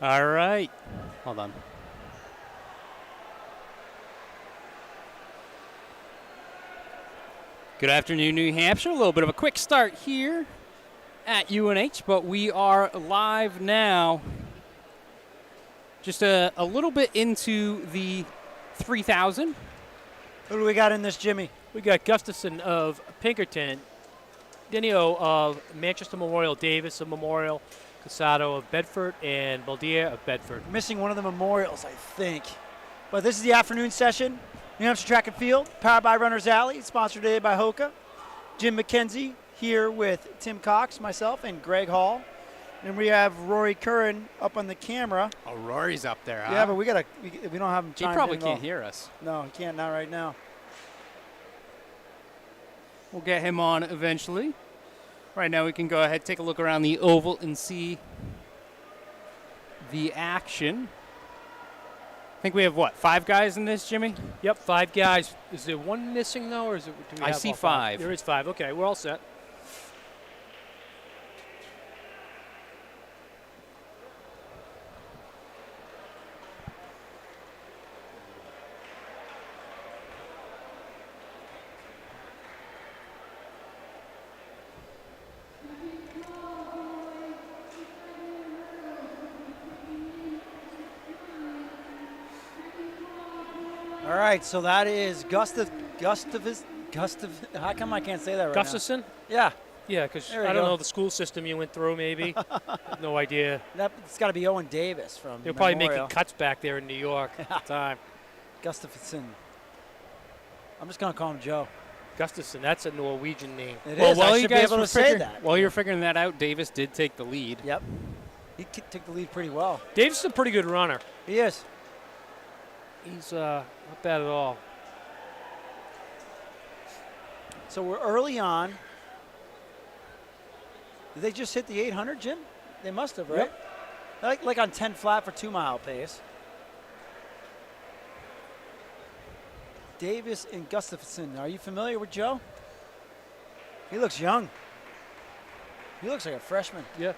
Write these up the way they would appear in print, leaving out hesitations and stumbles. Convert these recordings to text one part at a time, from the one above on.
All right. Hold on. Good afternoon, New Hampshire. A little bit of a quick start here at UNH, but we are live now. Just a little bit into the 3,000. Who do we got in this, Jimmy? We got Gustafson of Pinkerton, Denio of Manchester Memorial, Davis of Memorial, Casado of Bedford, and Baldier of Bedford. Missing one of the memorials, I think. But this is the afternoon session. New Hampshire Track and Field, powered by Runner's Alley, sponsored today by Hoka. Jim McKenzie here with Tim Cox, myself, and Greg Hall. And we have Rory Curran up on the camera. Oh, Rory's up there, huh? Yeah, but we don't have him. He probably can't hear us. No, he can't, not right now. We'll get him on eventually. Right now we can go ahead, take a look around the oval and see the action. I think we have, what, 5 guys in this, Jimmy? Yep, 5 guys. Is there one missing, though, or is it? Do we I have see all 5. There is 5. Okay, we're all set. All right, so that is Gustav. How come I can't say that right Gustafson? now? Yeah. Yeah, because There we I don't go. know the school system you went through, maybe. No idea. It's got to be Owen Davis from They were probably Memorial. making cuts back there in New York at the time. Gustafsson. I'm just going to call him Joe. Gustafson, that's a Norwegian name. It Well, is. while I you should be guys able were to say that. While you're figuring that out, Davis did take the lead. Yep. He took the lead pretty well. Davis is a pretty good runner. He is. He's not bad at all. So we're early on. Did they just hit the 800, Jim? They must have, right? Like on 10 flat for 2-mile pace. Davis and Gustafson. Are you familiar with Joe? He looks young. He looks like a freshman. Yeah.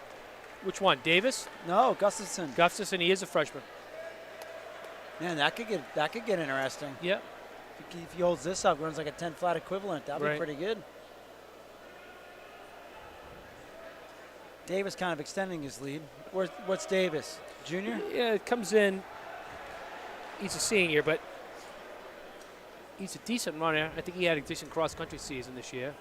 Which one, Davis? No, Gustafson. Gustafson, he is a freshman. Man, that could get interesting. Yeah. If he holds this up, runs like a 10 flat equivalent, that'd be Right. pretty good. Davis kind of extending his lead. What's Davis? Junior? Yeah, it comes in. He's a senior, but he's a decent runner. I think he had a decent cross-country season this year.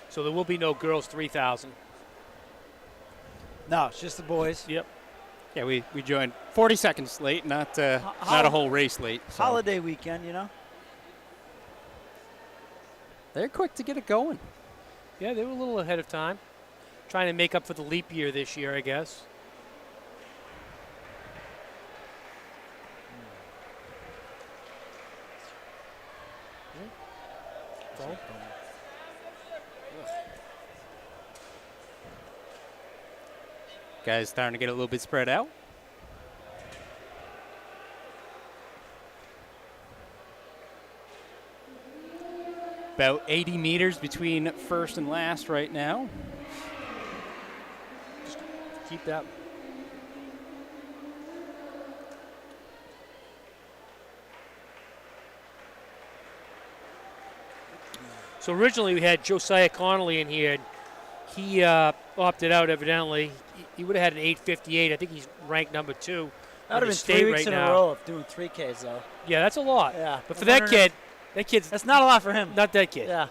So there will be no girls 3,000. No, it's just the boys. Yep. Yeah, we joined 40 seconds late, not a whole race late. So. Holiday weekend, you know. They're quick to get it going. Yeah, they were a little ahead of time. Trying to make up for the leap year this year, I guess. So, Guys starting to get a little bit spread out. About 80 meters between first and last right now. just keep that. So originally we had Josiah Connolly in here. He opted out evidently. He would have had an 8:58. I think he's ranked number 2. That would have been 3 weeks in a row of doing 3Ks, though. Yeah, that's a lot. Yeah. But for that kid's That's not a lot for him. not that kid. Yeah.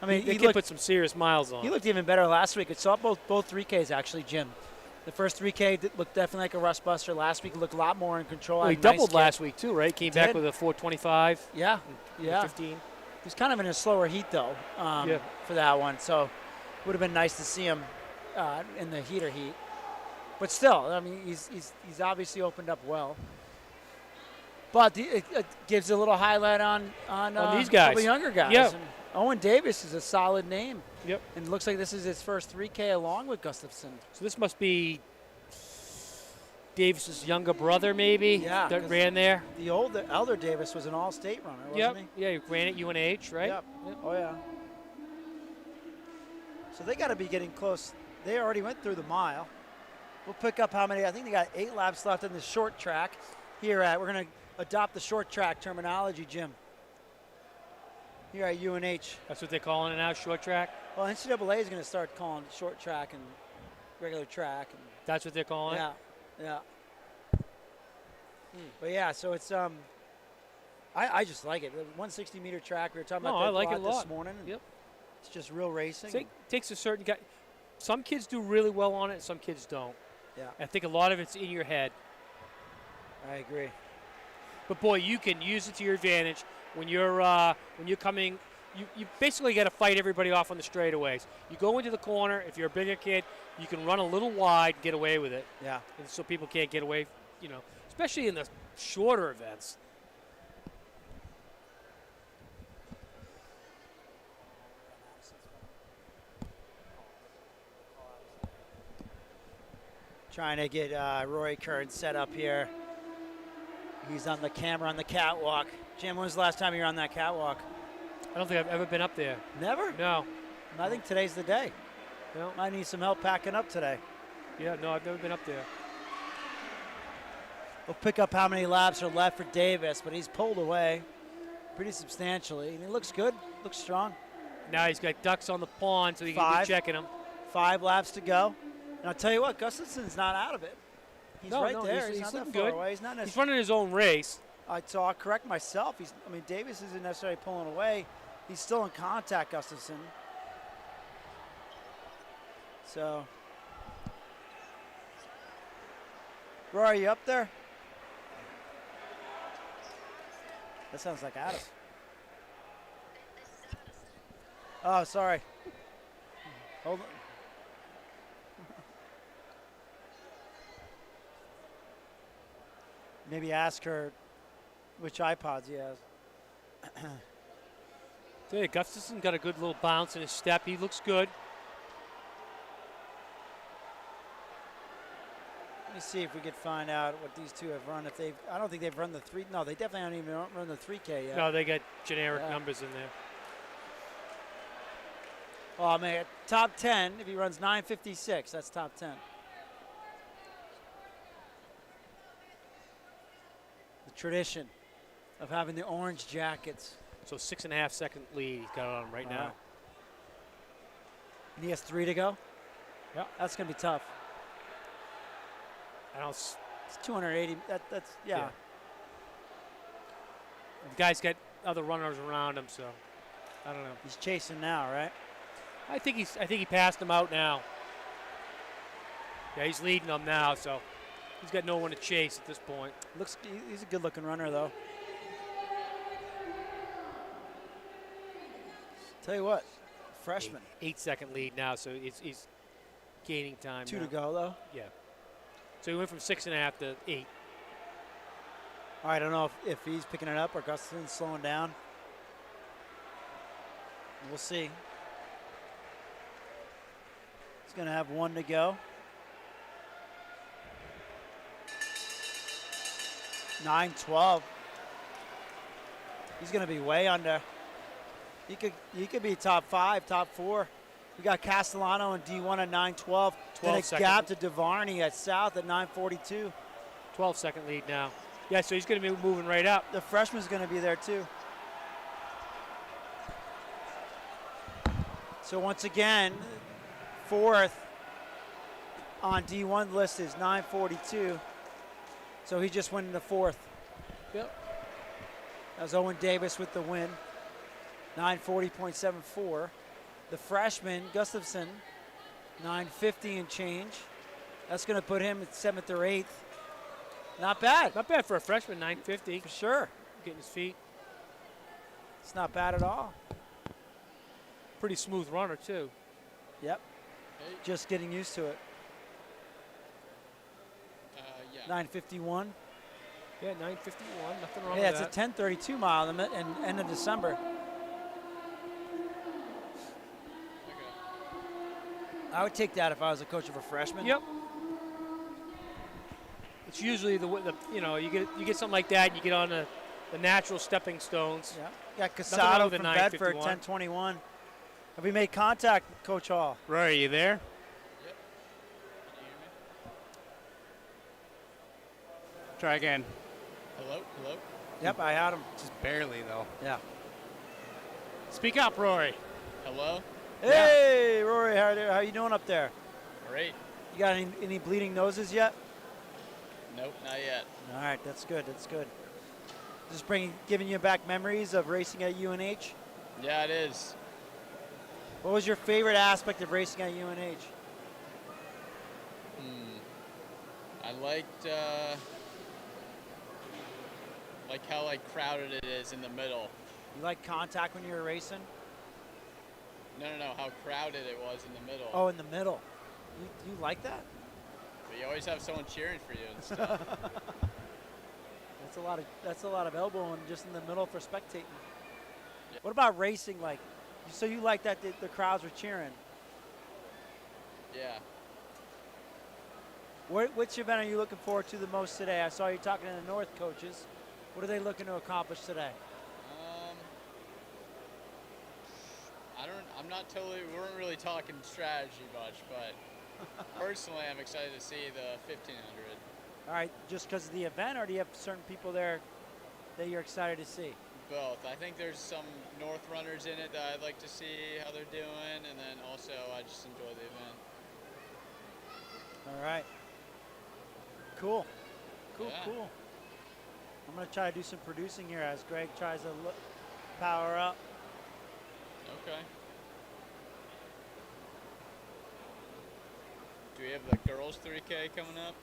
I mean, He he could looked, put some serious miles on. he looked even better last week. It saw both 3Ks, actually, Jim. The first 3K looked definitely like a rust buster. Last week, he looked a lot more in control. Well, he Had a nice doubled kick. last week too, right? Came back Did. with a 4:25. Yeah. Yeah. 15. He's kind of in a slower heat, though, Yeah. for that one. So it would have been nice to see him in the heater heat. But still, I mean, he's obviously opened up well. But it gives a little highlight on these guys. a couple younger guys. Yeah. And Owen Davis is a solid name. Yep. And it looks like this is his first 3K along with Gustafson. So this must be Davis's younger brother, maybe, Yeah, that 'cause ran there. The elder Davis was an all-state runner, wasn't he? Yeah, he ran at UNH, right? Yep. Oh, yeah. So they got to be getting close. They already went through the mile. We'll pick up how many. I think they got 8 laps left in the short track here at. We're going to adopt the short track terminology, Jim. Here at UNH. That's what they're calling it now, short track? Well, NCAA is going to start calling it short track and regular track. And That's what they're calling it? yeah. But yeah, so it's I just like it. The 160-meter track. We were talking about that I like it a lot this morning. Yep. It's just real racing. Takes a certain guy. Some kids do really well on it, some kids don't. Yeah. I think a lot of it's in your head. I agree. But boy, you can use it to your advantage when you're coming. You basically got to fight everybody off on the straightaways. You go into the corner. If you're a bigger kid, you can run a little wide, get away with it. Yeah. And so people can't get away. Especially in the shorter events. Trying to get Roy Kern set up here. He's on the camera on the catwalk. Jim, when was the last time you were on that catwalk? I don't think I've ever been up there. Never? No. I think today's the day. No. Might need some help packing up today. Yeah, no, I've never been up there. We'll pick up how many laps are left for Davis, but he's pulled away pretty substantially. And he looks good, looks strong. Now he's got ducks on the pond, so he can 5. be checking them. 5 laps to go. And I'll tell you what, Gustafson's not out of it. He's right there. He's not that looking far good. away. He's not He's running his own race. So I'll correct myself. Davis isn't necessarily pulling away. He's still in contact, Gustafson. So, Roy, are you up there? That sounds like Addis. Oh, sorry. Hold on. Maybe ask her which iPods he has. Yeah, Gustafson got a good little bounce in his step. He looks good. Let me see if we could find out what these two have run. I don't think they've run the 3. No, they definitely haven't even run the 3K yet. No, they got generic numbers in there. Oh man, top 10. If he runs 9:56, that's top 10. The tradition of having the orange jackets. So 6.5 second lead he's got on right now. And he has 3 to go? Yeah. That's going to be tough. It's 280. That's. The guy's got other runners around him, so I don't know. He's chasing now, right? I think he passed him out now. Yeah, he's leading them now, so he's got no one to chase at this point. He's a good-looking runner, though. Tell you what, freshman. 8 second lead now, so he's gaining time. 2 now. to go, though. Yeah. So he went from 6.5 to 8. All right, I don't know if he's picking it up or Gustafson's slowing down. We'll see. He's going to have 1 to go. 9:12. He's going to be way under. He could be top 5, top 4. We got Castellano and D1 at 9:12. Then a gap to DeVarney at South at 9:42. 12 second lead now. Yeah, so he's going to be moving right up. The freshman's going to be there too. So once again, 4th on D1 list is 9:42. So he just went into 4th. Yep. That was Owen Davis with the win. 9:40.74. The freshman, Gustafson, 9:50 and change. That's going to put him at 7th or 8th. Not bad. Not bad for a freshman, 9:50. For sure. Getting his feet. It's not bad at all. Pretty smooth runner, too. Yep. Just getting used to it. 9:51. Yeah, 9:51. Nothing wrong Yeah, with it's that. a 10:32 mile in the end of December. I would take that if I was a coach of a freshman. Yep. it's usually the you get something like that, and you get on the natural stepping stones. Yeah. Got Nothing wrong Casado with the from Bedford, 951. 10:21. Have we made contact, Coach Hall? Rory, are you there? Yep. Can you hear me? Try again. Hello? Hello? Yep, I had him. Just barely, though. Yeah. Speak up, Rory. Hello? Hey, Rory, how you doing up there? Great. You got any bleeding noses yet? Nope, not yet. All right, that's good. That's good. Just giving you back memories of racing at UNH. Yeah, it is. What was your favorite aspect of racing at UNH? I liked how crowded it is in the middle. You like contact when you were racing? No, how crowded it was in the middle. Oh, in the middle. You like that? But you always have someone cheering for you and stuff. That's a lot of elbowing just in the middle for spectating. Yeah. What about racing? So you like that the crowds were cheering? Yeah. Which event are you looking forward to the most today? I saw you talking to the North coaches. What are they looking to accomplish today? We weren't really talking strategy much, but personally I'm excited to see the 1500. All right, just because of the event, or do you have certain people there that you're excited to see? Both. I think there's some North runners in it that I'd like to see how they're doing, and then also I just enjoy the event. All right. Cool. Yeah. Cool. I'm going to try to do some producing here as Greg tries to power up. Okay. Do we have the girls 3K coming up?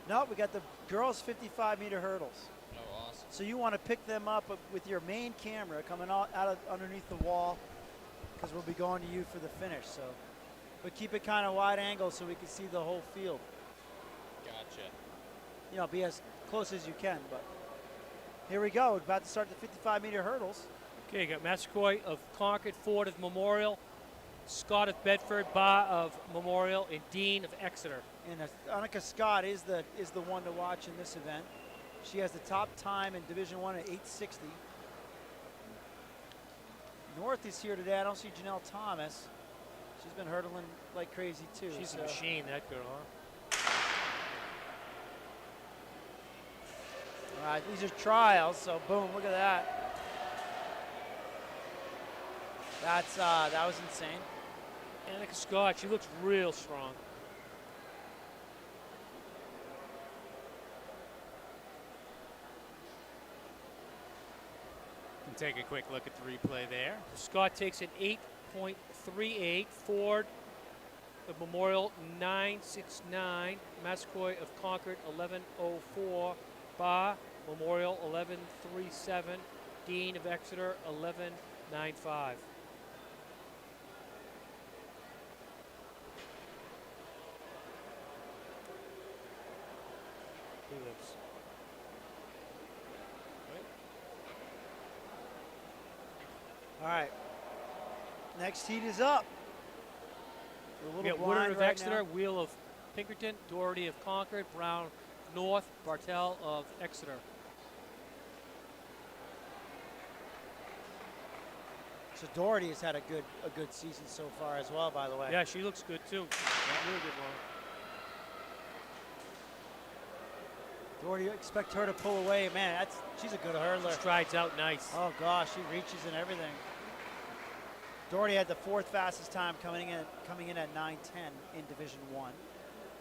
No, we got the girls 55-meter hurdles. Oh, awesome. So you want to pick them up with your main camera coming out of underneath the wall, because we'll be going to you for the finish. So, but keep it kind of wide angle so we can see the whole field. Gotcha. Be as close as you can. But here we go. We're about to start the 55-meter hurdles. Okay, you got Massaquoi of Concord, Ford of Memorial, Scott of Bedford, Barr of Memorial, and Dean of Exeter. And Annika Scott is the one to watch in this event. She has the top time in Division I at 8:60. North is here today. I don't see Janelle Thomas. She's been hurdling like crazy too. She's a machine, that girl, huh? All right, these are trials, so boom, look at that. That was insane. Annika Scott, she looks real strong. And take a quick look at the replay there. Scott takes an 8.38, Ford of Memorial 9.69, Massaquoi of Concord 11.04, Barr Memorial 11.37, Dean of Exeter 11.95. All right. Next heat is up. We got Woodard of Exeter, Wheel of Pinkerton, Doherty of Concord, Brown North, Bartell of Exeter. So Doherty has had a good season so far as well, by the way. Yeah, she looks good too. Really good one. Doherty, expect her to pull away. Man, she's a good hurdler. Strides out nice. Oh gosh, she reaches and everything. Doherty had the fourth fastest time coming in at 9:10 in Division I.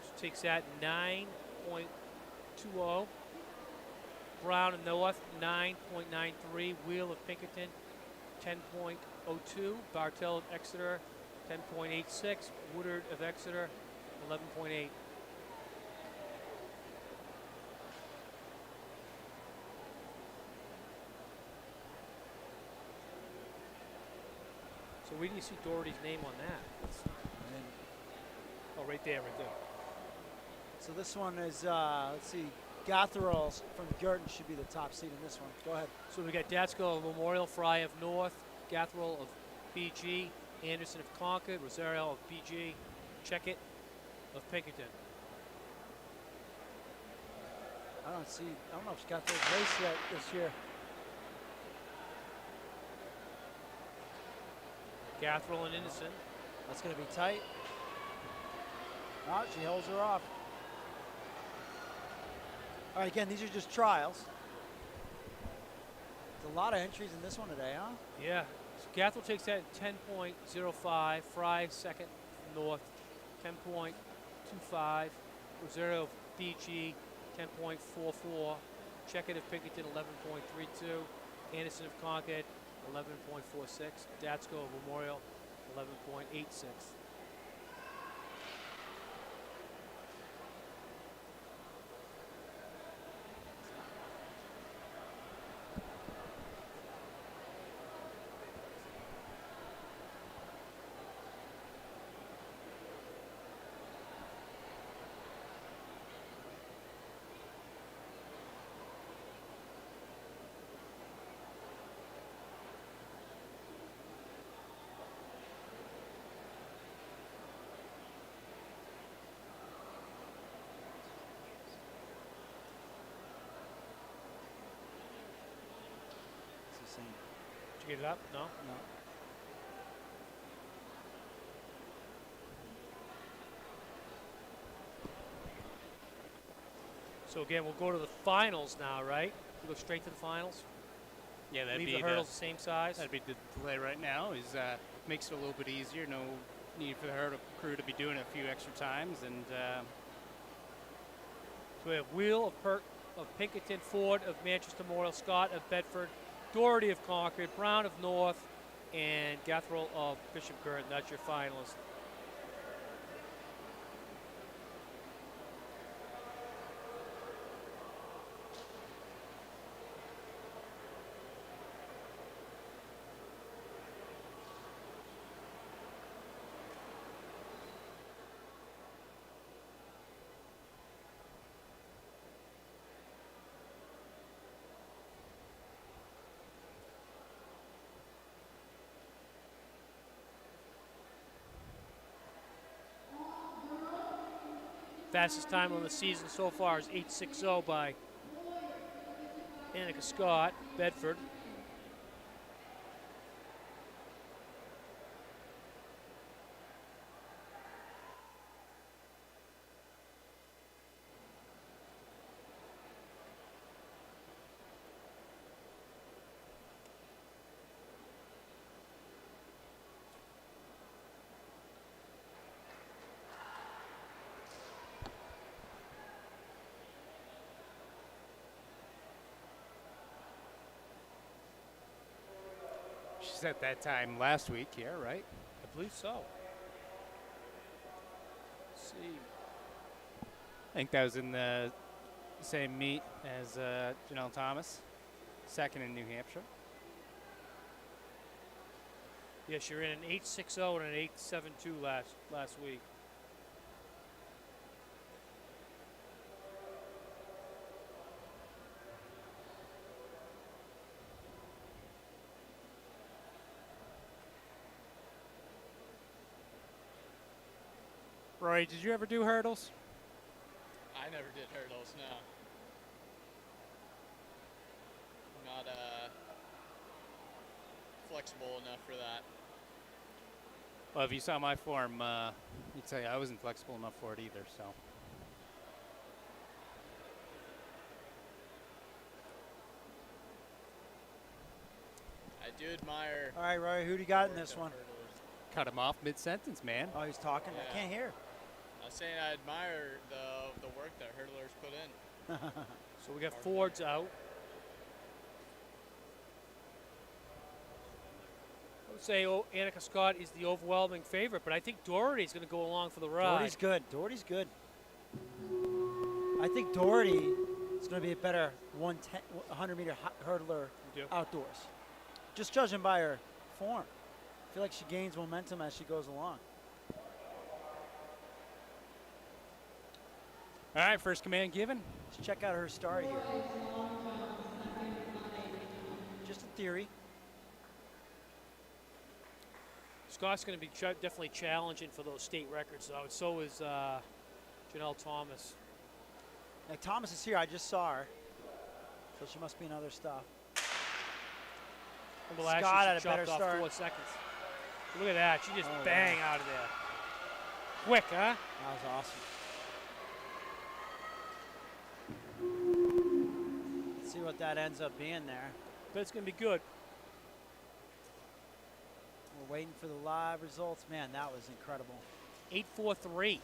She takes that 9.20. Brown and North 9.93. Wheel of Pinkerton 10.02. Bartell of Exeter 10.86. Woodard of Exeter 11.8. So where do you see Doherty's name on that? Oh, right there. So this one is, let's see, Gatherall from Girton should be the top seed in this one. Go ahead. So we got Datsko of Memorial, Fry of North, Gatherall of BG, Anderson of Concord, Rosario of BG, Checkett of Pinkerton. I don't know if she's got those race yet this year. Catherall and Innocent. That's going to be tight. Oh, she holds her off. All right, again, these are just trials. There's a lot of entries in this one today, huh? Yeah. So Catherall takes that 10.05. Fry second from North, 10.25. Rosario BG, 10.44. Checkett of Pinkerton, 11.32. Anderson of Concord, 11.46. Datsko of Memorial, 11.86. It's the same. Did you get it up? No? No. So again, we'll go to the finals now, right? We go straight to the finals. Yeah, that'd Leave be the hurdles the same size. That'd be the play right now. Is makes it a little bit easier. No need for the hurdle crew to be doing it a few extra times, and So we have Wheel of Pinkerton, Ford of Manchester Memorial, Scott of Bedford, Doherty of Concord, Brown of North, and Catherall of Bishop Gurton. That's your finalist. Fastest time on the season so far is 8.60 by Annika Scott, Bedford. she's at that time last week. Yeah, right. I believe so. Let's see. I think that was in the same meet as Janelle Thomas, second in New Hampshire. Yes, you're in an 8.60 and an 8.72 last week. Roy, did you ever do hurdles? I never did hurdles, no. Not flexible enough for that. Well, if you saw my form, you'd say I wasn't flexible enough for it either. So. I do admire. All right, Rory, who do you got in work this of one? hurdlers. Cut him off mid-sentence, man. Oh, he's talking. I Yeah. can't hear. I was saying I admire the work that hurdlers put in. So we got Ford's out. I would say Annika Scott is the overwhelming favorite, but I think Doherty's going to go along for the ride. Doherty's good. Doherty's good. I think Doherty is going to be a better 100-meter hurdler You do? outdoors. Just judging by her form. I feel like she gains momentum as she goes along. All right, first command given. Let's check out her start here. Just a theory. Scott's going to be definitely challenging for those state records, though. So is Janelle Thomas. Now, Thomas is here. I just saw her. So she must be in other stuff. Well, last Scott year had a she chopped better off start. 4 seconds. Look at that. She just Oh, bang wow. out of there. Quick, huh? That was awesome. Let's see what that ends up being there. But it's going to be good. We're waiting for the live results. Man, that was incredible. 8-4-3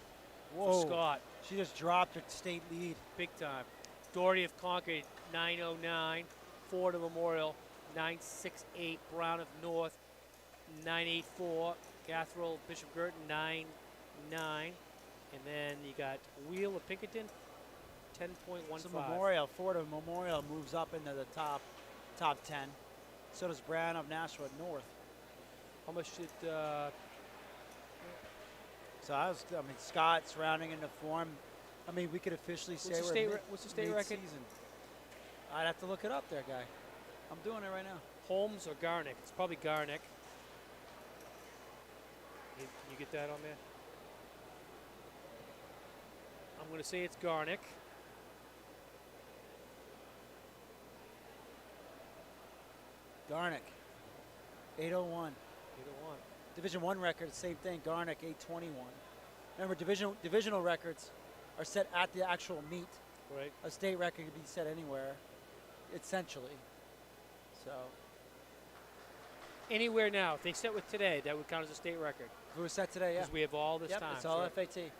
Whoa. for Scott. She just dropped her state lead. Big time. Doherty of Concord, 909. Ford of Memorial, 968. Brown of North, 984. Catherall, Bishop Girton, 99. And then you got Wheel of Pinkerton, 10.15. So Memorial, Ford of Memorial moves up into the top 10. So does Brown of Nashua North. How much did So Scott's rounding into form. I mean, we could officially say we're what's the state record? mid-season. I'd have to look it up there, guy. I'm doing it right now. Holmes or Garnick? It's probably Garnick. Can you get that on there? I'm going to say it's Garnick. Garnick, 801. 801. Division I record, same thing. Garnick, 821. Remember, divisional records are set at the actual meet. Right. A state record can be set anywhere, essentially. So, Anywhere now. If they set with today, that would count as a state record. if it was set today, yeah. Because we have all this Yep, time. it's all so FAT.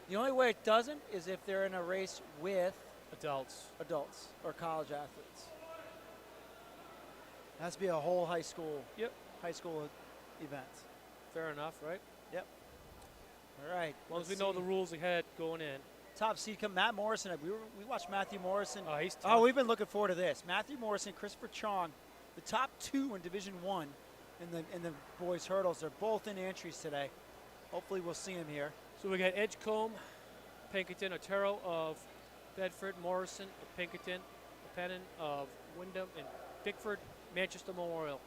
The only way it doesn't is if they're in a race with adults. adults or college athletes. It has to be a whole high school event. Fair enough, right? Yep. All right. As long as we know the rules ahead going in. Top seed come Matt Morrison. We watched Matthew Morrison. Oh, he's tough. Oh, we've been looking forward to this. Matthew Morrison, Christopher Chong, the top two in Division I in the boys hurdles. They're both in entries today. Hopefully we'll see him here. So we got Edgecombe, Pinkerton, Otero of Bedford, Morrison of Pinkerton, Pennon of Wyndham, and Bickford, Manchester Memorial.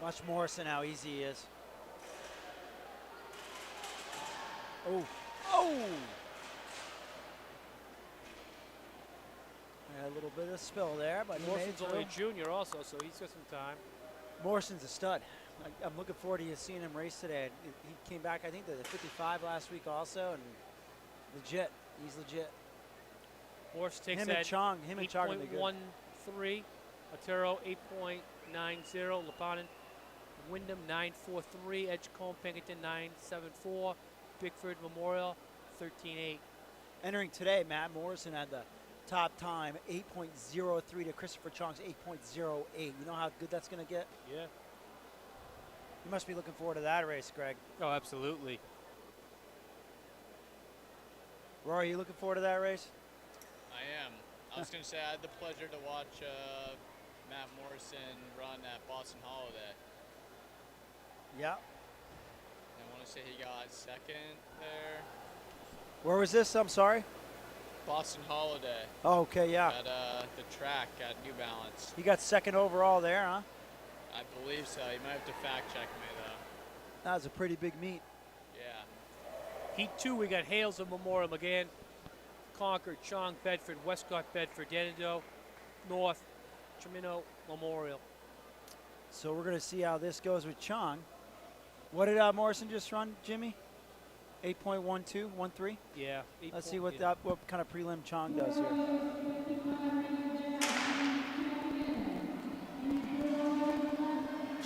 Watch Morrison, how easy he is. Oh. A little bit of spill there, but he made Morrison's it only a through. junior also, so he's got some time. Morrison's a stud. I'm looking forward to seeing him race today. He came back, I think, to the 55 last week also, and legit. He's legit. Morris takes Him that and Chong will be good. 8.13. Otero 8.90. Lapanen, Wyndham 9.43. Edgecombe, Pinkerton 9.74. Bickford Memorial 13.8. Entering today, Matt Morrison had the top time, 8.03 to Christopher Chong's 8.08. You know how good that's going to get? Yeah. You must be looking forward to that race, Greg. Oh, absolutely. Rory, you looking forward to that race? I am. I was going to say I had the pleasure to watch Matt Morrison run at Boston Holiday. Yeah. I want to say he got second there. Where was this? I'm sorry. Boston Holiday Oh, okay, yeah. at the track at New Balance. He got second overall there, huh? I believe so. You might have to fact check me though. That was a pretty big meet. Yeah. Heat 2, we got Hales of Memorial, McGann, Concord, Chong, Bedford, Westcott, Bedford, Danado, North, Chimino, Memorial. So we're going to see how this goes with Chong. What did Morrison just run, Jimmy? 8.12, 13? Yeah. Let's see what kind of prelim Chong does here.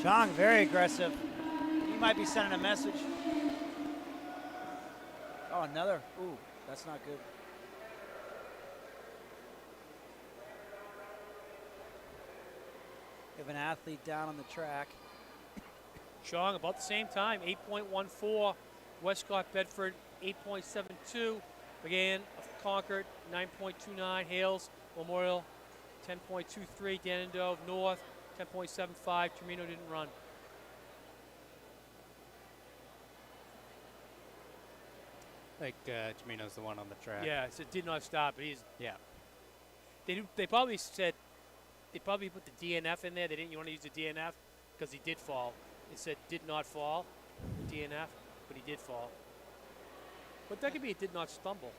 Chong, very aggressive. He might be sending a message. Oh, another. Ooh, that's not good. We have an athlete down on the track. Chong about the same time, 8.14. Westcott, Bedford, 8.72. McGann of Concord, 9.29. Hales, Memorial, 10.23. Danado of North, 10.75. Tremino didn't run. I think Jamino's the one on the track. Yeah, so it did not stop. But he's Yeah. They probably said they probably put the DNF in there. They didn't want to use the DNF because he did fall. It said did not fall, DNF, but he did fall. But that could be a did not stumble.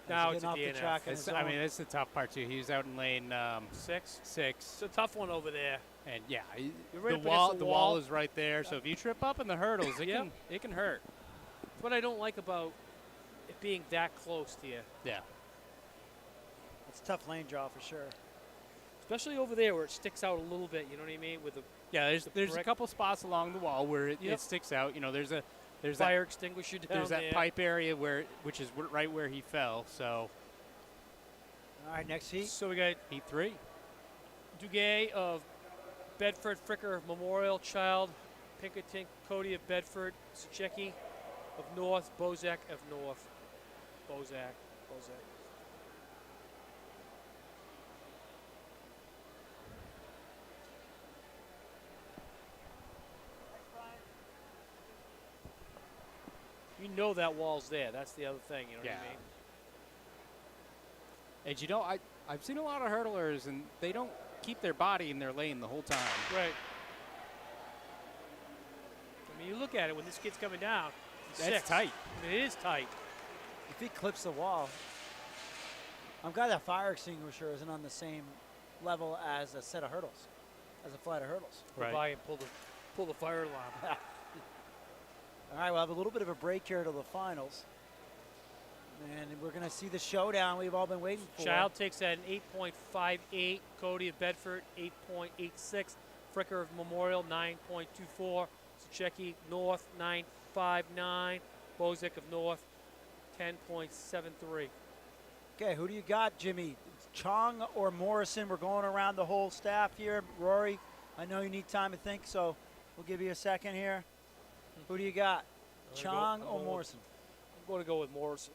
Now He's it's a getting off the DNF. track on his I mean, own. it's the tough part too. He was out in lane 6. six, It's a tough one over there. and yeah, You're right the up against wall, the the wall. wall is right there. So if you trip up in the hurdles, Yep. it can hurt. That's what I don't like about it being that close to you. Yeah. It's a tough lane draw for sure. Especially over there where it sticks out a little bit, you know what I mean? With the Yeah, there's a brick. couple spots along the wall where it Yep. sticks out. You know, there's that fire extinguisher down there's that there. pipe area which is right where he fell. So All right, next heat. So we got heat 3. Duguay of Bedford, Fricker of Memorial, Child, Pinkerton, Cody of Bedford, Sachecki of North, Bozak of North. Bozak. You know that wall's there. That's the other thing, you know what I Yeah. mean? And you know, I've seen a lot of hurdlers, and they don't keep their body in their lane the whole time. Right. I mean, you look at it when this kid's coming down. He's That's 6. tight. I mean, it is tight. If he clips the wall, I'm glad that fire extinguisher isn't on the same level as a set of hurdles, as a flight of hurdles. Go by and pull the fire alarm. All right, we'll have a little bit of a break here to the finals. And we're going to see the showdown we've all been waiting for. Child takes that an 8.58. Cody of Bedford, 8.86. Fricker of Memorial, 9.24. Sachecki North, 9.59. Bozak of North, 10.73. Okay, who do you got, Jimmy? Chong or Morrison? We're going around the whole staff here. Rory, I know you need time to think, so we'll give you a second here. Who do you got? Chong or Morrison? I'm going to go with Morrison.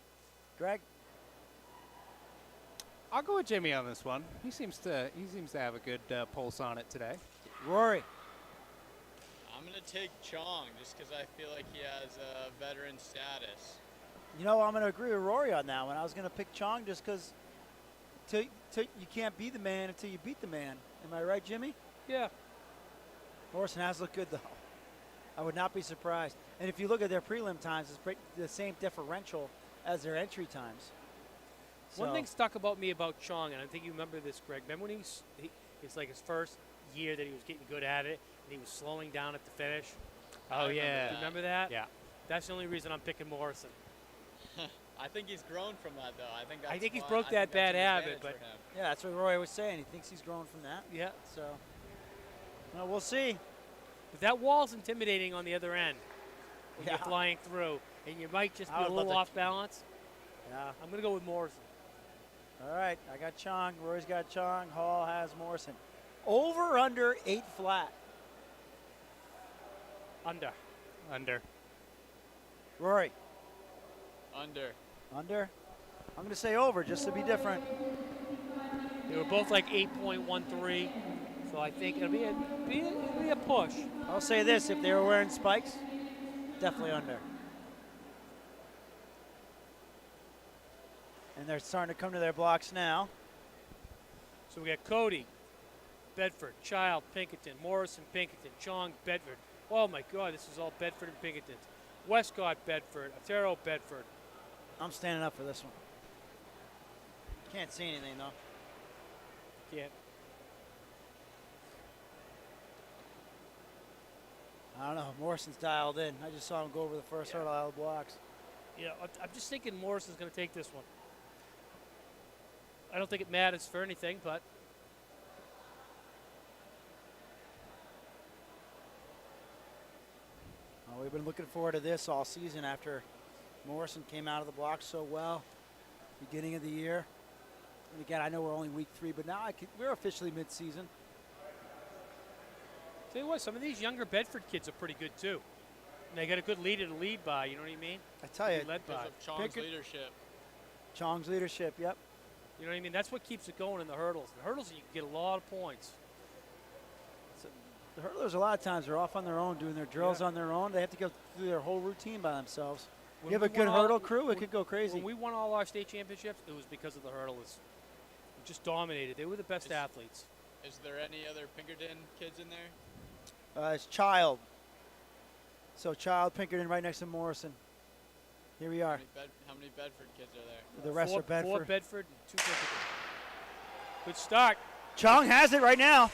Greg? I'll go with Jimmy on this one. He seems to have a good pulse on it today. Rory? I'm going to take Chong just because I feel like he has a veteran status. You know, I'm going to agree with Rory on that one. I was going to pick Chong just because you can't be the man until you beat the man. Am I right, Jimmy? Yeah. Morrison has looked good, though. I would not be surprised. And if you look at their prelim times, it's the same differential as their entry times. One So- thing stuck about me about Chong, and I think you remember this, Greg. Remember when it's like his first year that he was getting good at it, and he was slowing down at the finish? Oh, yeah. Do you remember that? Yeah. That's the only reason I'm picking Morrison. I think he's grown from that, though. I think he's why- broke I that think that's bad an habit, advantage but- for him. Yeah, that's what Rory was saying. He thinks he's grown from that. Yeah. So, well, we'll see. But that wall's intimidating on the other end when Yeah. you're flying through, and you might just be I a would love little to- off balance. Yeah. I'm going to go with Morrison. All right, I got Chong. Rory's got Chong. Hall has Morrison. Over under 8 flat. Under. Under. Rory, Under. under. I'm going to say over just to be different. They were both like 8.13, so I think it'll be a push. I'll say this: if they were wearing spikes, definitely under. And they're starting to come to their blocks now. So we got Cody, Bedford, Child, Pinkerton, Morrison, Pinkerton, Chong, Bedford. Oh my God, this is all Bedford and Pinkerton. Westcott, Bedford, Otero, Bedford. I'm standing up for this one. Can't see anything though. Can't. I don't know. Morrison's dialed in. I just saw him go over the first hurdle out of the blocks. Yeah, I'm just thinking Morrison's going to take this one. I don't think it matters for anything, but We've been looking forward to this all season after Morrison came out of the blocks so well beginning of the year. And again, I know we're only week 3, but now we're officially mid-season. tell you what, some of these younger Bedford kids are pretty good too. And they got a good leader to lead by, you know what I mean? I tell you, Led by. Because of Chong's Pickett- leadership. Chong's leadership, yep. You know what I mean? That's what keeps it going in the hurdles. The hurdles, you can get a lot of points. The hurdlers a lot of times are off on their own, doing their drills Yeah. on their own. They have to go through their whole routine by themselves. When You have we a good won all- hurdle crew, it when- could go crazy. When we won all our state championships, it was because of the hurdlers. We just dominated. They were the best athletes. Is there any other Pinkerton kids in there? It's Child. So Child, Pinkerton right next to Morrison. Here we are. How many Bedford kids are there? The rest are Bedford. 4 Bedford and 2 Pinkerton. Good start. Chung has it right now.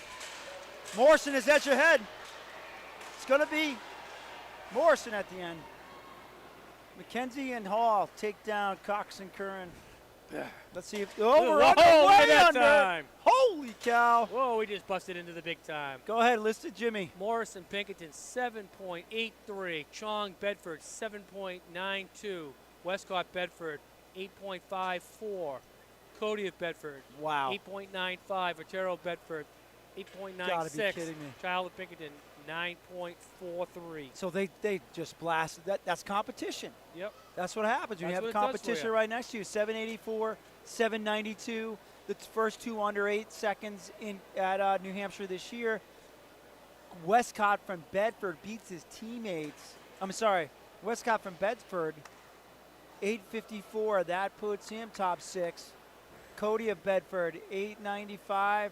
Morrison is edge ahead. It's going to be Morrison at the end. McKenzie and Hall take down Cox and Curran. Let's see if over Whoa, under, look way at that under. time. Holy cow! Whoa, we just busted into the big time. Go ahead, list it, Jimmy. Morrison Pinkerton 7.83. Chong Bedford 7.92. Westcott Bedford 8.54. Cody of Bedford Wow. 8.95. Otero Bedford 8.96. Gotta be kidding me. Child of Pinkerton 9.43. So they just blasted that. That's competition. Yep. That's what happens when That's you have what it does for competition you. right next to you. 784, 792. The first two under 8 seconds in at New Hampshire this year. Westcott from Bedford beats his teammates. I'm sorry, Westcott from Bedford, 854. That puts him top 6. Cody of Bedford, 895.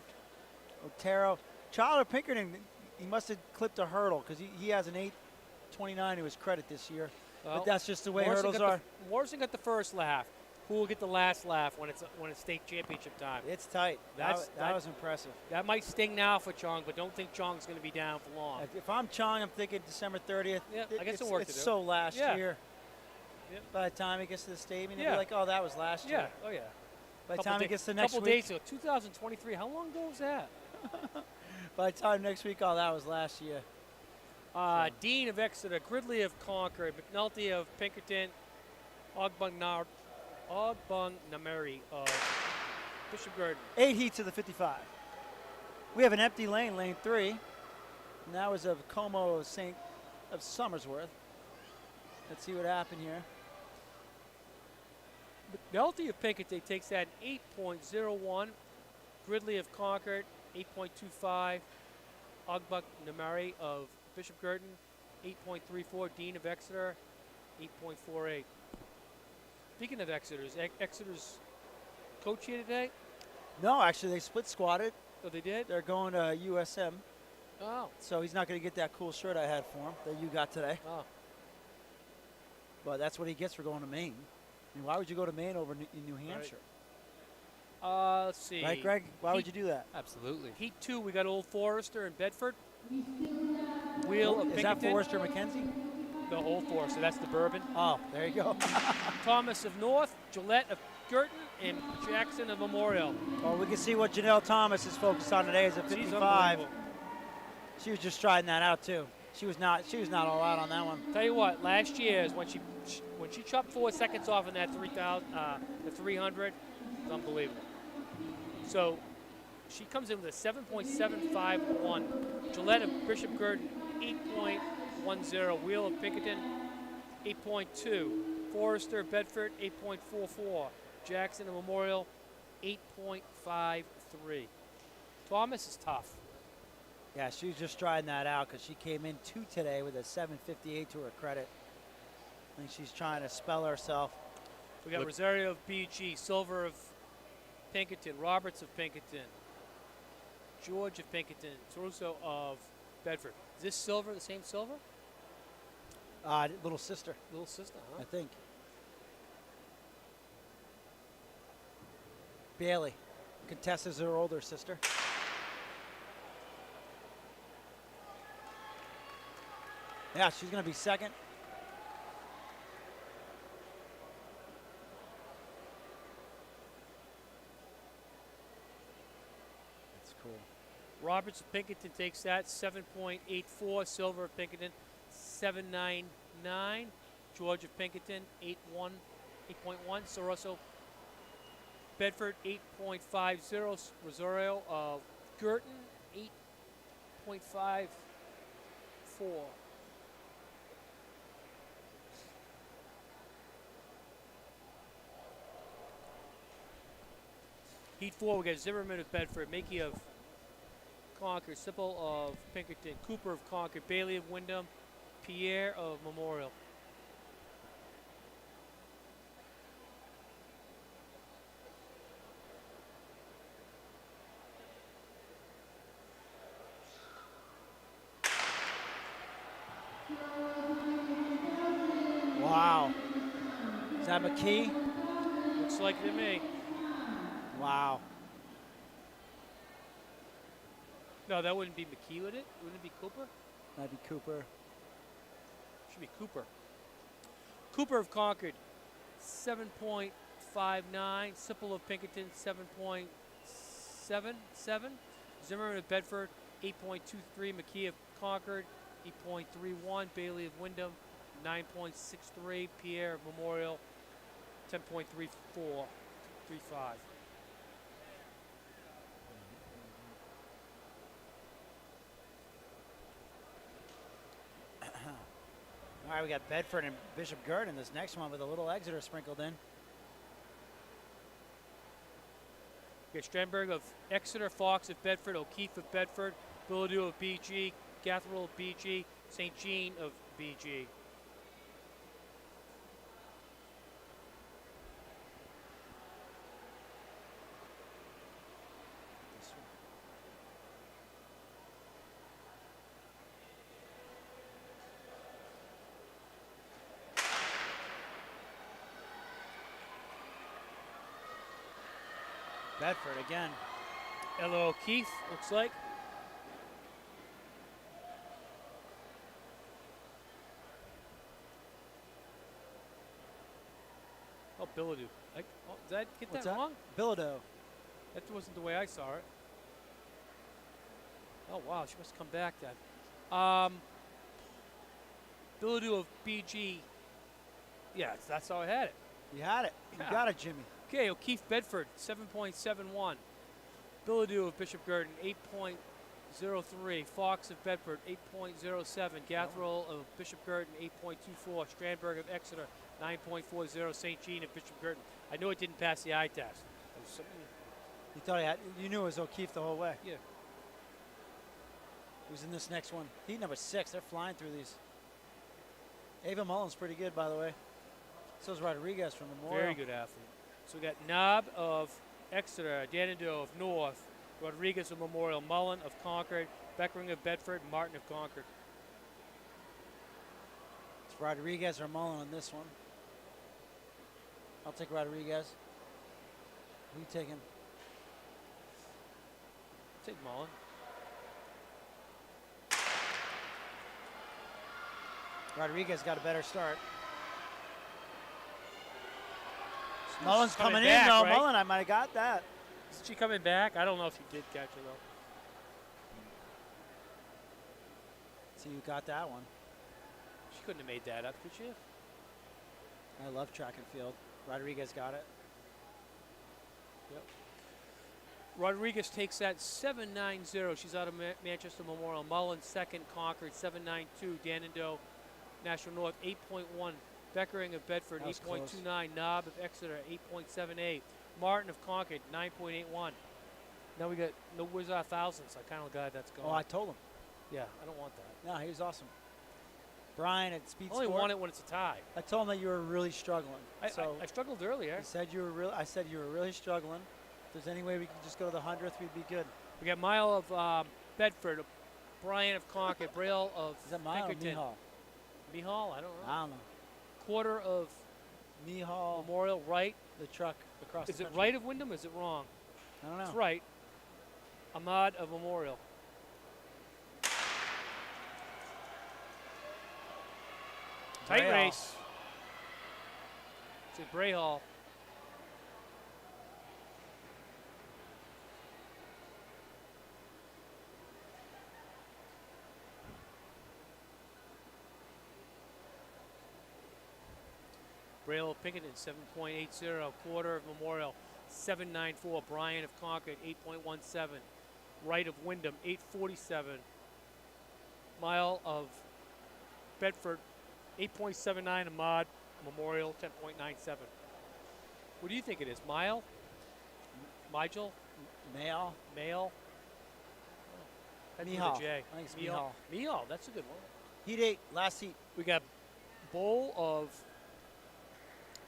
Otero. Child of Pinkerton, he must have clipped a hurdle because he has an 829 to his credit this year. Well, but that's just the way Morrison hurdles got are. Morrison got the first laugh. Who will get the last laugh when it's state championship time? It's tight. That's- That was impressive. That might sting now for Chong, but don't think Chong's going to be down for long. If I'm Chong, I'm thinking December 30th. Yeah, I guess it's, it'll work it's to do. so last Yeah. year. Yep. By the time he gets to the stadium, he'll Yeah. be like, oh, that was last Yeah. year. Oh yeah. By the time he gets to next couple week, days ago, 2023. How long ago was that? by the time next week, oh, that was last year. Dean of Exeter, Gridley of Concord, McNulty of Pinkerton, Ogbungnameri of Bishop Garden. 8 heats of the 55. We have an empty lane, lane 3. And that was of Como of Somersworth. Let's see what happened here. McNulty of Pinkerton takes that 8.01. Gridley of Concord, 8.25. Ogbungnameri of Bishop Girton, 8.34. Dean of Exeter, 8.48. Speaking of Exeter's, Exeter's coach here today? No, actually, they split squatted. Oh, they did? They're going to USM. Oh. So he's not going to get that cool shirt I had for him that you got today. Oh. But that's what he gets for going to Maine. I mean, why would you go to Maine over in New Hampshire? Let's see. Right, Greg? Why would you do that? Absolutely. Heat 2, we got Old Forester and Bedford. Wheel of Is Pinkerton. that Forrester McKenzie? The Old Forester, that's the bourbon. Oh, there you go. Thomas of North, Gillette of Girton, and Jackson of Memorial. Well, we can see what Janelle Thomas is focused on today as a She's 55. unbelievable. She was just trying that out too. She was not all out on that one. Tell you what, last year is when she chopped 4 seconds off in that 300, it's unbelievable. So she comes in with a 7.751. Gillette of Bishop Girton, 8.10. Wheel of Pinkerton, 8.2. Forrester Bedford, 8.44. Jackson of Memorial, 8.53. Thomas is tough. Yeah, she was just trying that out because she came in 2 today with a 758 to her credit. I think she's trying to spell herself. We got Rosario of BG, Silver of Pinkerton, Roberts of Pinkerton, George of Pinkerton, Toruso of Bedford. Is this Silver the same Silver? Little sister, Little sister, huh? I think. Bailey. Contessa's her older sister. Yeah, she's going to be second. That's cool. Roberts of Pinkerton takes that, 7.84. Silver of Pinkerton, 7.99. George of Pinkerton, 8.1. Soroso Bedford, 8.50. Rosario of Girton, 8.54. Heat 4, we got Zimmerman of Bedford, Makey of Concord, Sipple of Pinkerton, Cooper of Concord, Bailey of Wyndham, Pierre of Memorial. Wow. that McKee? Looks like to me. Wow. No, that wouldn't be McKee, would it? Wouldn't it be Cooper? That'd be Cooper. Should be Cooper. Cooper of Concord, 7.59. Sipple of Pinkerton, 7.77. Zimmerman of Bedford, 8.23. McKee of Concord, 8.31. Bailey of Wyndham, 9.63. Pierre of Memorial, 10.34. 35. All right, we got Bedford and Bishop Gurdon. This next one with a little Exeter sprinkled in. We got Strandberg of Exeter, Fox of Bedford, O'Keefe of Bedford, Bilodeau of BG, Gatherell of BG, St. Jean of BG. Bedford again. Ella O'Keefe, looks like. Oh, Bilodeau. Did I get What's that wrong? Bilodeau. That wasn't the way I saw it. Oh, wow, she must come back then. Bilodeau of BG. Yeah, that's how I had it. You had it. You Yeah. got it, Jimmy. Okay, O'Keefe Bedford, 7.71. Bilodeau of Bishop Gurdon, 8.03. Fox of Bedford, 8.07. Gatherell of Bishop Gurdon, 8.24. Strandberg of Exeter, 9.40. St. Jean of Bishop Gurdon. I know it didn't pass the eye test. It was something, You thought you knew it was O'Keefe the whole way. yeah. Who's in this next one? Heat number 6. They're flying through these. Ava Mullen's pretty good, by the way. So is Rodriguez from Memorial. Very good athlete. So we got Knob of Exeter, Danado of North, Rodriguez of Memorial, Mullen of Concord, Beckering of Bedford, Martin of Concord. It's Rodriguez or Mullen on this one. I'll take Rodriguez. Who you taking? Take Mullen. Rodriguez got a better start. Mullen's coming coming back, in, though. right? Mullen, I might have got that. Is she coming back? I don't know if she did catch her, though. See who got that one. She couldn't have made that up, could she? I love track and field. Rodriguez got it. Yep. Rodriguez takes that 7.90. She's out of Manchester Memorial. Mullen second, Concord 7.92. Danado, National North 8.1. Beckering of Bedford That was 8.29. Knob of Exeter 8.78. Martin of Concord 9.81. Now we got no where's our thousands. I kind of glad that's gone. Oh, I told him. Yeah, I don't want that. No, he was awesome. Brian at Speed I only Sport. want it when it's a tie. I told him that you were really struggling. I struggled earlier. He said you were real. I said you were really struggling. If there's any way we could just go to the 100th, we'd be good. We got Mile of Bedford, Brian of Concord, Braille of Is that Mile or Pinkerton. Mihal? Mihal, I don't know. I don't know. Quarter of Mihal, Memorial, right? the truck across Is the it country. right of Wyndham? Is it wrong? I don't know. It's right. Ahmad of Memorial. Tight Brayhall. race. It's Brayhall. Braille of Pinkerton, 7.80. Quarter of Memorial, 7.94. Bryan of Concord, 8.17. Wright of Wyndham, 8.47. Mile of Bedford, 8.79. Ahmad Memorial, 10.97. What do you think it is? Mile? Migel? Male. Male? That's with a Mihal. J. I think it's Mihal. Mihal. Mihal, that's a good one. Heat 8, last heat. We got Bowl of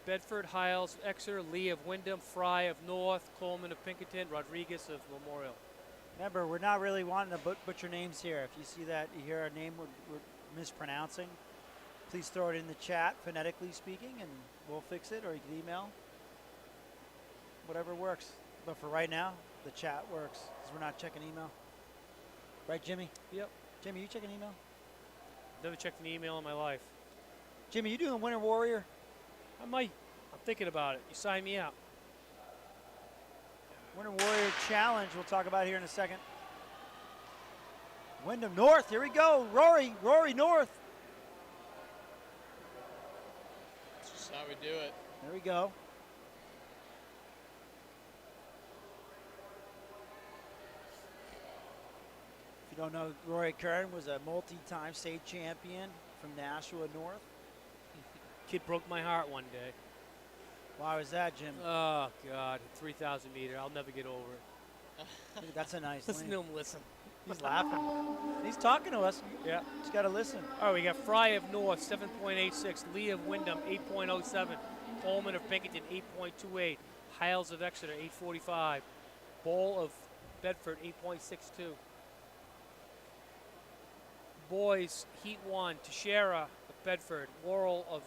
Bedford, Hiles, Exeter, Lee of Wyndham, Fry of North, Coleman of Pinkerton, Rodriguez of Memorial. Remember, we're not really wanting to butcher names here. If you see that, you hear a name we're mispronouncing, please throw it in the chat, phonetically speaking, and we'll fix it, or you can email. Whatever works. But for right now, the chat works because we're not checking email. Right, Jimmy? Yep. Jimmy, you checking email? Never checked an email in my life. Jimmy, you doing Winter Warrior? I might. I'm thinking about it. You sign me up. Winter Warrior Challenge we'll talk about here in a second. Wyndham North, here we go. Rory North. That's just how we do it. There we go. If you don't know, Rory Curran was a multi-time state champion from Nashua North. Kid broke my heart one day. Why was that, Jim? Oh, God. 3,000 meter. I'll never get over it. That's a nice Listen lane. to him listen. He's laughing. He's talking to us. Yeah. Just got to listen. All right, we got Fry of North, 7.86. Lee of Wyndham, 8.07. Coleman of Pinkerton, 8.28. Hiles of Exeter, 8.45. Bowl of Bedford, 8.62. Boys, Heat 1, Teixeira of Bedford, Laurel of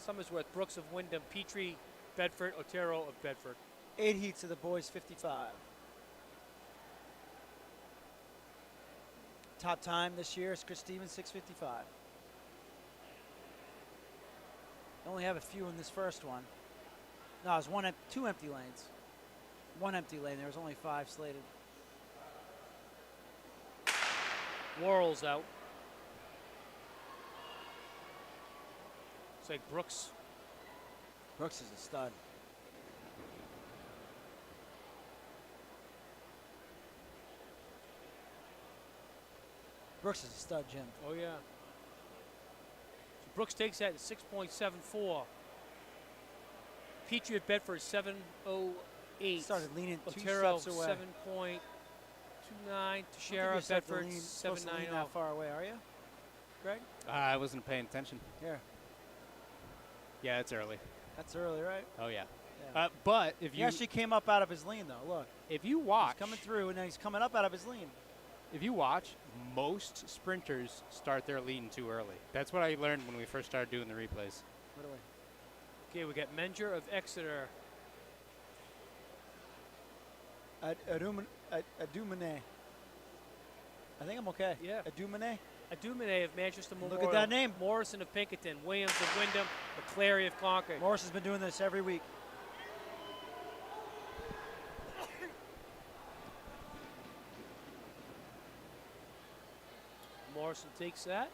Somersworth, Brooks of Wyndham, Petrie, Bedford, Otero of Bedford. 8 heats of the boys, 55. Top time this year is Chris Stevens, 6:55. Only have a few in this first one. No, it was two empty lanes. One empty lane. There was only 5 slated. Laurel's out. It's like Brooks. Brooks is a stud. Brooks is a stud, Jim. Oh, yeah. So Brooks takes that at 6.74. Petrie at Bedford, 7.08. Started leaning 2 Otero, steps away. 7.29. Teixeira, Bedford, supposed to lean 7.90. that far away, are you, Greg? I wasn't paying attention. Here. Yeah, it's early. That's early, right? Oh, yeah. Yeah. But if He you actually came up out of his lean, though. Look. if you watch, He's coming through, and then he's coming up out of his lean. if you watch, most sprinters start their lean too early. That's what I learned when we first started doing the replays. What do we? Okay, we got Menger of Exeter. Adumane. I think I'm okay. Yeah. Adumane. Adumane of Manchester Look Memorial. at that name. Morrison of Pinkerton. Williams of Wyndham. McClary of Concord. Morris has been doing this every week. Morrison takes that.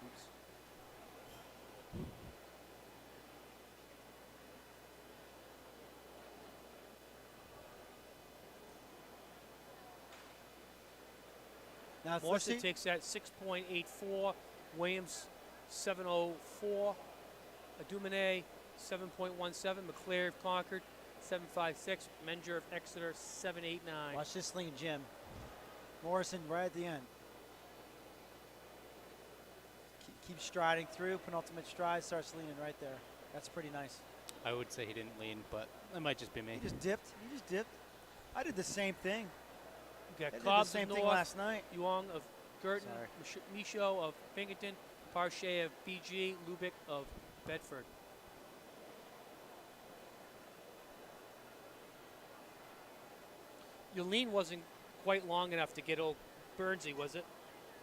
Now let's Morrison see. takes that 6.84. Williams 7.04. Adumane 7.17. McClary of Concord 7.56. Menger of Exeter 7.89. Watch this lean, Jim. Morrison right at the end. Keep striding through. Penultimate stride starts leaning right there. That's pretty nice. I would say he didn't lean, but that might just be me. He just dipped. He just dipped. I did the same thing. We I got did the Cobbs same of thing North. last night. Yuang of Girton. Sorry. Michaud of Pinkerton. Parche of BG. Lubick of Bedford. Your lean wasn't quite long enough to get old Burnsy, was it?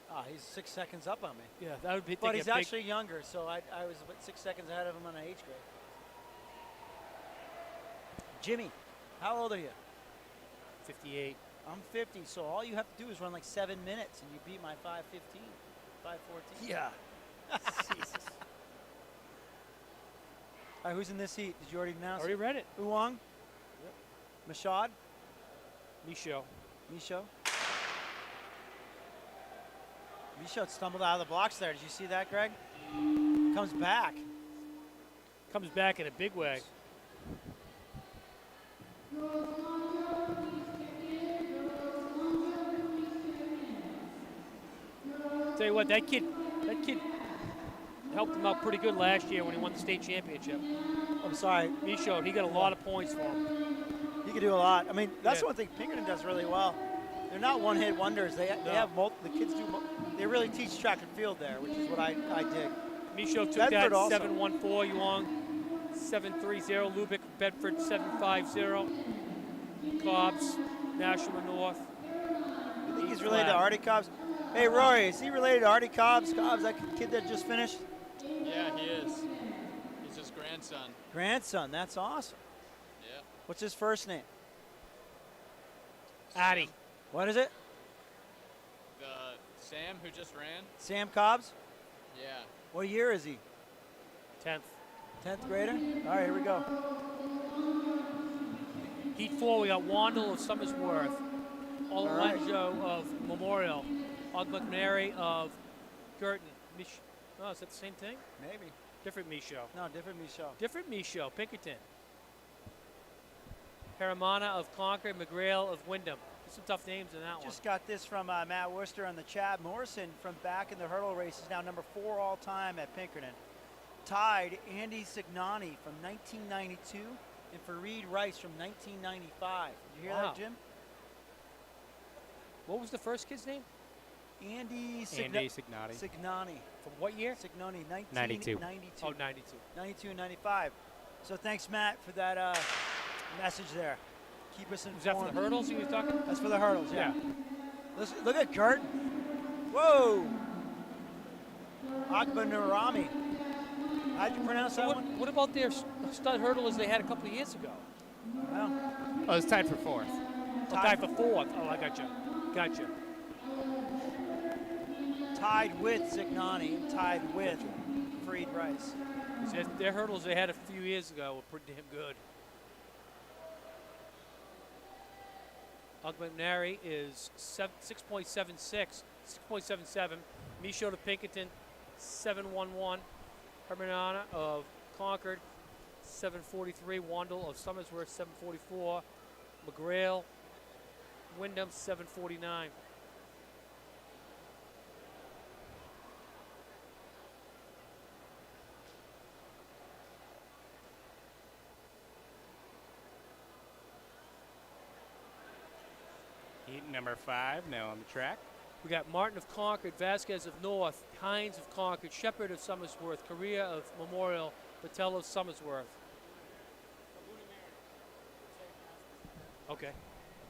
Ah, he's 6 seconds up on me. Yeah, that would be. But he's actually younger, so I was about 6 seconds ahead of him on an age grade. Jimmy, how old are you? 58. I'm 50, so all you have to do is run like 7 minutes, and you beat my 5:15, 5:14. Yeah. Jesus. All right, who's in this heat? Did you already announce Already it? read it. Uwang? Yep. Mashad? Michaud. Michaud? Michaud stumbled out of the blocks there. Did you see that, Greg? Comes back. Comes back in a big way. Tell you what, that kid helped him out pretty good last year when he won the state championship. I'm sorry. Michaud, he got a lot of points for him. He can do a lot. I mean, that's Yeah. one thing Pinkerton does really well. They're not one-hit wonders. They have the kids do. They really teach track and field there, which is what I dig. Michaud took Bedford that also. 7-1-4. Yuang 7-3-0. Lubick, Bedford 7-5-0. Cobbs, Nashua North. I think he's East related to flat. Artie Cobbs. Hey, Rory, is he related to Artie Cobbs? Cobbs, that kid that just finished? Yeah, he is. He's his grandson. Grandson, that's awesome. Yeah. What's his first name? Addy. What is it? Sam, who just ran. Sam Cobbs? Yeah. What year is he? 10th. 10th grader? All right, here we go. Heat 4, we got Wandle of Summersworth. right. Olenjo of Memorial. Ogmcnary of Girton. Oh, is that the same thing? Maybe. Different Michaud. No, different Michaud. Different Michaud, Pinkerton. Paramana of Concord, McGrail of Wyndham. There's some tough names in that Just got this from Matt Worcester on the chat. Morrison from back in the hurdle race is now number 4 all time at Pinkerton. Tied Andy Signani from 1992 and Fareed Rice from 1995. Did you hear Wow. that, Jim? one. What was the first kid's name? Andy Signati. Signani. From what year? Signani, 92. 1992. Oh, 92. 92 and 95. So thanks, Matt, for that message there. Keep us informed. Was that for the hurdles he was talking? That's for the hurdles, yeah. Look at Girton. Whoa. Akbanurami. How'd you pronounce that one? What about their stud hurdlers they had a couple of years ago? Well, Oh, it's tied for 4th. Tied for 4th. Oh, I got you. Gotcha. tied with Signani, tied with Fareed Rice. Their hurdles they had a few years ago were pretty damn good. Ogmcnary is 6.76, 6.77. Michaud to Pinkerton, 7.11. Hermanana of Concord, 7.43. Wandle of Summersworth, 7.44. McGrail, Wyndham, 7.49. Heat number 5 now on the track. We got Martin of Concord, Vasquez of North, Hines of Concord, Shepard of Summersworth, Correa of Memorial, Patel of Summersworth. Okay.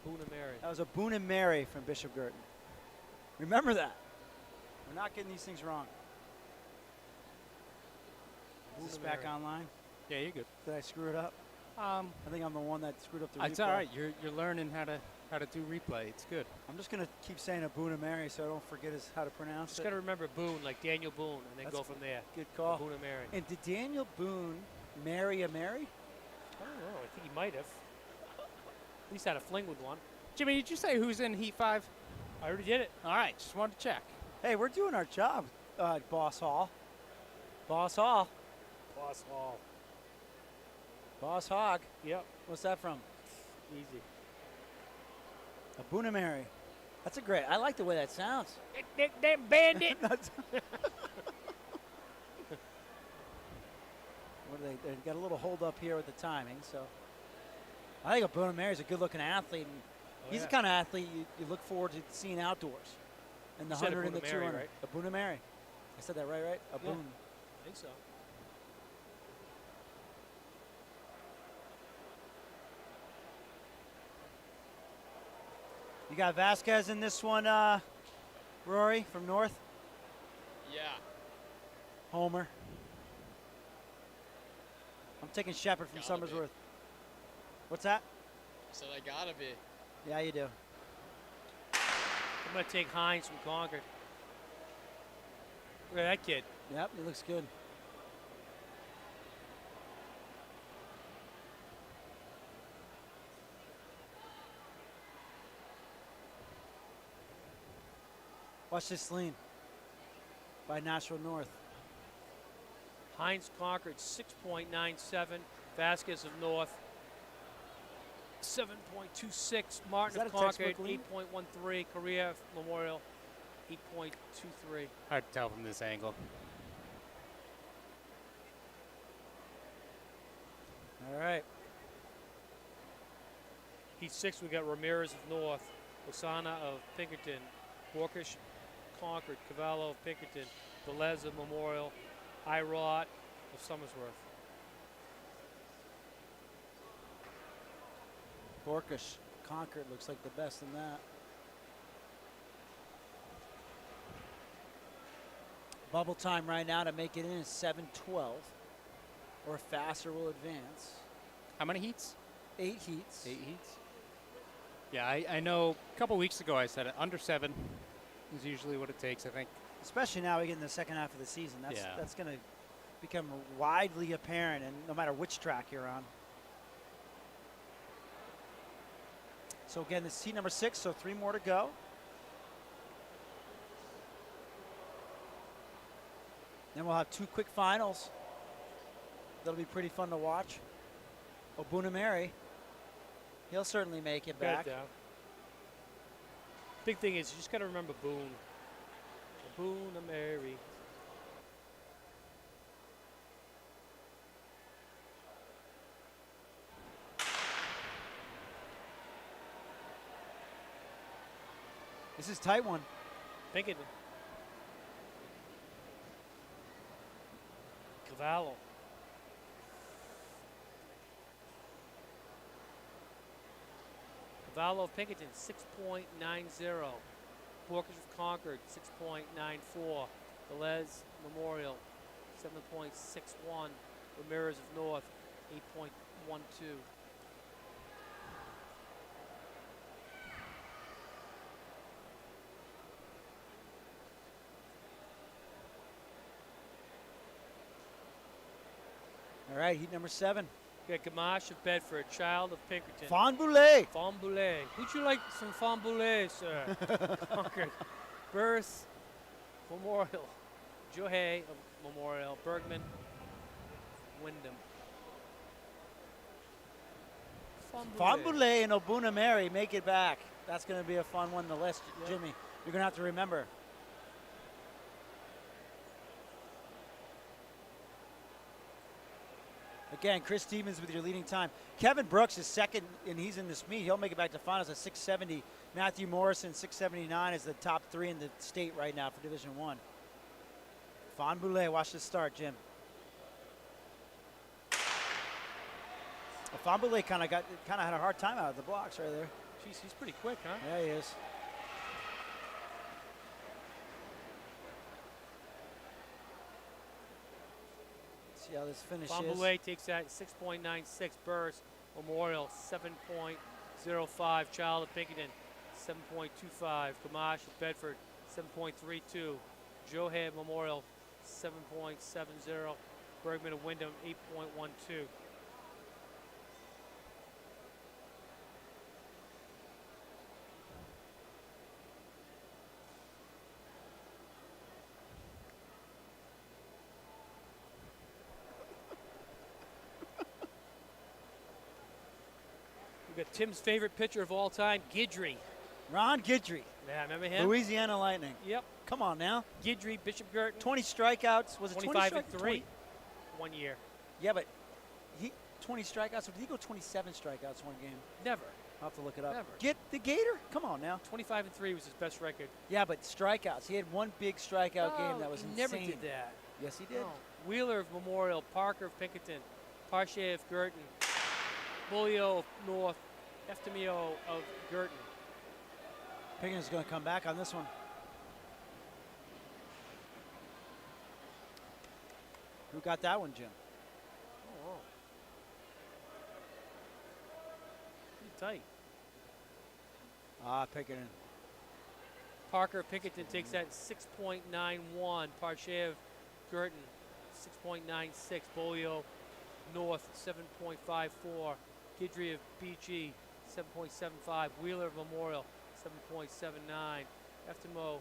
Boone Mary. That was a Boone and Mary from Bishop Girton. Remember that. We're not getting these things wrong. Is this back online? Yeah, you're good. Did I screw it up? I think I'm the one that screwed up the replay. It's all right. You're learning how to do replay. It's good. I'm just gonna keep saying a Boone and Mary so I don't forget how to pronounce Just it. got to remember Boone, like Daniel Boone, and then That's go from there. Good call. Boone and Mary. And did Daniel Boone marry a Mary? I don't know. I think he might have. At least had a fling with one. Jimmy, did you say who's in Heat 5? I already did it. All right, just wanted to check. Hey, we're doing our job, Boss Hall. Boss Hall. Boss Hall. Boss Hog. Yep. What's that from? Easy. A Boone and Mary. That's a great. I like the way that sounds. Damn bandit. That's- What are they got a little hold up here with the timing, so I think a Boone and Mary's a good-looking athlete. And he's the kind of athlete you look forward to seeing outdoors. And the You said a 100 and the Boone and Mary, 200. right? A Boone and Mary. I said that right? A Yeah. Boone. I think so. You got Vasquez in this one, Rory, from North. Yeah. Homer. I'm taking Shepard from Gotta be. Summersworth. What's that? I said I gotta be. Yeah, you do. I'm going to take Hines from Concord. Look at that kid. Yep, he looks good. Watch this lean by Nashville North. Hines Concord, 6.97. Vasquez of North, 7.26. Martin that of a textbook Concord, lead? 8.13. Korea Memorial, 8.23. Hard to tell from this angle. All right. Heat 6, we got Ramirez of North, Osana of Pinkerton, Borkish, Concord, Cavallo of Pinkerton, Velez of Memorial, Irot of Somersworth. Borkish, Concord looks like the best in that. Bubble time right now to make it in is 7:12. Or faster will advance. How many heats? 8 heats. 8 heats. Yeah, I know a couple weeks ago I said it. Under 7 is usually what it takes, I think. Especially now we get in the second half of the season. That's going to become widely apparent, and no matter which track you're on. So again, this is heat number 6, so 3 more to go. Then we'll have 2 quick finals. That'll be pretty fun to watch. Obunameri, he'll certainly make it back. Big thing is you just got to remember Boone. Obunameri. This is a tight one. Pinkerton. Cavallo. Cavallo of Pinkerton, 6.90. Borkish of Concord, 6.94. Velez Memorial, 7.61. Ramirez of North, 8.12. All right, heat number 7. We got Gamache of Bedford, Child of Pinkerton. Fonboulet. Fonboulet. Who'd you like some Fonboulet, sir? Concord. Birth, Memorial. Johei of Memorial. Bergman, Wyndham. Fonboulet and Obunameri make it back. That's going to be a fun one to list, Jimmy. You're going to have to remember. Again, Chris Stevens with your leading time. Kevin Brooks is second, and he's in this meet. He'll make it back to finals at 670. Matthew Morrison, 679, is the top 3 in the state right now for Division I. Fonboulet, watch this start, Jim. Well, Fonboulet kind of had a hard time out of the blocks right there. Jeez, he's pretty quick, huh? Yeah, he is. See how this finishes. Fonboulet takes that 6.96. Burst Memorial 7.05. Child of Pinkerton 7.25. Gamache of Bedford 7.32. Johei Memorial 7.70. Bergman of Wyndham 8.12. We got Tim's favorite pitcher of all time, Guidry. Ron Guidry. Yeah, remember him? Louisiana Lightning. Yep. Come on now. Guidry, Bishop Girton. 20 strikeouts. Was it 25 20 and 3 1 year. Yeah, but he 20 strikeouts. Or did he go 27 strikeouts one game? Never. I'll have to look it up. Never. Get the Gator. Come on now. 25 and 3 was his best record. Yeah, but strikeouts. He had one big strikeout game that was he insane. never did that. Yes, he did. No. Wheeler of Memorial, Parker of Pinkerton, Parche of Girton, Bulio of North, Eftemio of Girton. Pinkerton's going to come back on this one. Who got that one, Jim? Oh, pretty tight. Pinkerton. Parker of Pinkerton takes that 6.91. Parche of Girton, 6.96. Bolio North, 7.54. Guidry of BG, 7.75. Wheeler of Memorial, 7.79. Eftimo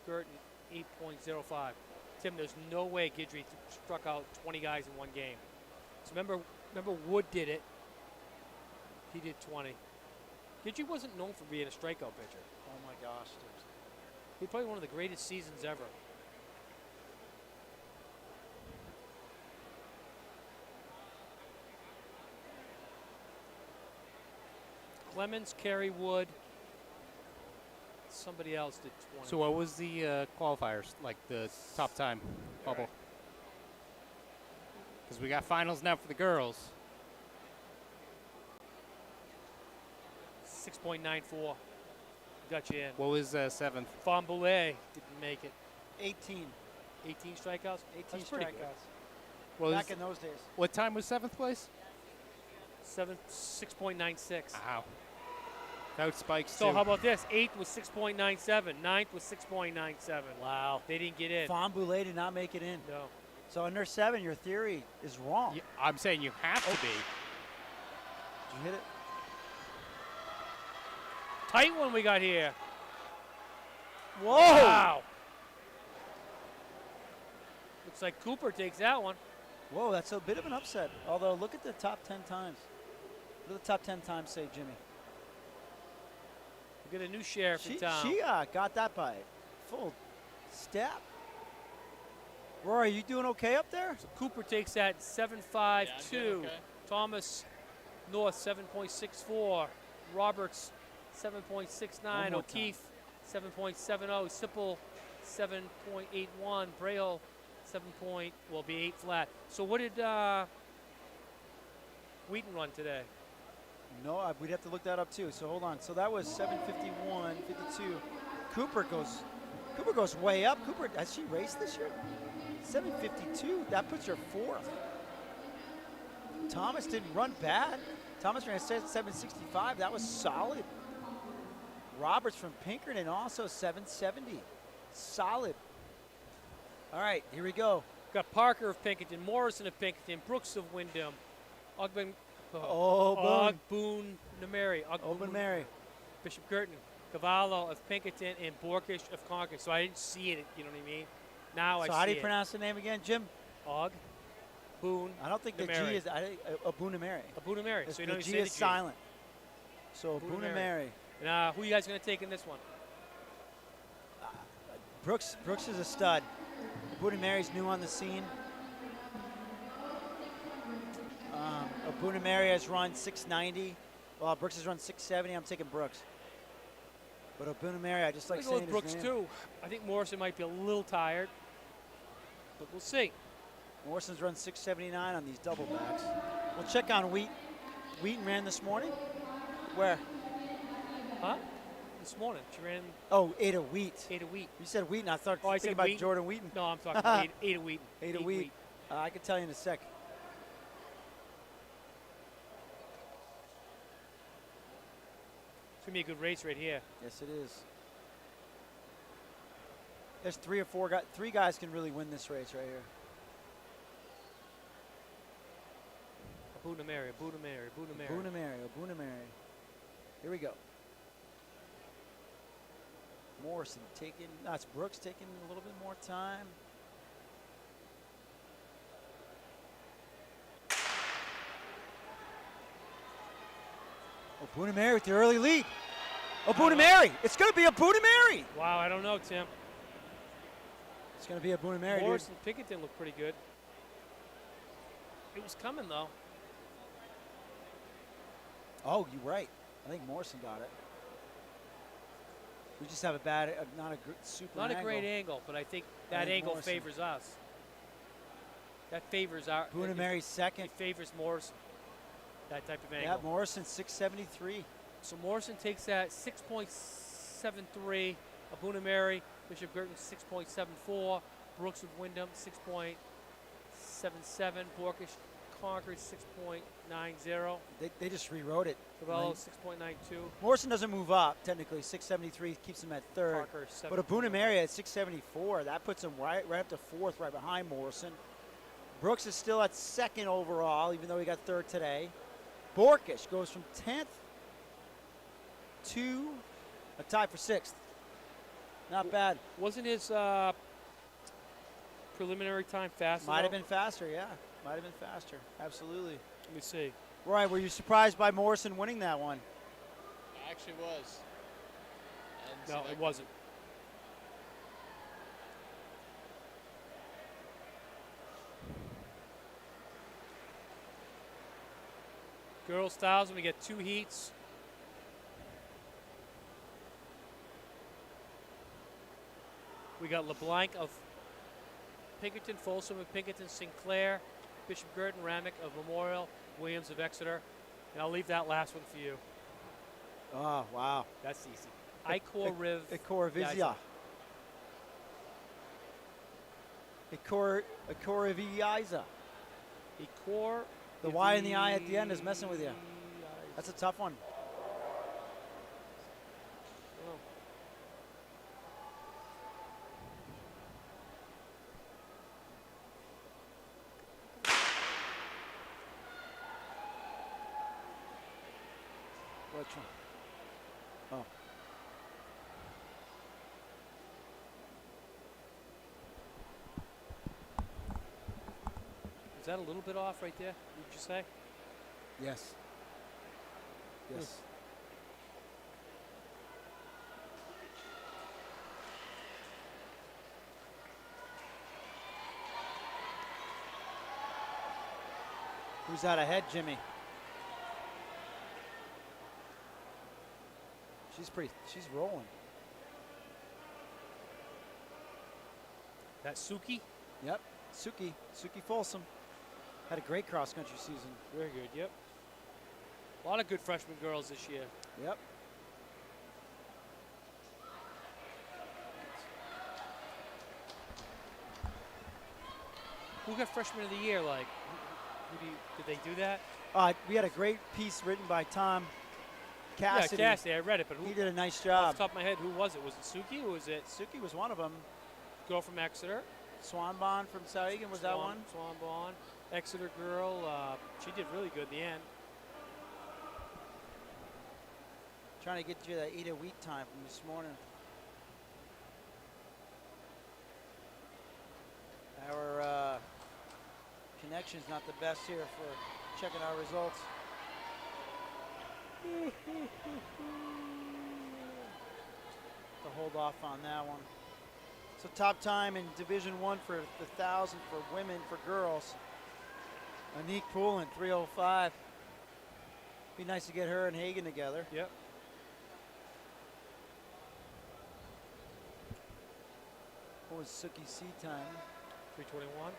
Girton, 8.05. Tim, there's no way Guidry struck out 20 guys in one game. So remember Wood did it. He did 20. Guidry wasn't known for being a strikeout pitcher. Oh my gosh, dude. He had probably one of the greatest seasons ever. Clemens, Kerry, Wood. Somebody else did 20. So what was the qualifiers, like the top time bubble? Because we got finals now for the girls. 6.94. Got you in. What was seventh? Famboulet didn't make it. 18. 18 strikeouts? 18 That's pretty good. strikeouts. What, Back in those days. what time was seventh place? 6.96. Wow. Without spikes, So too. how about this? 8th was 6.97. 9th was 6.97. Wow. They didn't get in. Famboulet did not make it in. No. So under 7, your theory is wrong. Yeah, I'm saying you have to be. Did you hit it? Tight one we got here. Whoa! Wow. Looks like Cooper takes that one. Whoa, that's a bit of an upset. Although, look at the top 10 times. What do the top 10 times say, Jimmy? We got a new sheriff in She town. got that by full step. Rory, you doing okay up there? So Cooper takes that 7.52. Yeah, I'm doing okay. Thomas North 7.64. Roberts 7.69. One more O'Keefe 7.70. Sipple 7.81. Braille 8 flat. So what did Wheaton run today? No, we'd have to look that up too. So hold on. So that was 7:51, 52. Cooper goes way up. Cooper, has she raced this year? 7:52. That puts her fourth. Thomas didn't run bad. Thomas ran 7:65. That was solid. Roberts from Pinkerton also 7:70. Solid. All right, here we go. Got Parker of Pinkerton, Morrison of Pinkerton, Brooks of Wyndham, Ogboon Nameri, Open Mary. Bishop Curtin, Cavallo of Pinkerton, and Borkish of Concord. So I didn't see it, you know what I mean? Now I see it. So how do you pronounce the name again, Jim? Boone. I don't think the G Nameri. is Abunameri. Abunameri. So you don't The even G say is the G. silent. So Abunameri. Abunameri. And who you guys going to take in this one? Brooks is a stud. Abunameri's new on the scene. Abunameri has run 690. Well, Brooks has run 670. I'm taking Brooks. But Abunameri, I just like I'll go saying with Brooks his name. too. I think Morrison might be a little tired, but we'll see. Morrison's run 679 on these double backs. We'll check on Wheaton. Wheaton ran this morning? Where? Huh? This morning she ran Oh, Ada Wheat. 8 a week. You said Wheaton. I thought Oh, I thinking said about Wheaton? Jordan Wheaton. No, I'm talking about 8 a week. Ada Wheat. I can tell you in a sec. It's gonna be a good race right here. Yes, it is. There's three guys can really win this race right here. Abunameri. Abunameri. Here we go. Morrison taking, that's Brooks taking a little bit more time. Abunameri with the early lead. Abunameri. It's going to be Abunameri. Wow, I don't know, Tim. It's going to be Abunameri, dude. Morrison Pinkerton looked pretty good. It was coming though. Oh, you're right. I think Morrison got it. We just have not a super Not angle. a great angle, but I think I that think angle Morrison. favors us. That favors our. Abunameri's second. It favors Morrison. That type of Yeah, angle. Morrison 673. So Morrison takes that 6.73. Abunameri, Bishop Girton 6.74. Brooks of Wyndham 6.77. Borkish Concord 6.90. They just rewrote it. Cavallo Right. 6.92. Morrison doesn't move up, technically. 673 keeps him at third. Parker But Abunameri at 674, that puts him right up to fourth, right behind Morrison. Brooks is still at second overall, even though he got third today. Borkish goes from 10th to a tie for sixth. Not bad. Wasn't his preliminary time fast? Might have been faster, yeah. Might have been faster. Absolutely. Let me see. Roy, were you surprised by Morrison winning that one? I actually was. I didn't see No, that it wasn't. Girls 1,000, we get 2 heats. We got LeBlanc of Pinkerton, Folsom of Pinkerton, Sinclair, Bishop Girton, Ramick of Memorial, Williams of Exeter. And I'll leave that last one for you. Oh, wow. That's easy. Icor Riv. Ikorovizia. Ikorovizia. Icor. The Y and the I at the end is messing with you. That's a tough one. Oh. Which one? Oh. Is that a little bit off right there? Would you say? Yes. Yes. Who's out ahead, Jimmy? She's rolling. That Suki? Yep. Suki Folsom. Had a great cross-country season. Very good, yep. A lot of good freshman girls this year. Yep. Who got freshman of the year? Like, did they do that? We had a great piece written by Tom Cassidy. Yeah, Cassidy, I read it, but who? He did a nice Off job. the top of my head, who was it? Was it Suki or was it Suki was one of them. girl from Exeter? Swanbond from Sauhegan was that one? Swanbond. Exeter girl. She did really good in the end. Trying to get you that Ada Wheat time from this morning. Our connection's not the best here for checking our results. To hold off on that one. So top time in Division I for the 1,000 for women, for girls. Anique Poulin, 3:05. Be nice to get her and Hagen together. Yep. What was Suki's seed time? 3:21.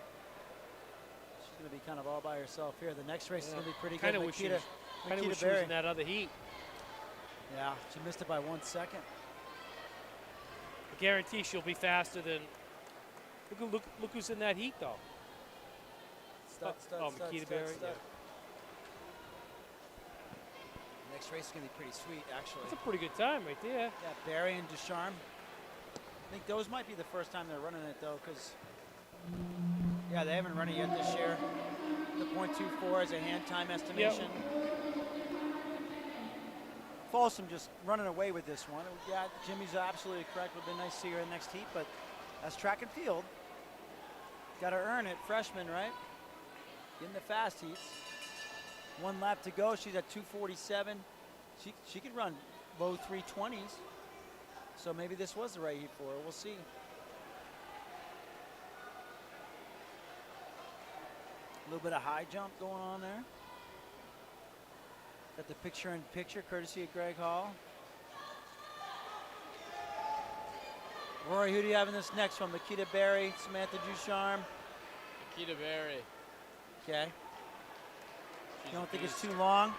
She's going to be kind of all by herself here. The next race is going to be pretty Kinda good. wish she was Berry. in that other heat. Yeah, she missed it by 1 second. I guarantee she'll be faster than. Look who's in that heat though. Makita Berry. Yeah. Next race is going to be pretty sweet, actually. That's a pretty good time right there. Yeah, Barry and Ducharme. I think those might be the first time they're running it, though, because, yeah, they haven't run it yet this year. The .24 is a hand time estimation. Folsom just running away with this one. Yeah, Jimmy's absolutely correct. Would have been nice to see her in the next heat, but that's track and field. Got to earn it. Freshman, right? In the fast heats. 1 lap to go. She's at 2:47. She could run low 3:20s. So maybe this was the right heat for her. We'll see. A little bit of high jump going on there. Got the picture-in-picture courtesy of Greg Hall. Rory, who do you have in this next one? Makita Berry, Samantha Ducharme. Makita Berry. Okay. She's You don't a think it's beast. too long?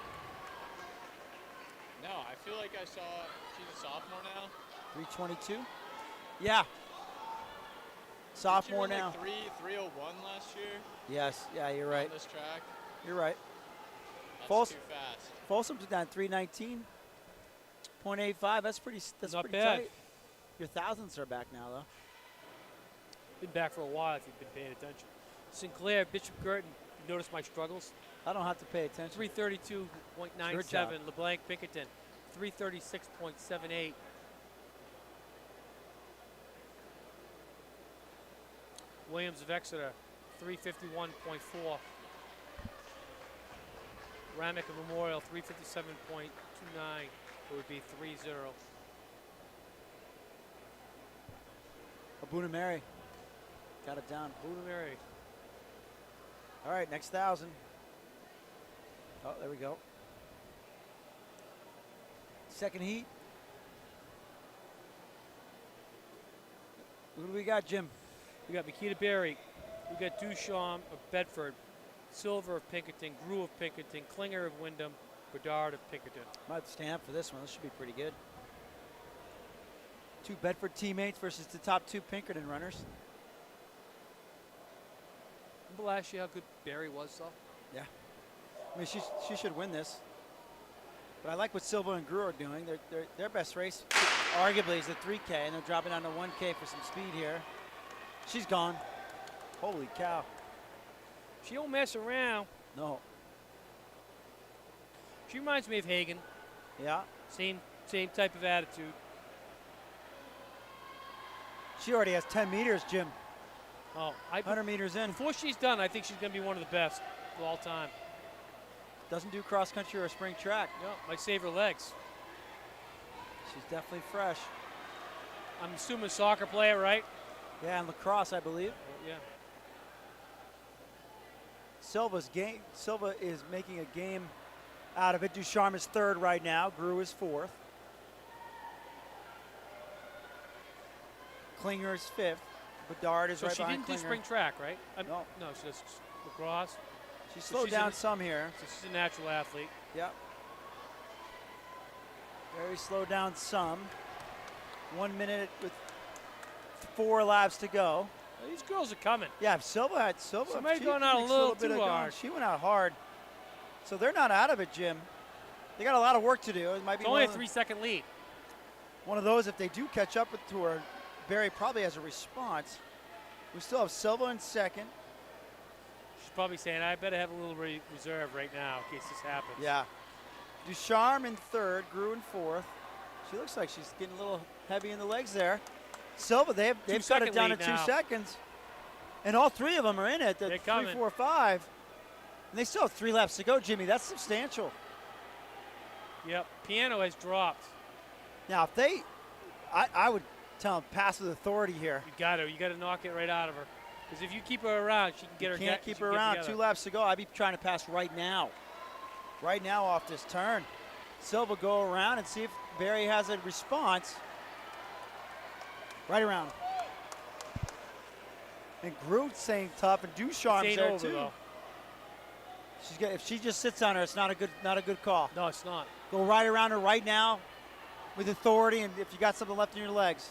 No, I feel like I saw she's a sophomore now. 3:22? Yeah. Sophomore Didn't she now. run like 3:01 last year Yes, yeah, you're right. on this track. You're right. That's Folsom- too fast. Folsom's down 3:19.85. That's pretty. That's Not pretty bad. tight. Your thousands are back now, though. Been back for a while if you've been paying attention. Sinclair, Bishop Girton. You notice my struggles? I don't have to pay attention. 3:32.97. LeBlanc Pinkerton, 3:36.78. Williams of Exeter, 3:51.4. Ramick of Memorial, 3:57.29. It would be 3-0. Abuna Mary got it down. Mary. All right, next 1,000. Oh, there we go. Second heat. Who do we got, Jim? We got Makita Berry. We got Ducharme of Bedford, Silver of Pinkerton, Grew of Pinkerton, Klinger of Wyndham, Bedard of Pinkerton. Might stand up for this one. This should be pretty good. 2 Bedford teammates versus the top 2 Pinkerton runners. Remember last year how good Barry was, though? Yeah. I mean, she should win this. But I like what Silva and Grew are doing. Their best race, arguably, is the 3K, and they're dropping down to 1K for some speed here. She's gone. Holy cow. She don't mess around. No. She reminds me of Hagen. Yeah. Same type of attitude. She already has 10 meters, Jim. Oh, 100 meters in. Before she's done, I think she's going to be one of the best of all time. Doesn't do cross country or spring track. No, might save her legs. She's definitely fresh. I'm assuming soccer player, right? Yeah, and lacrosse, I believe. Yeah. Silva is making a game out of it. Ducharme is 3rd right now. Grew is 4th. Klinger is 5th. Bedard is So right she behind didn't do Klinger. spring track, right? No. No, she does lacrosse. She So slowed she's down in- some here. So she's a natural athlete. Yep. Very slowed down some. 1 minute with 4 laps to go. Well, these girls are coming. Yeah, Silva. Somebody's she going out a makes little bit too of going. hard. She went out hard. So they're not out of it, Jim. They got a lot of work to do. It might be It's only a one of 3-second lead. one of those, if they do catch up to her, Barry probably has a response. We still have Silva in 2nd. She's probably saying, I better have a little reserve right now in case this happens. Yeah. Ducharme in 3rd, Grew in 4th. She looks like she's getting a little heavy in the legs there. Silva, they've got it 2-second down to lead 2 now. seconds. And all 3 of them are in it. They're 3, coming. 4, 5. And they still have 3 laps to go, Jimmy. That's substantial. Yep. Piano has dropped. Now, if they, I would tell them pass with authority here. You got to knock it right out of her. Because if you keep her around, she can get her. Can't keep her around. 2 laps to go. I'd be trying to pass right now. Right now off this turn. Silva go around and see if Barry has a response. Right around. And Groot staying tough, and Ducharme's Ain't there over, too. though. If she just sits on her, it's not a good call. No, it's not. Go right around her right now with authority, and if you got something left in your legs.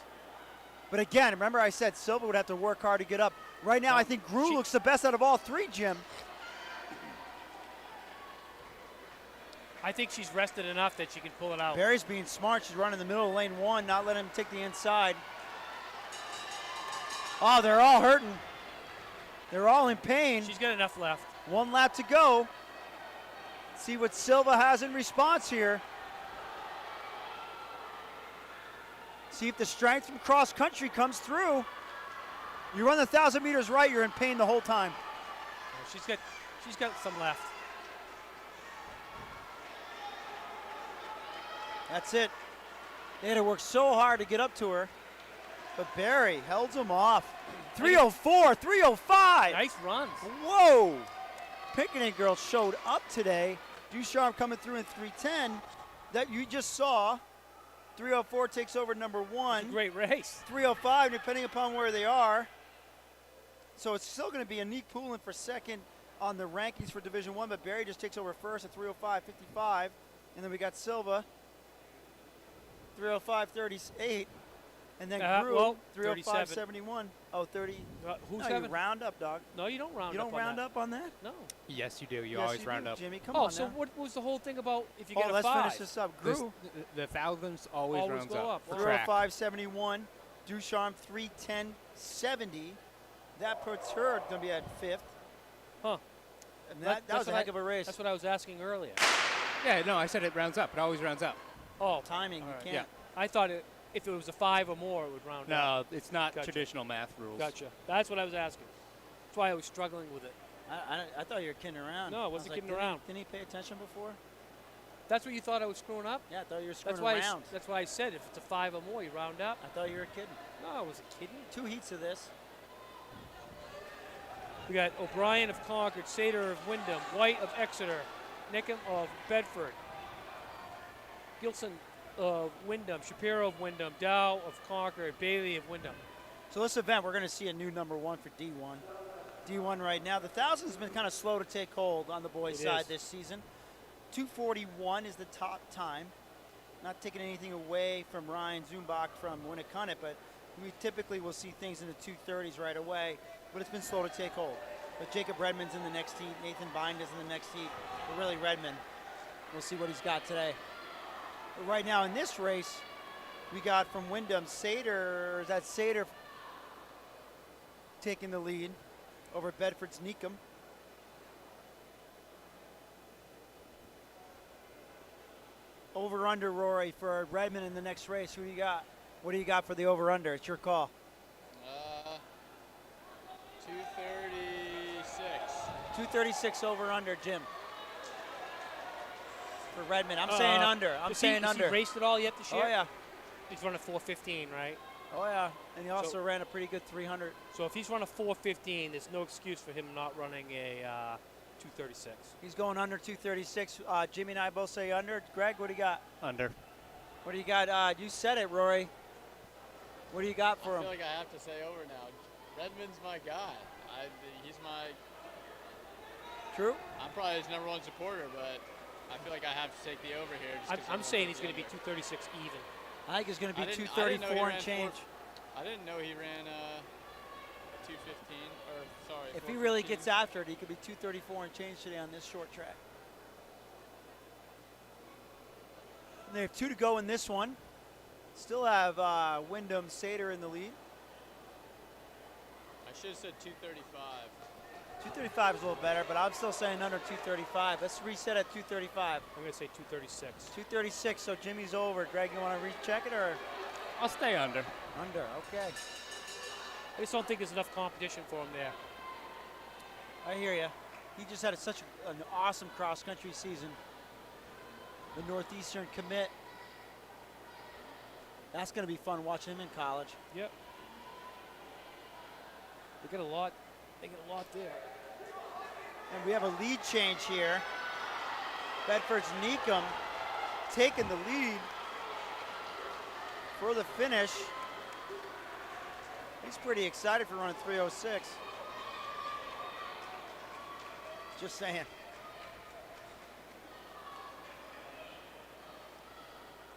But again, remember I said Silva would have to work hard to get up. Right now, I think Grew looks the best out of all 3, Jim. I think she's rested enough that she can pull it out. Barry's being smart. She's running the middle of lane 1, not letting him take the inside. Oh, they're all hurting. They're all in pain. She's got enough left. 1 lap to go. See what Silva has in response here. See if the strength from cross country comes through. You run the 1,000 meters right, you're in pain the whole time. Yeah, she's got some left. That's it. They had to work so hard to get up to her. But Barry held them off. 304, 305. Nice runs. Whoa. Pinkerton girls showed up today. Ducharme coming through in 310. That you just saw. 304 takes over number 1. Great race. 305, depending upon where they are. So it's still going to be Anique Poulin for 2nd on the rankings for Division 1, but Barry just takes over 1st at 305.55. And then we got Silva, 305.38. And then Grew, 305.71. Oh, 30. Who's No, having? you round up, dog. No, you don't round You up don't on round that. up on that? No. Yes, you do. You Yes, always you round do, up. Jimmy, come Oh, on so now. what was the whole thing about if you Oh, get a let's 5? finish this up. This- Grew, the Falcons always Always rounds go up. for track. 305.71. Ducharme, 310.70. That puts her going to be at 5th. Huh. And that was a what heck of a race. That's what I was asking earlier. Yeah, no, I said it rounds up. It always rounds up. Oh, Timing, all you right. can't. Yeah. I thought if it was a 5 or more, it would round up. No, it's not Gotcha. traditional math rules. Gotcha. That's what I was asking. That's why I was struggling with it. I thought you were kidding around. No, I wasn't was like, kidding didn't around. Didn't he pay attention before? That's what you thought I was screwing up? Yeah, I thought you were screwing That's why around. that's why I said if it's a 5 or more, you round up. I thought you were kidding. No, I wasn't kidding. 2 heats of this. We got O'Brien of Concord, Sater of Wyndham, White of Exeter, Nickham of Bedford, Gilson of Wyndham, Shapiro of Wyndham, Dow of Concord, Bailey of Wyndham. So this event, we're going to see a new number 1 for D1. D1 right now. The 1,000's been kind of slow to take hold on the boys' It side is. this season. 2:41 is the top time. Not taking anything away from Ryan Zumbach from Winnicott, but we typically will see things in the 2:30s right away, but it's been slow to take hold. But Jacob Redmond's in the next heat, Nathan Bind is in the next heat, but really Redmond. We'll see what he's got today. But right now in this race, we got from Wyndham Sater, Sater taking the lead over Bedford's Neekum. Over under, Rory, for Redmond in the next race. Who do you got? What do you got for the over under? It's your call. 236. 236 over under, Jim. For Redmond. I'm saying under. I'm saying under. Has he raced it all yet this year? Oh, yeah. He's running 4:15, right? Oh, yeah. And he also ran a pretty good 300. So if he's running 4:15, there's no excuse for him not running a 236. He's going under 236. Jimmy and I both say under. Greg, what do you got? Under. What do you got? You said it, Rory. What do you got for I him? feel like I have to say over now. Redmond's my guy. He's my. True. I'm probably his #1 supporter, but I feel like I have to take the over here. I'm saying he's going to be 236 even. I think it's going to be I didn't know 234 he and change. I didn't know he ran 215, or sorry. If he really 4:15. gets after it, he could be 234 and change today on this short track. And they have 2 to go in this one. Still have Wyndham Sater in the lead. I should have said 235. 235 is a little better, but I'm still saying under 235. Let's reset at 235. I'm going to say 236. 236, so Jimmy's over. Greg, you want to recheck it or? I'll stay under. Under, okay. I just don't think there's enough competition for him there. I hear you. He just had such an awesome cross-country season. The Northeastern commit. That's going to be fun watching him in college. Yep. They get a lot. They get a lot there. And we have a lead change here. Bedford's Neekum taking the lead for the finish. He's pretty excited for running 306. Just saying.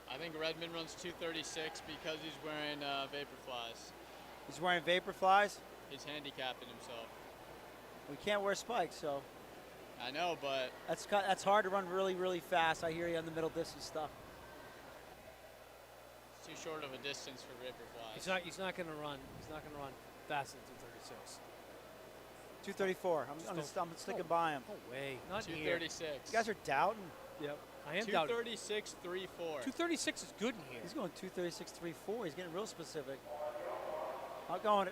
I think Redmond runs 236 because he's wearing Vaporflies. He's wearing Vaporflies. He's handicapping himself. We can't wear spikes, so I know, but that's hard to run really, really fast. I hear you on the middle distance stuff. it's too short of a distance for Vaporflies. He's not going to run. He's not going to run faster than 236. 234. I'm sticking by him. No way. Not here. 236. You guys are doubting. Yep. I am doubting. 236.34. 236 is good in here. He's going 236.34. He's getting real specific. I'm going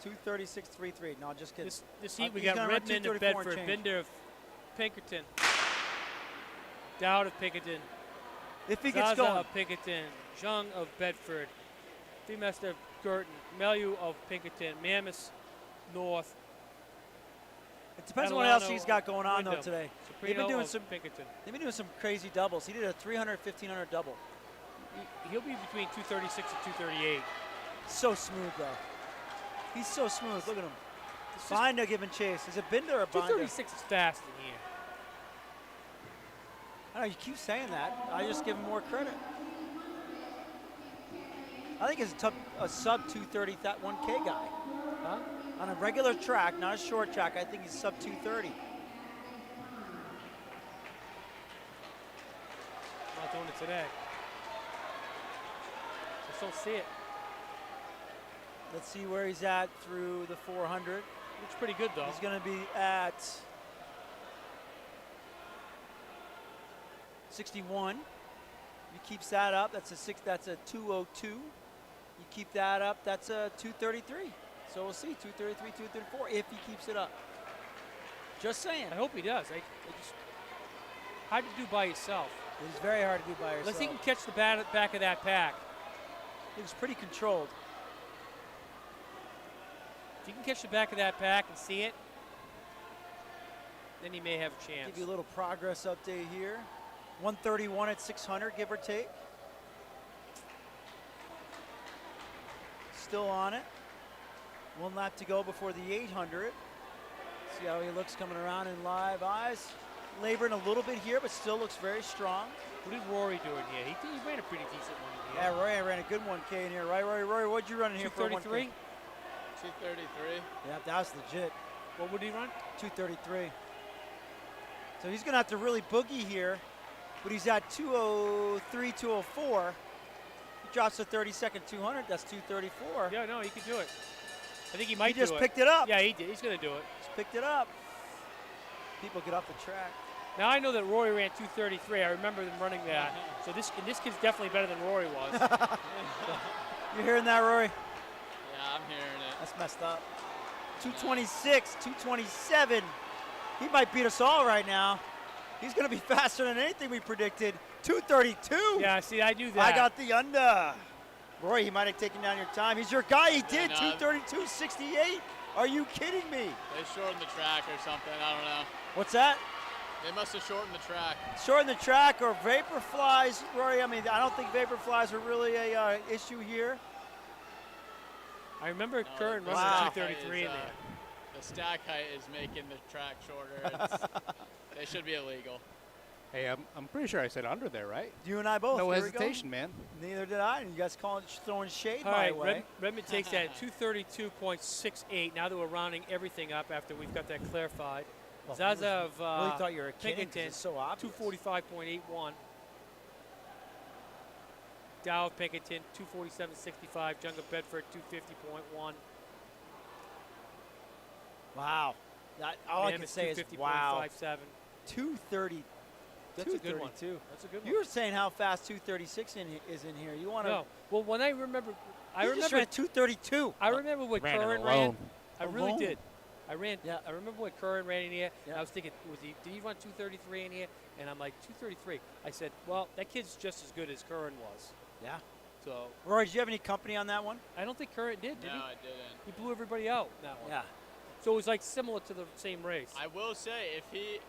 236.33. No, just kidding. This heat, we He's got gonna run Redmond of 234 and Bedford, change. Bender of Pinkerton, Dowd of Pinkerton, If he gets Zaza going. of Pinkerton, Jung of Bedford, Freemaster of Girton, Melu of Pinkerton, Mammoth North. It depends on what else Adelano he's got going on though Wyndham, today. Soprano They've been doing of some. Pinkerton. They've been doing some crazy doubles. He did a 300, 1500 double. He'll be between 236 and 238. So smooth though. He's so smooth. Look at him. It's just- Binder giving chase. Is it Binder or Binder? 236 is fast in here. I know you keep saying that. I just give him more credit. I think he's a sub 230 that 1K guy. Huh? On a regular track, not a short track, I think he's sub 230. Not doing it today. Just don't see it. Let's see where he's at through the 400. Looks pretty good though. He's going to be at 61. He keeps that up. That's a 202. You keep that up. That's a 233. So we'll see 233, 234 if he keeps it up. Just saying. I hope he does. I just hard to do by yourself. It's very hard to do by yourself. Unless he can catch the back of that pack. He was pretty controlled. If you can catch the back of that pack and see it, then he may have a chance. Give you a little progress update here. 131 at 600, give or take. Still on it. One lap to go before the 800. See how he looks coming around in live eyes. Laboring a little bit here, but still looks very strong. What did Rory do in here? He ran a pretty decent one in Yeah, here. Roy ran a good 1K in here. Right, Roy, what'd you run in here for a 1K? 233. 233. Yeah, that was legit. What would he run? 233. So he's going to have to really boogie here, but he's at 203, 204. He drops to 32nd, 200. That's 234. Yeah, no, he could do it. I think he might He just do it. picked it up. Yeah, he did. He's going to do it. Just picked it up. People get off the track. Now I know that Rory ran 233. I remember them running that. So this kid's definitely better than Rory was. You hearing that, Rory? Yeah, I'm hearing it. That's messed up. 226, 227. He might beat us all right now. He's going to be faster than anything we predicted. 232. Yeah, see, I knew that. I got the under. Roy, he might have taken down your time. He's your guy. He did. no. 232.68. Are you kidding me? They shortened the track or something. I don't know. What's that? They must have shortened the track. Shorten the track or vapor flies, Rory. I mean, I don't think vapor flies are really a issue here. I remember Curran the running Wow. stack 233 height in is, there. The stack height is making the track shorter. They should be illegal. Hey, I'm pretty sure I said under there, right? You and I both. No Here we go. hesitation, man. Neither did I. And you guys throwing shade All my right, way. Redmond takes that at 232.68. Now that we're rounding everything up after we've got that clarified. Well, Zaza of really thought you were kidding 'cause Pinkerton, it's so obvious. 245.81. Dow of Pinkerton, 247.65. Jung of Bedford, 250.1. Wow. All I can Mammoth, say is wow. 250.57. 230. That's a good one. 232. That's a good You one. were saying how fast 236 is in here. You want to? No. Well, when I remember, I You just remember ran 232. I remember what Ran it Curran alone. ran. I really Alone? did. I ran. Yeah. I remember when Curran ran in here. And Yeah. I was thinking, did he run 233 in here? And I'm like, 233. I said, well, that kid's just as good as Curran was. Yeah. So Rory, did you have any company on that one? I don't think Curran did No, he? I didn't. He blew everybody out in that one. Yeah. So it was like similar to the same race. I will say if he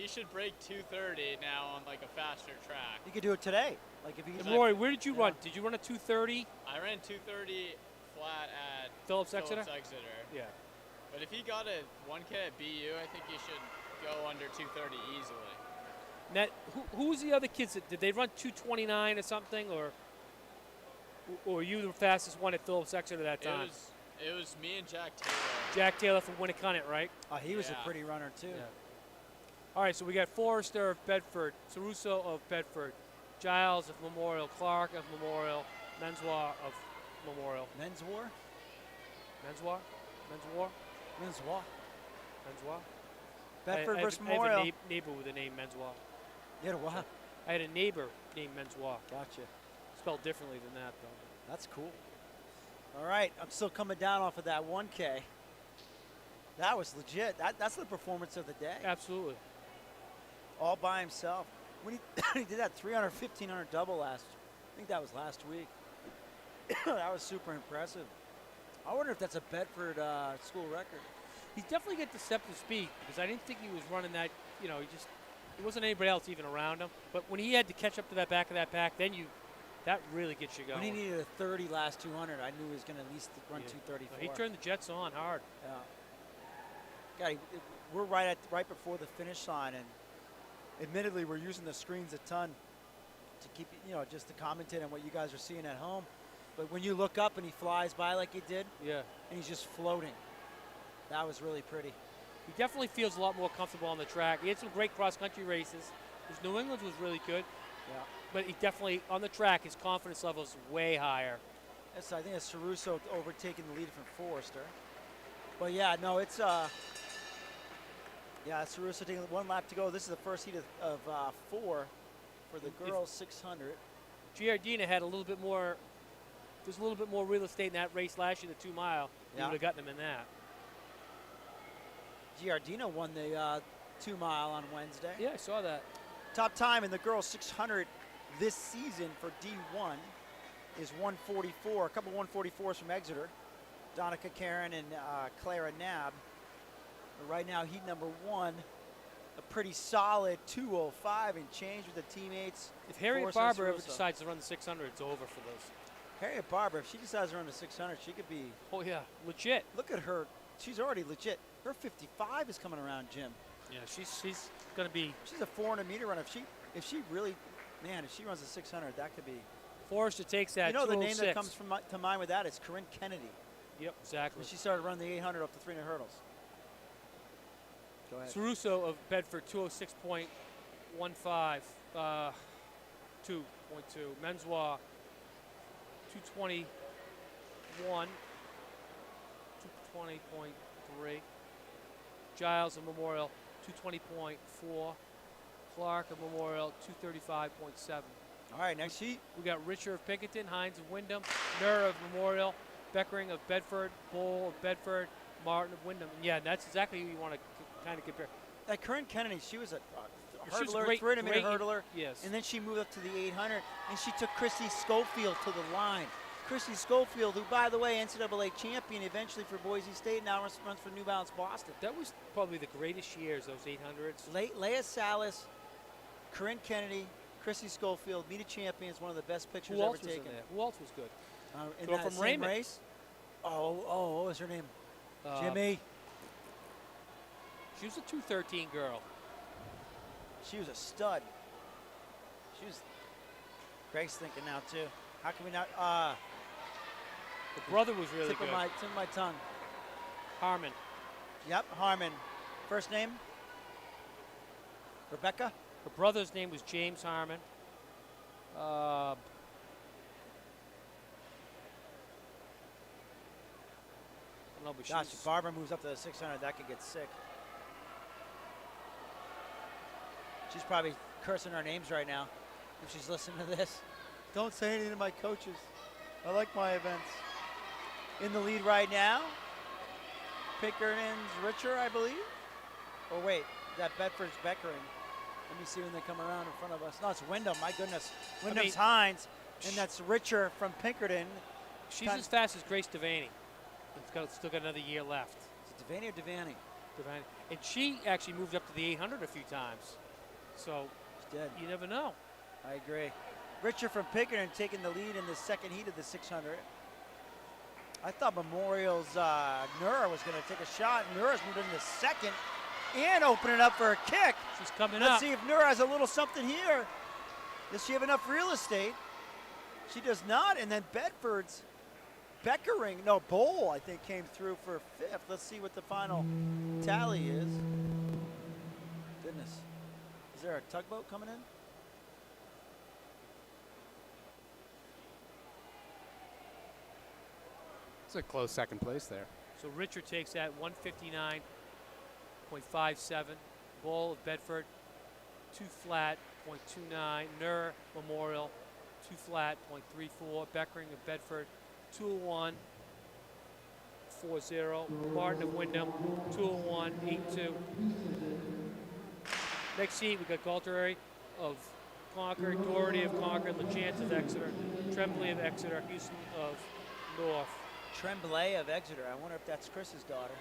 should break 230 now on like a faster track. You could do it today. Like if you And could. Rory, where did you Yeah. run? Did you run a 230? I ran 230 flat at Phillips Exeter? Exeter. Yeah. But if he got a 1K at BU, I think he should go under 230 easily. That who was the other kids that did they run 229 or something, or were you the fastest one at Phillips Exeter that time? It was me and Jack Taylor. Jack Taylor from Winnicott, right? Oh, he was a Yeah. pretty runner too. Yeah. All right, so we got Forrester of Bedford, Caruso of Bedford, Giles of Memorial, Clark of Memorial, Menswar of Memorial. Men's war. Menswar? Menswar? Men's war. Menswar? Bedford versus I have Memorial. a neighbor with the name Menswar. Yeah, wow. I had a neighbor named Menswar. Gotcha. Spelled differently than that, though. That's cool. All right, I'm still coming down off of that 1K. That was legit. That's the performance of the day. Absolutely. All by himself. When he did that 300, 1500 double I think that was last week. That was super impressive. I wonder if that's a Bedford school record. He's definitely got deceptive speed because I didn't think he was running that. You know, there wasn't anybody else even around him. But when he had to catch up to that back of that pack, then that really gets you going. When he needed a 30 last 200, I knew he was going to at least run Yeah. 234. He turned the Jets on hard. Yeah. God, we're right before the finish line, and admittedly, we're using the screens a ton to keep, just to commentate on what you guys are seeing at home. But when you look up and he flies by like he did, Yeah. and he's just floating, that was really pretty. He definitely feels a lot more comfortable on the track. He had some great cross-country races. His New England was really good. Yeah. But he definitely, on the track, his confidence level is way higher. I think it's Caruso overtaking the lead from Forrester. But yeah, no, it's Caruso taking one lap to go. This is the first heat of 4 for the girls 600. Giardina had a little bit more. There's a little bit more real estate in that race last year, the 2 mile. He Yeah. would have gotten him in that. Giardina won the 2 mile on Wednesday. Yeah, I saw that. Top time in the girls 600 this season for D1 is 144. A couple 144s from Exeter. Donica Karen and Clara Nab. But right now, heat number 1, a pretty solid 205 and change with the teammates. If Harriet Forrester and Barber ever Caruso. decides to run the 600, it's over for this. Harriet Barber, if she decides to run the 600, she could be. Oh, yeah, legit. Look at her she's already legit. Her 55 is coming around, Jim. Yeah, she's going to be. She's a 400-meter runner. If she really, man, if she runs a 600, that could be. Forrester takes that. You know the name that 206. comes to mind with that is Corinne Kennedy. Yep, exactly. When she started running the 800 up to 300 hurdles. Go ahead. Caruso of Bedford, 206.15, 2.2. Menswar, 221, 220.3. Giles of Memorial, 220.4. Clark of Memorial, 235.7. All right, next sheet. We got Richer of Pinkerton, Hines of Wyndham, Nur of Memorial, Beckering of Bedford, Bull of Bedford, Martin of Wyndham. And yeah, that's exactly who you want to kind of compare. That Corinne Kennedy, she was a She was a hurdler, 300-meter great- hurdler. Yes. And then she moved up to the 800, and she took Christy Schofield to the line. Christy Schofield, who, by the way, NCAA champion eventually for Boise State, now runs for New Balance Boston. That was probably the greatest years, those 800s. Leah Salas, Corinne Kennedy, Christy Schofield, meet a champion is one of the best pictures Who ever else was taken. in there? Who else was good? In Girl that from same Raymond. race? Oh, what was her name? Uh, Jimmy. She was a 213 girl. She was a stud. She was. Greg's thinking now too. How can we not? The brother was really tip good. of my tongue. Harmon. Yep, Harmon. First name? Rebecca. Her brother's name was James Harmon. No, but Gosh, she's- if Barbara moves up to the 600, that could get sick. She's probably cursing our names right now if she's listening to this. Don't say anything to my coaches. I like my events. In the lead right now, Pinkerton's Richer, I believe. Or wait, that Bedford's Beckering. Let me see when they come around in front of us. No, it's Wyndham. My goodness. Wyndham's Hines, and that's Richer from Pinkerton. she's as fast as Grace Devaney. Still got another year left. Is it Devaney or Devaney? Devaney. And she actually moved up to the 800 a few times. So She's dead. you never know. I agree. Richer from Pinkerton taking the lead in the second heat of the 600. I thought Memorial's Nura was going to take a shot. Nura's moved into second and opening up for a kick. She's coming Let's up. see if Nura has a little something here. Does she have enough real estate? She does not. And then Bedford's Bowl, I think, came through for fifth. Let's see what the final tally is. Goodness. Is there a tugboat coming in? It's a close second place there. So Richard takes that 159.57. Bull of Bedford, 2 flat, 0.29. Nur Memorial, 2 flat, 0.34. Beckering of Bedford, 201.40. Martin of Wyndham, 201.82. Next seat, we got Galterary of Concord, Doherty of Concord, LaChance of Exeter, Tremblay of Exeter, Houston of North. Tremblay of Exeter. I wonder if that's Chris's daughter.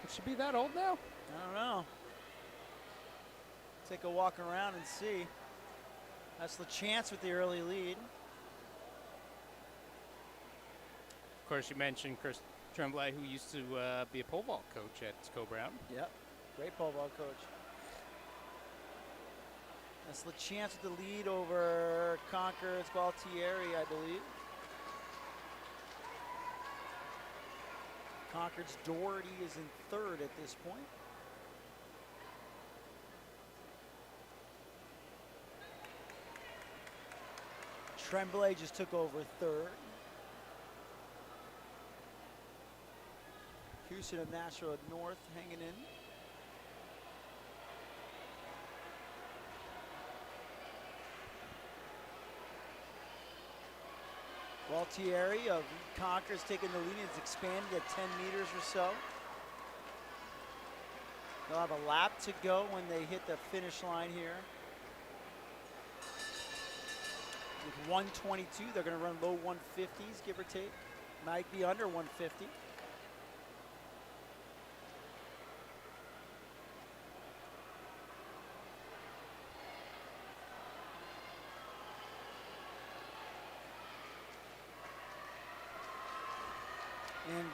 It should be that old now. I don't know. Take a walk around and see. That's LaChance with the early lead. Of course, you mentioned Chris Tremblay, who used to be a pole vault coach at Sco Brown. Yep. Great pole vault coach. That's LaChance with the lead over Concord's Gualtieri, I believe. Concord's Doherty is in third at this point. Tremblay just took over third. Houston of Nashville North hanging in. Gualtieri of Concord's taking the lead. It's expanded at 10 meters or so. They'll have a lap to go when they hit the finish line here. With 122, they're going to run low 150s, give or take. Might be under 150.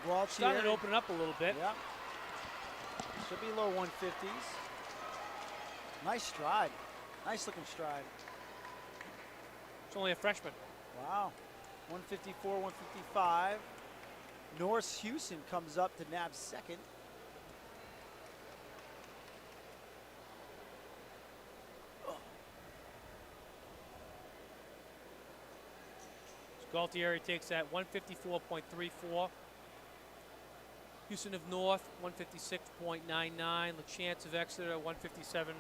Gualtieri. Starting to open up a little bit. Yeah. Should be low 150s. Nice stride. Nice looking stride. It's only a freshman. Wow. 154, 155. Norris Houston comes up to nab second. Gualtieri takes that 154.34. Houston of North, 156.99. LaChance of Exeter, 157.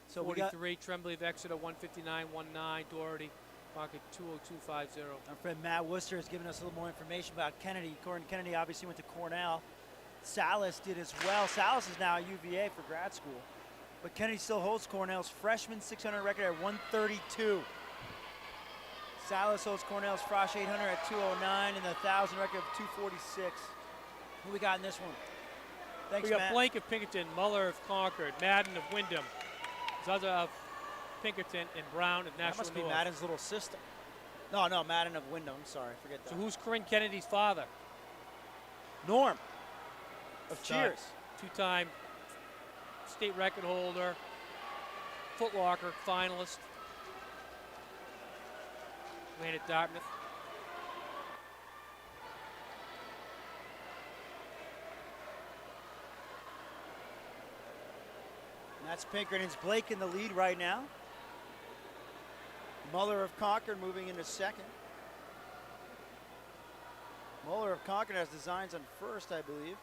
So we got 43. Tremblay of Exeter, 159.19. Doherty, pocket 202.50. our friend Matt Worcester has given us a little more information about Kennedy. Gordon Kennedy obviously went to Cornell. Salas did as well. Salas is now at UVA for grad school. But Kennedy still holds Cornell's freshman 600 record at 132. Salas holds Cornell's Frosh 800 at 209 and the 1,000 record of 246. Who we got in this one? Thanks, We got Matt. Blank of Pinkerton, Muller of Concord, Madden of Wyndham, Zaza of Pinkerton, and Brown of That National must be North. Madden's little sister. No, Madden of Wyndham. I'm sorry, forget that. So who's Corinne Kennedy's father? Norm of Stud. Cheers. Two-time state record holder, Foot Locker finalist. Played at Dartmouth. And that's Pinkerton's Blake in the lead right now. Muller of Concord moving into second. Muller of Concord has designs on first, I believe.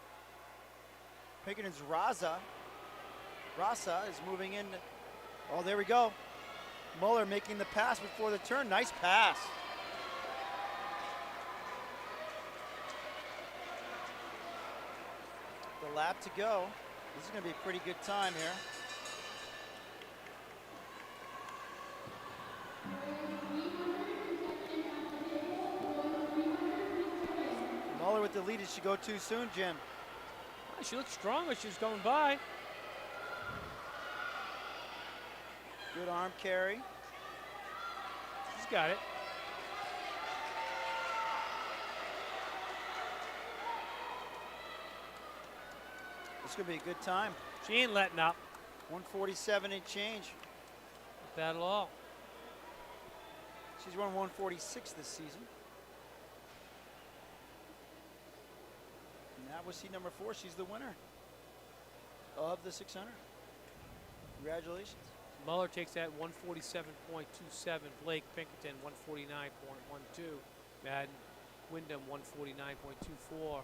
Pinkerton's Rasa is moving in. Oh, there we go. Muller making the pass before the turn. Nice pass. The lap to go. This is going to be a pretty good time here. Muller with the lead. Did she go too soon, Jim? She looked strong as she was going by. Good arm carry. She's got it. This is going to be a good time. She ain't letting up. 147 and change. Not bad at all. She's run 146 this season. And that was seed number 4. She's the winner of the 600. Congratulations. Muller takes that 147.27. Blake Pinkerton 149.12. Madden Wyndham 149.24.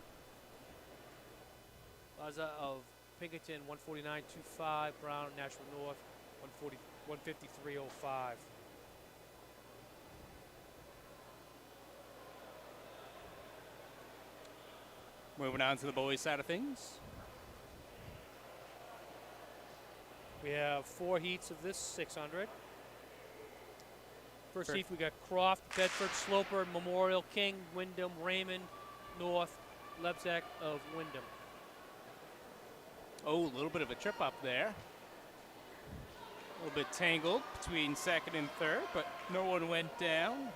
Laza of Pinkerton 149.25. Brown National North 153.05. Moving on to the boys' side of things. We have 4 heats of this 600. First Sure. heat we got Croft, Bedford, Sloper, Memorial, King, Wyndham, Raymond, North, Lebzak of Wyndham. Oh, a little bit of a trip up there. A little bit tangled between second and third, but no one went down.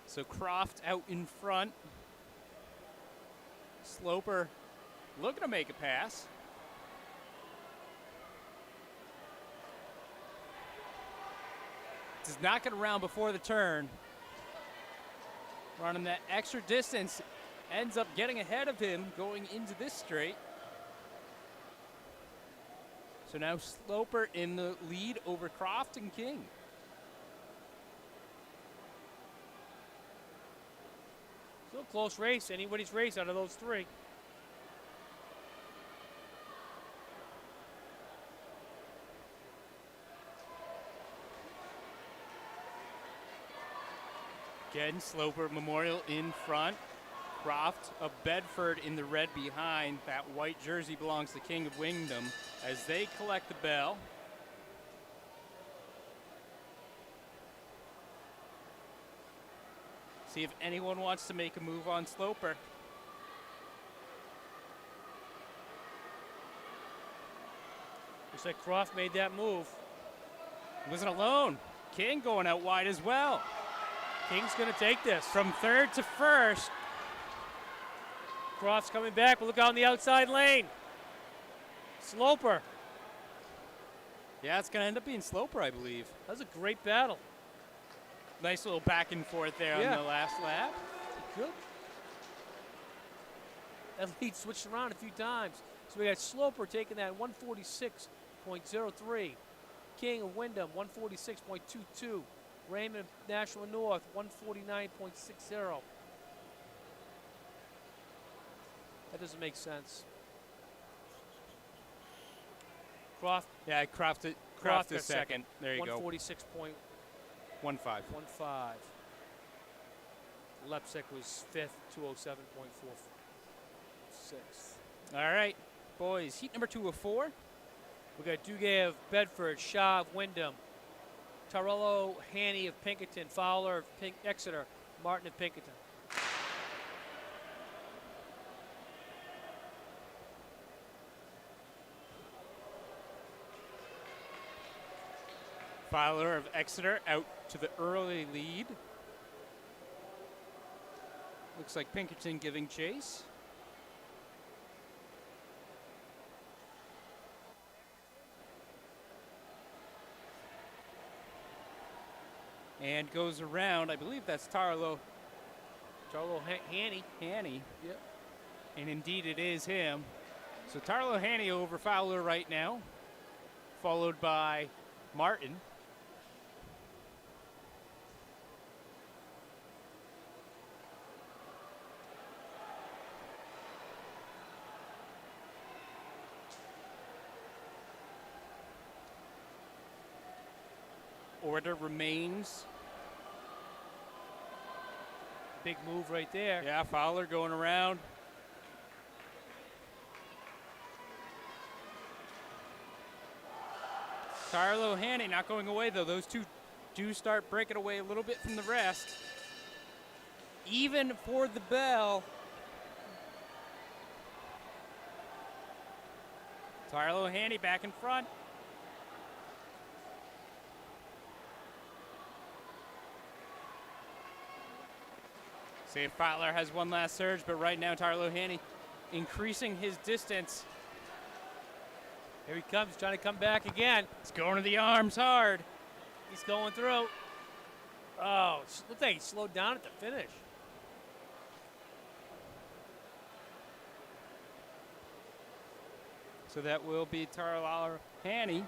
So Croft out in front. Sloper looking to make a pass. Does not get around before the turn. Running that extra distance, ends up getting ahead of him going into this straight. So now Sloper in the lead over Croft and King. Still a close race, anybody's race out of those 3. Again, Sloper Memorial in front. Croft of Bedford in the red behind. That white jersey belongs to King of Wyndham as they collect the bell. See if anyone wants to make a move on Sloper. Looks like Croft made that move. Wasn't alone. King going out wide as well. King's going to take this. From third to first. Croft's coming back, but look out in the outside lane. Sloper. Yeah, it's going to end up being Sloper, I believe. That was a great battle. Nice little back and forth there on the last lap. Good. That lead switched around a few times. So we got Sloper taking that 146.03. King of Wyndham, 146.22. Raymond of National North, 149.60. That doesn't make sense. Croft. Yeah, Croft is second. There you go. 146.15. 1-5. Lepsek was fifth, 207.46. All right, boys. Heat number 2 of 4. We got Duguay of Bedford, Shaw of Wyndham, Torello Haney of Pinkerton, Fowler of Exeter, Martin of Pinkerton. Fowler of Exeter out to the early lead. Looks like Pinkerton giving chase. And goes around. I believe that's Tarlo Haney. Haney. Yep. And indeed it is him. So Tarlo Haney over Fowler right now, followed by Martin. Order remains. Big move right there. Yeah, Fowler going around. Tarlo Haney not going away, though. Those two do start breaking away a little bit from the rest. Even for the bell. Tarlo Haney back in front. See if Fowler has one last surge, but right now Tarlo Haney increasing his distance. Here he comes, trying to come back again. He's going to the arms hard. He's going through. Oh, looks like he slowed down at the finish. So that will be Tarlo Haney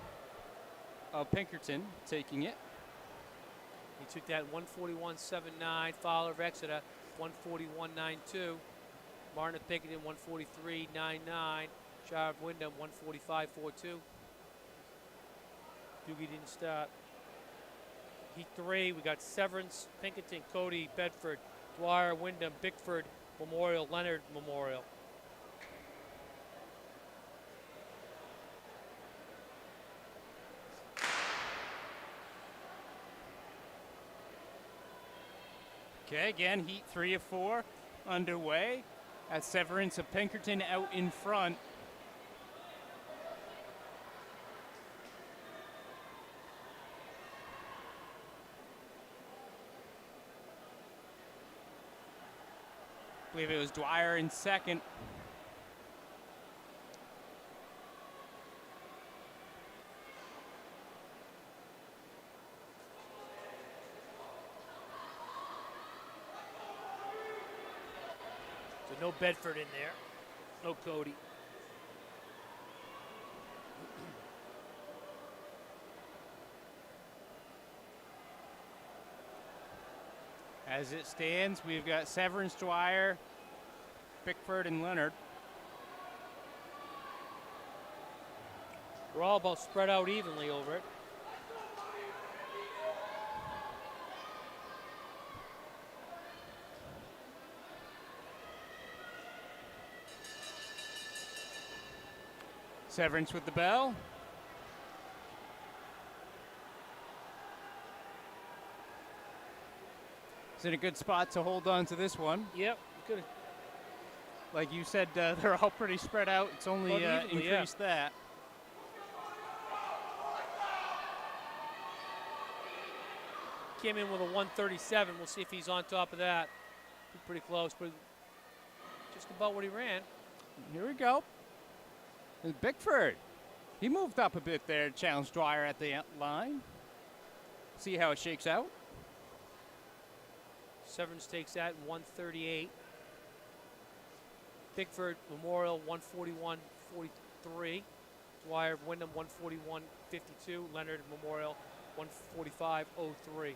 of Pinkerton taking it. He took that 141.79. Fowler of Exeter, 141.92. Martin of Pinkerton, 143.99. Shire of Wyndham, 145.42. Doogie didn't start. Heat 3, we got Severance, Pinkerton, Cody, Bedford, Dwyer, Wyndham, Bickford, Memorial, Leonard, Memorial. Okay, again, heat 3 of 4 underway. As Severance of Pinkerton out in front. I believe it was Dwyer in second. So no Bedford in there. No Cody. As it stands, we've got Severance, Dwyer, Bickford, and Leonard. We're all about spread out evenly over it. Severance with the bell. He's in a good spot to hold on to this one. Yep, good. Like you said, they're all pretty spread out. It's only Unevenly, increased that. came in with a 137. We'll see if he's on top of that. Pretty close, but just about what he ran. Here we go. And Bickford. He moved up a bit there, challenged Dwyer at the line. See how it shakes out. Severance takes that 138. Bickford Memorial 141.43. Dwyer Wyndham 141.52. Leonard Memorial 145.03.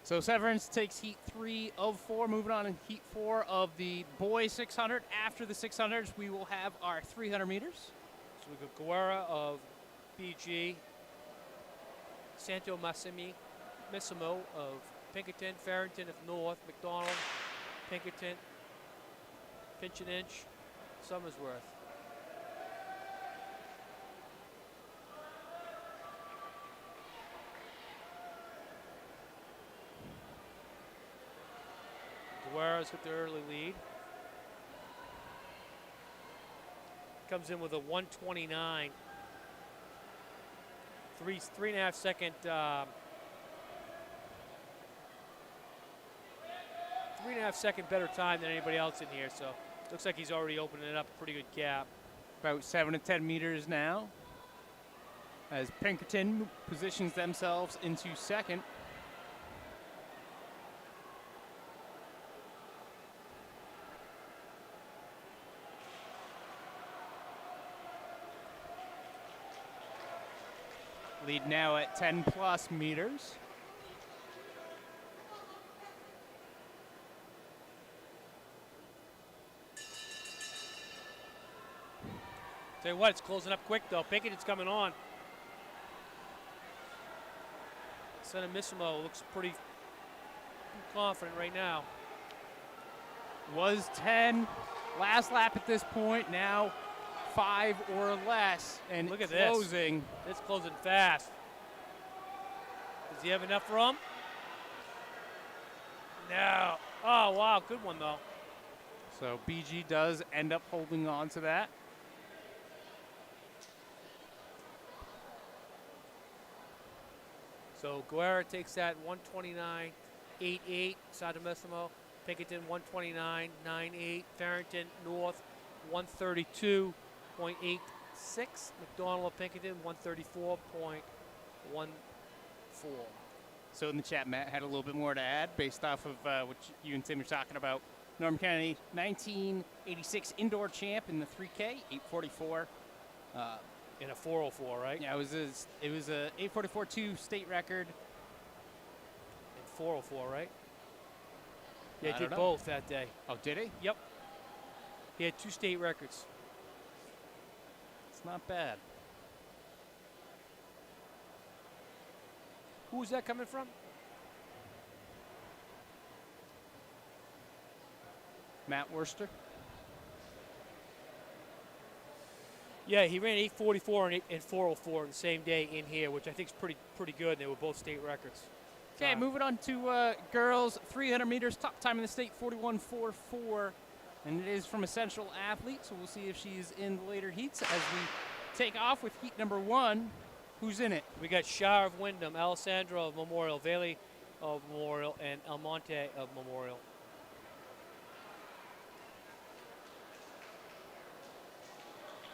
So Severance takes heat 3 of 4. Moving on in heat 4 of the boys 600. After the 600s, we will have our 300 meters. So we got Guerra of BG, Santo Missimo of Pinkerton, Farrington of North, McDonald, Pinkerton, Pinch and Inch, Summersworth. Guerra's got the early lead. Comes in with a 129. 3.5 second. 3.5 second better time than anybody else in here. So looks like he's already opening up a pretty good gap. About 7 to 10 meters now. As Pinkerton positions themselves into second. Lead now at 10 plus meters. Tell you what, it's closing up quick though. Pinkerton's coming on. Missimo looks pretty confident right now. Was 10 last lap at this point. Now 5 or less, and look at closing. This. It's closing fast. Does he have enough room? No. Oh, wow. Good one, though. So BG does end up holding on to that. So Guerra takes that 129.88. Sadamissimo. Pinkerton 129.98. Farrington North 132.86. McDonald of Pinkerton 134.14. So in the chat, Matt had a little bit more to add based off of what you and Tim were talking about. Norm Kennedy, 1986 indoor champ in the 3K, 844. In a 404, right? Yeah, it was a 844.2 state record. In 404, right? Yeah, I he did don't know. both that day. Oh, did he? Yep. He had 2 state records. It's not bad. Who was that coming from? Matt Worcester. Yeah, he ran 844 and 404 the same day in here, which I think is pretty good. They were both state records. Okay, moving on to girls 300 meters. Top time in the state, 41.44. And it is from a Central athlete, so we'll see if she's in the later heats as we take off with heat number 1. Who's in it? We got Shah of Wyndham, Alessandro of Memorial, Valley of Memorial, and Almonte of Memorial.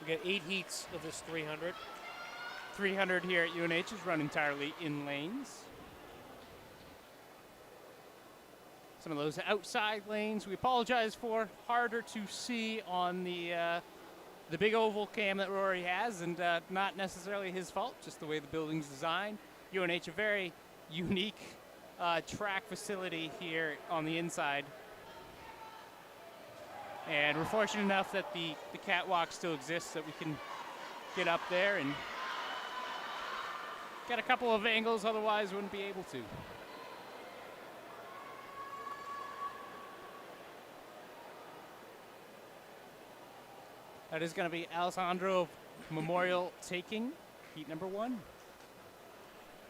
We got 8 heats of this 300. 300 here at UNH is run entirely in lanes. Some of those outside lanes we apologize for. Harder to see on the big oval cam that Rory has, and not necessarily his fault, just the way the building's designed. UNH, a very unique track facility here on the inside. And we're fortunate enough that the catwalk still exists, that we can get up there and get a couple of angles, otherwise wouldn't be able to. That is going to be Alessandro Memorial taking heat number 1.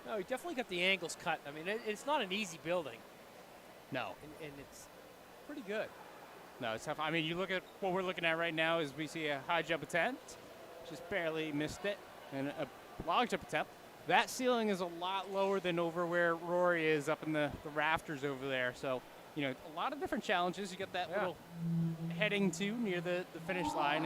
No, he definitely got the angles cut. I mean, it's not an easy building. No. And it's pretty good. No, it's tough. I mean, you look at what we're looking at right now is we see a high jump attempt. Just barely missed it. And a long jump attempt. that ceiling is a lot lower than over where Rory is up in the rafters over there. So, you know, a lot of different challenges. You got that little heading to near the finish line.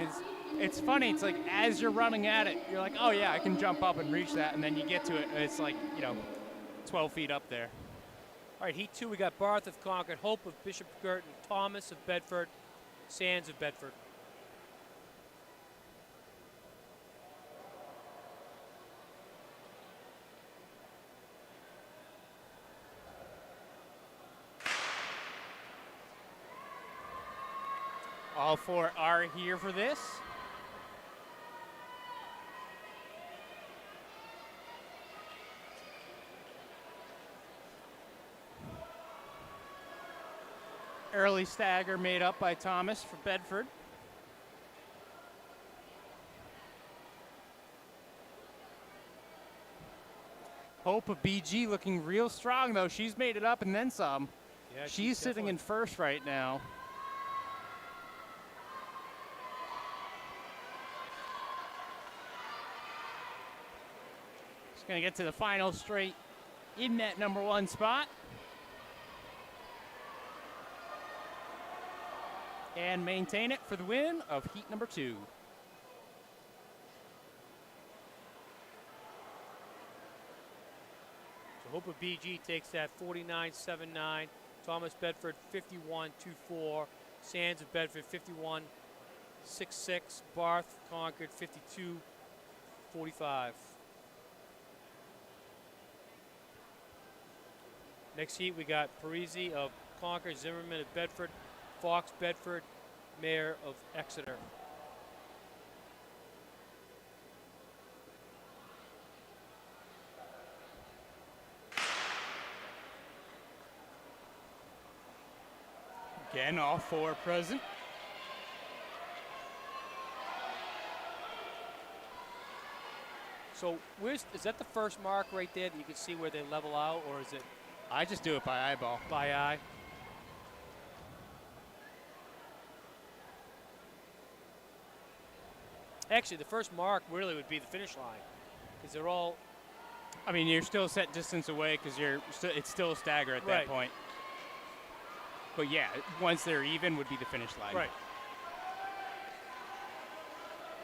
It's funny. It's like as you're running at it, you're like, oh, yeah, I can jump up and reach that. And then you get to it, and it's like, you know, 12 feet up there. All right, Heat 2, we got Barth of Concord, Hope of Bishop Girton, Thomas of Bedford, Sands of Bedford. All four are here for this. Early stagger made up by Thomas for Bedford. Hope of BG looking real strong, though. She's made it up and then some. Yeah, she's sitting in first right now. She's going to get to the final straight in that number one spot. And maintain it for the win of heat number 2. So Hope of BG takes that 49.79. Thomas Bedford 51.24. Sands of Bedford 51.66. Barth Concord 52.45. Next heat we got Parisi of Concord, Zimmerman of Bedford, Fox Bedford, Mayor of Exeter. Again, all four present. So is that the first mark right there that you can see where they level out, or is it I just do it by eyeball. by eye? Actually, the first mark really would be the finish line, because they're all. I mean, you're still set distance away because it's still a stagger at that point. But yeah, once they're even would be the finish line. Right.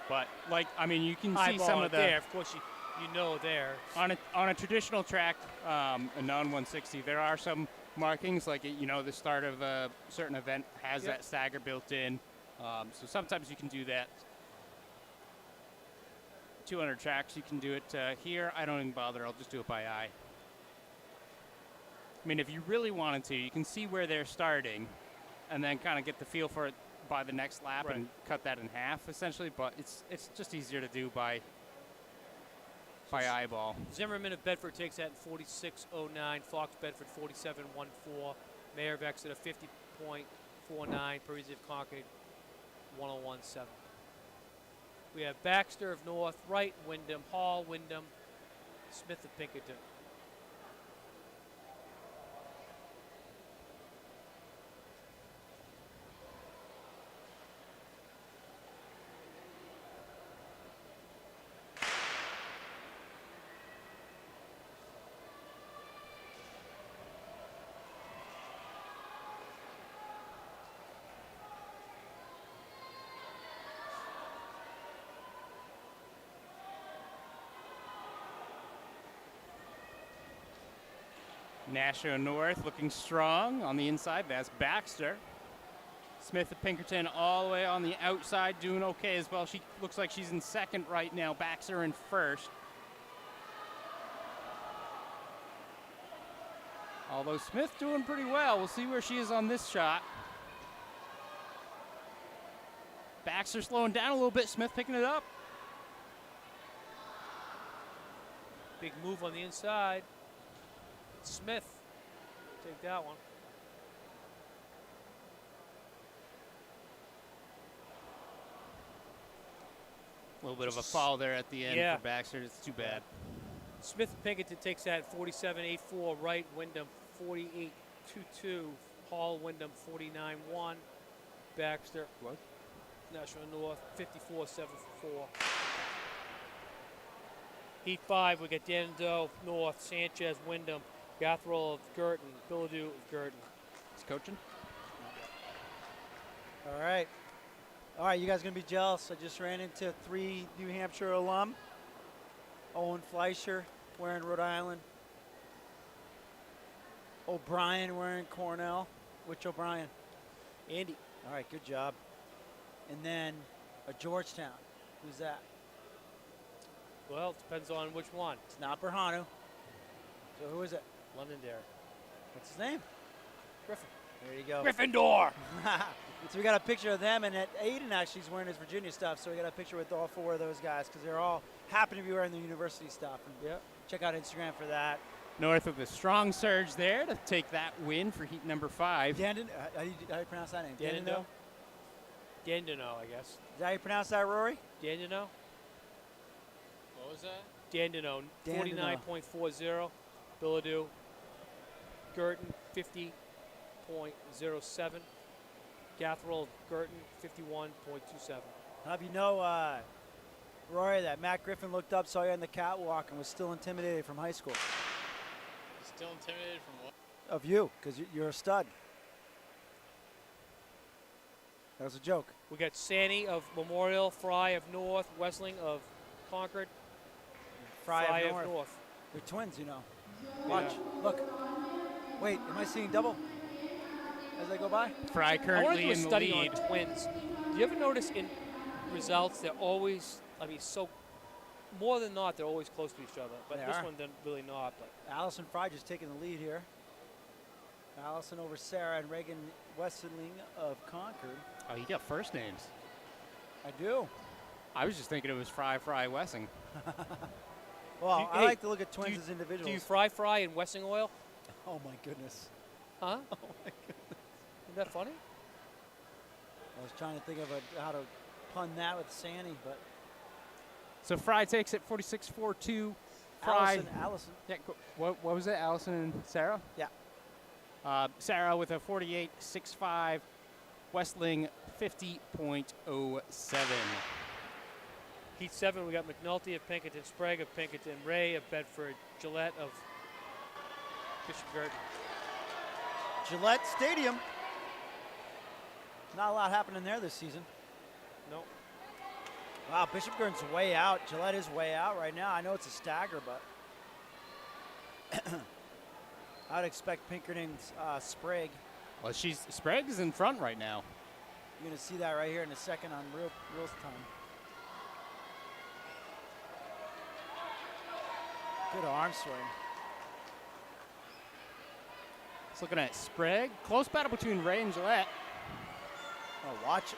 But like, I mean, you can see Eyeball some of the there. Of course, you know there. on a traditional track, a non-160. There are some markings, like you know, the start of a certain event has that stagger built in. So sometimes you can do that. 200 tracks, you can do it here. I don't even bother. I'll just do it by eye. I mean, if you really wanted to, you can see where they're starting and then kind of get the feel for it by the next lap and cut that in half, essentially. But it's just easier to do by eyeball. Zimmerman of Bedford takes that in 46.09. Fox Bedford 47.14. Mayor of Exeter 50.49. Parisi of Concord 101.7. We have Baxter of North, Wright, Wyndham, Hall, Wyndham, Smith of Pinkerton. Nashua North looking strong on the inside. That's Baxter. Smith of Pinkerton all the way on the outside doing okay as well. She looks like she's in second right now. Baxter in first. Although Smith doing pretty well. We'll see where she is on this shot. Baxter slowing down a little bit. Smith picking it up. Big move on the inside. Smith, take that one. A little bit of a fall there at the end for Baxter. It's too bad. Smith Pinkerton takes that 47.84. Wright, Wyndham 48.22. Hall, Wyndham 49.1. Baxter, National North 54.74. Heat 5, we got Danado, North, Sanchez, Wyndham, Gathrell of Girton, Billadu of Girton. He's coaching. All right. All right, you guys going to be jealous. I just ran into 3 New Hampshire alum. Owen Fleischer wearing Rhode Island. O'Brien wearing Cornell. Which O'Brien? Andy. All right, good job. And then a Georgetown. Who's that? Well, it depends on which one. It's not Berhanu. So who is it? Londonderry. What's his name? Griffin. There you go. Gryffindor. So we got a picture of them, and Aiden actually is wearing his Virginia stuff, so we got a picture with all 4 of those guys because they're all happen to be wearing the university stuff. And Yep. check out Instagram for that. North with a strong surge there to take that win for heat number 5. Dandon, how do you pronounce that name? Danado. Dandano, I guess. Is that how you pronounce that, Rory? Dandano. What was that? Dandano, 49.40. Billadu. Girton, 50.07. Gathrell, Girton, 51.27. How have you know, Rory, that Matt Griffin looked up, saw you on the catwalk, and was still intimidated from high school? Still intimidated from what? Of you, because you're a stud. That was a joke. We got Sanny of Memorial, Fry of North, Wessling of Concord, Fry of of North. They're twins, you know. Watch. Look. Wait, am I seeing double as I go by? Fry I want to currently do a in the study lead. on twins. Do you ever notice in results they're always, so more than not, they're always close to each other. But They this are. one, they're really not. But Allison Fry just taking the lead here. Allison over Sarah and Reagan Wessling of Concord. Oh, you got first names. I do. I was just thinking it was Fry Wessing. Well, I hey, like to look at twins you- as individuals. do you fry in Wessing oil? Oh my goodness. Huh? Oh my goodness. Isn't that funny? I was trying to think of how to pun that with Sandy, but So Fry takes it 46-42. Fry. Allison. Yeah, what was it? Allison and Sarah? Yeah. Sarah with a 48.65. Westling 50.07. Heat 7, we got McNulty of Pinkerton, Sprague of Pinkerton, Ray of Bedford, Gillette of Bishop Girton. Gillette Stadium. Not a lot happening there this season. No. Wow, Bishop Girton's way out. Gillette is way out right now. I know it's a stagger, but I'd expect Pinkerton's Sprague. Well, Sprague's in front right now. You're going to see that right here in a second on real time. Good arm swing. Just looking at Sprague. Close battle between Ray and Gillette. Oh, watch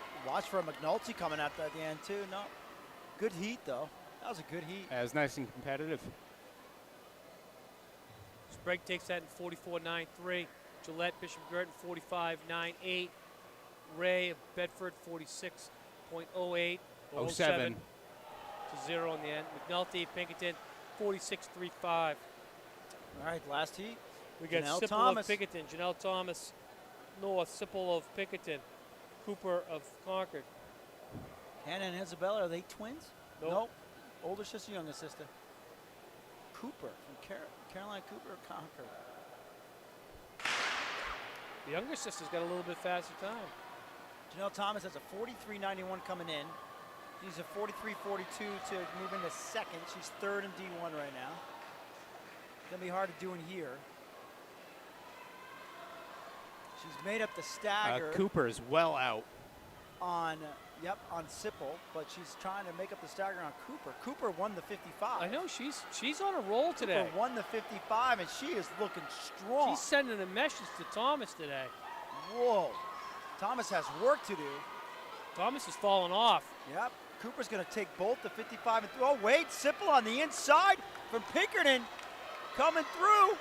for a McNulty coming out at the end too. No, good heat though. That was a good heat. That was nice and competitive. Sprague takes that in 44.93. Gillette, Bishop Girton, 45.98. Ray of Bedford, 46.08. 07. To 0 in the end. McNulty, Pinkerton, 46.35. All right, last heat. We got Janelle Sipple Thomas. of Pinkerton, Janelle Thomas, North, Sipple of Pinkerton, Cooper of Concord. Hannah and Isabella, are they twins? Nope. Older sister, younger sister. Cooper from Caroline Cooper of Concord. The younger sister's got a little bit faster time. Janelle Thomas has a 43.91 coming in. She's a 43.42 to move into second. She's third in D1 right now. Gonna be hard to do in here. She's made up the stagger Cooper is well out. on Sipple, but she's trying to make up the stagger on Cooper. Cooper won the 55. I know she's on a roll today. Cooper won the 55, and she is looking strong. She's sending a message to Thomas today. Whoa. Thomas has work to do. Thomas is falling off. Yep. Cooper's going to take both the 55 and oh, wait, Sipple on the inside from Pinkerton coming through.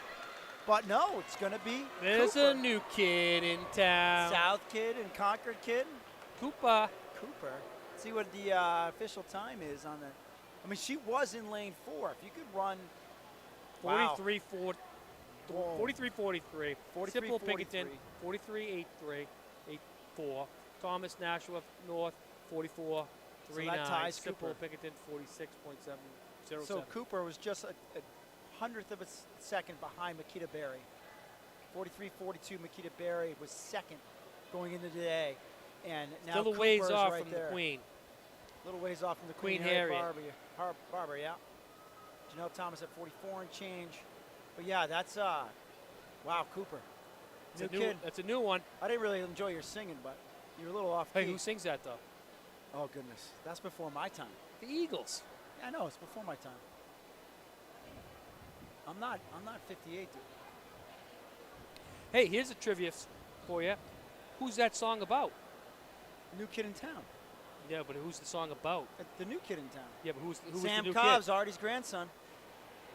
But no, it's going to be There's Cooper. a new kid in town. South kid and Concord kid. Cooper. Cooper. See what the official time is on the. I mean, she was in lane 4. If you could run. 43 Whoa. 43-43. 43, Sipple Pinkerton, 43. 43-83, 8-4. Thomas Nashua North, 44-39. So that ties Sipple Cooper. Pinkerton, 46.76. 0-7. So Cooper was just a hundredth of a second behind Makita Berry. 43-42, Makita Berry was second going into today. And now Still a Cooper ways is off right from there. the Queen. A little ways off from the Queen Queen Harriet. Barber, yeah. Janelle Thomas at 44 and change. But yeah, that's wow, Cooper. New kid. That's a new one. I didn't really enjoy your singing, but you're a little off Hey, key. who sings that though? Oh goodness, that's before my time. The Eagles. Yeah, I know it's before my time. I'm not 58, dude. Hey, here's a trivia for you. Who's that song about? New kid in town. Yeah, but who's the song about? The new kid in town. Yeah, but who was the Sam new Cobbs, kid? Artie's grandson.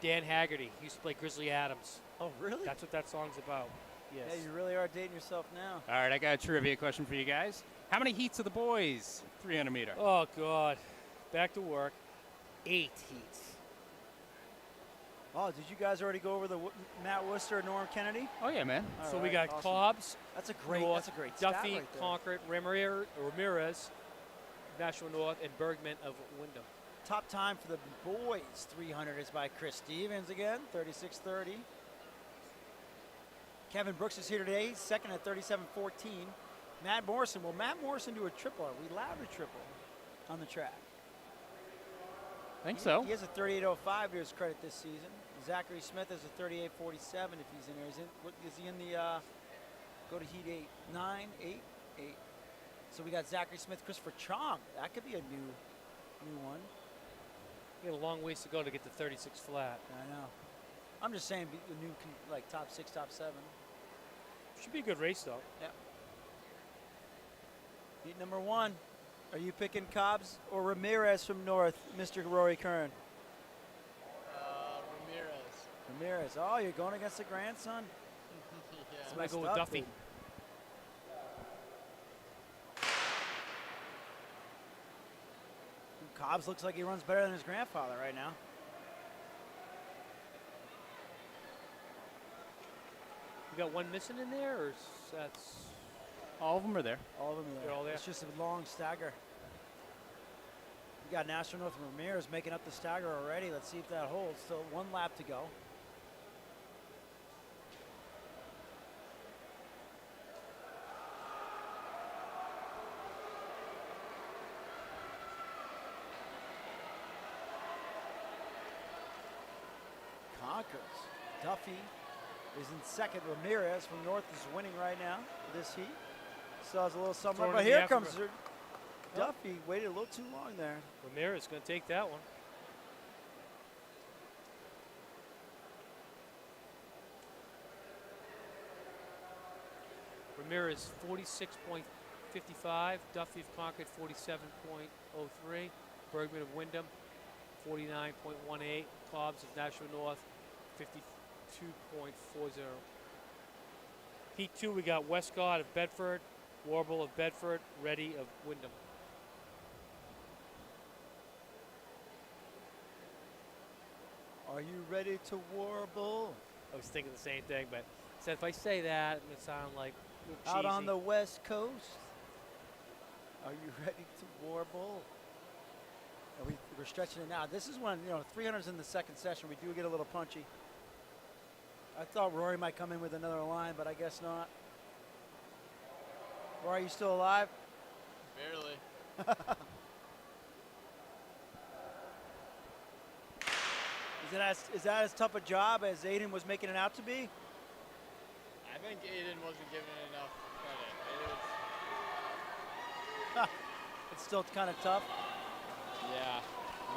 Dan Haggerty. He used to play Grizzly Adams. Oh, really? That's what that song's about. Yes. Yeah, you really are dating yourself now. All right, I got a trivia question for you guys. How many heats of the boys 300 meter? Oh, God. Back to work. 8 heats. Oh, did you guys already go over the Matt Worcester and Norm Kennedy? Oh yeah, man. All So we right, got awesome. Cobbs, That's a great North, stat Duffy, right there. Concord, Ramirez, National North, and Bergman of Wyndham. Top time for the boys 300 is by Chris Stevens again, 36:30. Kevin Brooks is here today, he's second at 37:14. Matt Morrison, will Matt Morrison do a triple? Are we allowed a triple on the track? I think so. He has a 38:05 to his credit this season. Zachary Smith has a 38:47 if he's in there. Is he in the, go to heat 8, 9, 8, 8. So we got Zachary Smith, Christopher Chong. That could be a new one. We got a long ways to go to get to 36 flat. I know. I'm just saying, the new, like, top 6, top 7. Should be a good race, though. Yeah. Heat number 1. Are you picking Cobbs or Ramirez from North, Mr. Rory Kern? Ramirez. Ramirez. Oh, you're going against the grandson? Yeah. I'm going to go messed with up, Duffy. dude. Cobbs looks like he runs better than his grandfather right now. We got one missing in there, or that's All of them are there. All of them are there. They're all there. It's just a long stagger. We got National North Ramirez making up the stagger already. Let's see if that holds. Still 1 lap to go. Conquers. Duffy is in second. Ramirez from North is winning right now this heat. Still has a little something. Throwing But in the here after- comes Duffy. Waited a little too long there. Ramirez going to take that one. Ramirez 46.55, Duffy of Concord 47.03, Bergman of Wyndham 49.18, Cobbs of National North 52.40. Heat 2 we got Westcott of Bedford, Warble of Bedford, Reddy of Wyndham. Are you ready to warble? I was thinking the same thing, but said if I say that, it's going to sound like a little cheesy. Out on the West Coast. Are you ready to warble? And we're stretching it now. This is when, 300's in the second session. We do get a little punchy. I thought Rory might come in with another line, but I guess not. Rory, are you still alive? Barely. Is that as tough a job as Aiden was making it out to be? I think Aiden wasn't given enough credit. It's still kind of tough. Yeah.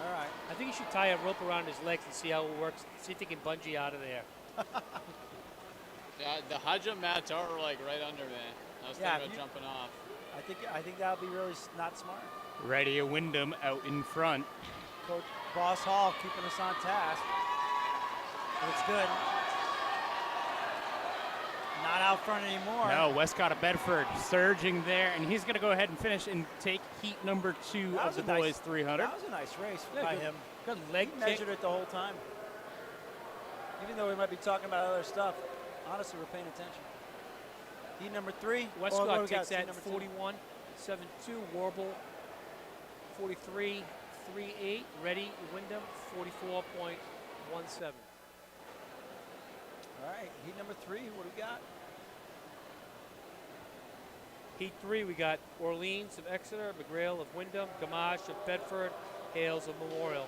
All right. I think you should tie a rope around his legs and see how it works. See if he can bungee out of there. Yeah, the high jump mats are like right under me. I was Yeah, thinking if about jumping off. I think that would be really not smart. Ready a Wyndham out in front. Coach Boss Hall keeping us on task. Looks good. Not out front anymore. No, Westcott of Bedford surging there, and he's going to go ahead and finish and take heat number 2 That of was the a nice- boys 300. That was a nice race Yeah, by good- him. Good He leg kick. measured it the whole time. Even though we might be talking about other stuff, honestly, we're paying attention. Heat number 3. Westcott we got? takes Heat that number 2. 41.72. Warble 43.50. 43.8. Ready, Wyndham, 44.17. All right, heat number 3, what do we got? Heat 3, we got Orleans of Exeter, McGrail of Wyndham, Gamache of Bedford, Hales of Memorial.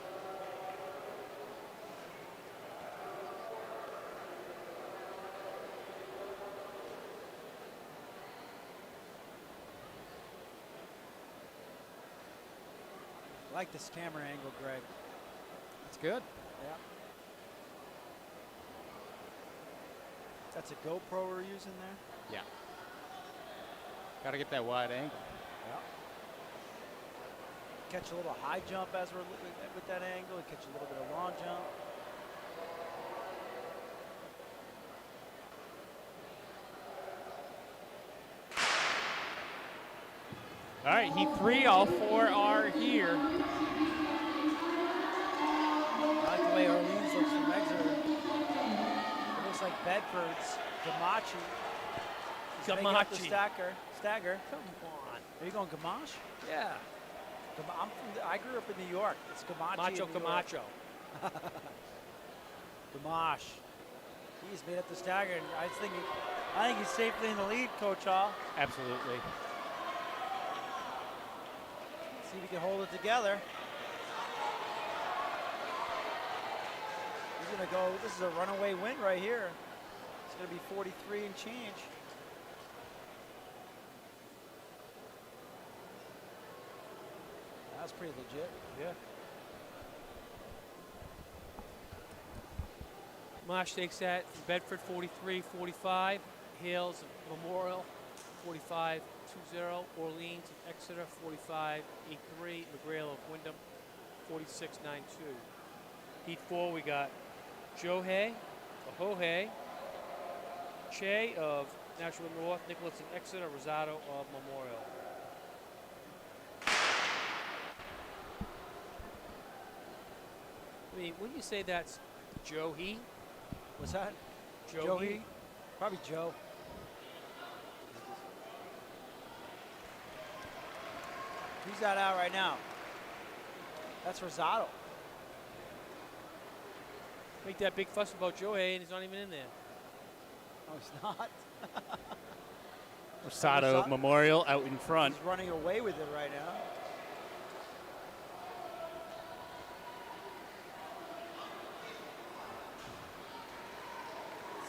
I like this camera angle, Greg. That's good. Yeah. That's a GoPro we're using there. Yeah. Got to get that wide angle. Yeah. Catch a little high jump as we're with that angle. Catch a little bit of long jump. All right, heat 3, all 4 are here. I like the way Orleans looks from Exeter. It looks like Bedford's Gamache. Gamache. Stagger. Come on. Are you going Gamache? Yeah. I grew up in New York. It's Gamache. Macho in New York. Camacho. Gamache. He's made up the stagger, and I think he's safely in the lead, Coach Hall. Absolutely. See if he can hold it together. He's gonna go. This is a runaway win right here. It's gonna be 43 and change. That's pretty legit. Yeah. Mosh takes that from Bedford 43-45. Hales of Memorial 45-20. Orleans of Exeter 45-83. McGrail of Wyndham 46-92. Heat 4 we got Johei of Hohei. Che of Nashua North. Nicholas of Exeter. Rosado of Memorial. I mean, when you say that's Johei, What's that? Johei, Probably Joe. Who's that out right now? That's Rosado. make that big fuss about Johei, and he's not even in there. No, he's not. Rosado Memorial out in front. He's running away with it right now.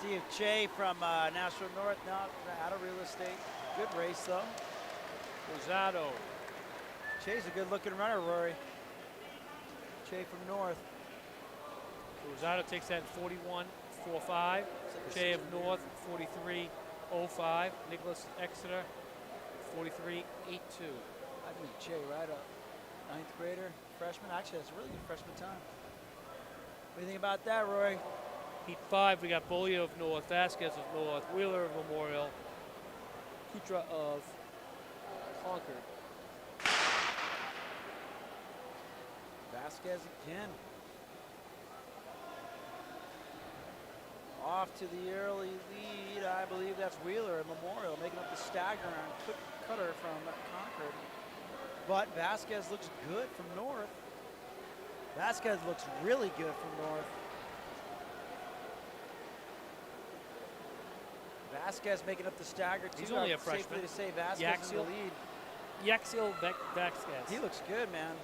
See if Che from Nashua North now out of real estate. Good race though. Rosado. Che's a good looking runner, Rory. Che from North. Rosado takes that in 41.45. Che of North 43.05. Nicholas Exeter 43.82. I'd meet Che right up. 9th grader, freshman. Actually, that's a really good freshman time. What do you think about that, Rory? Heat 5, we got Bolio of North, Vasquez of North, Wheeler of Memorial, Kutra of Concord. Vasquez again. Off to the early lead. I believe that's Wheeler and Memorial making up the stagger on quick cutter from Concord. But Vasquez looks good from North. Vasquez looks really good from North. Vasquez making up the stagger too. He's only a Safely freshman. to say Vasquez in the lead. Yaxiel Vasquez. He looks good, man.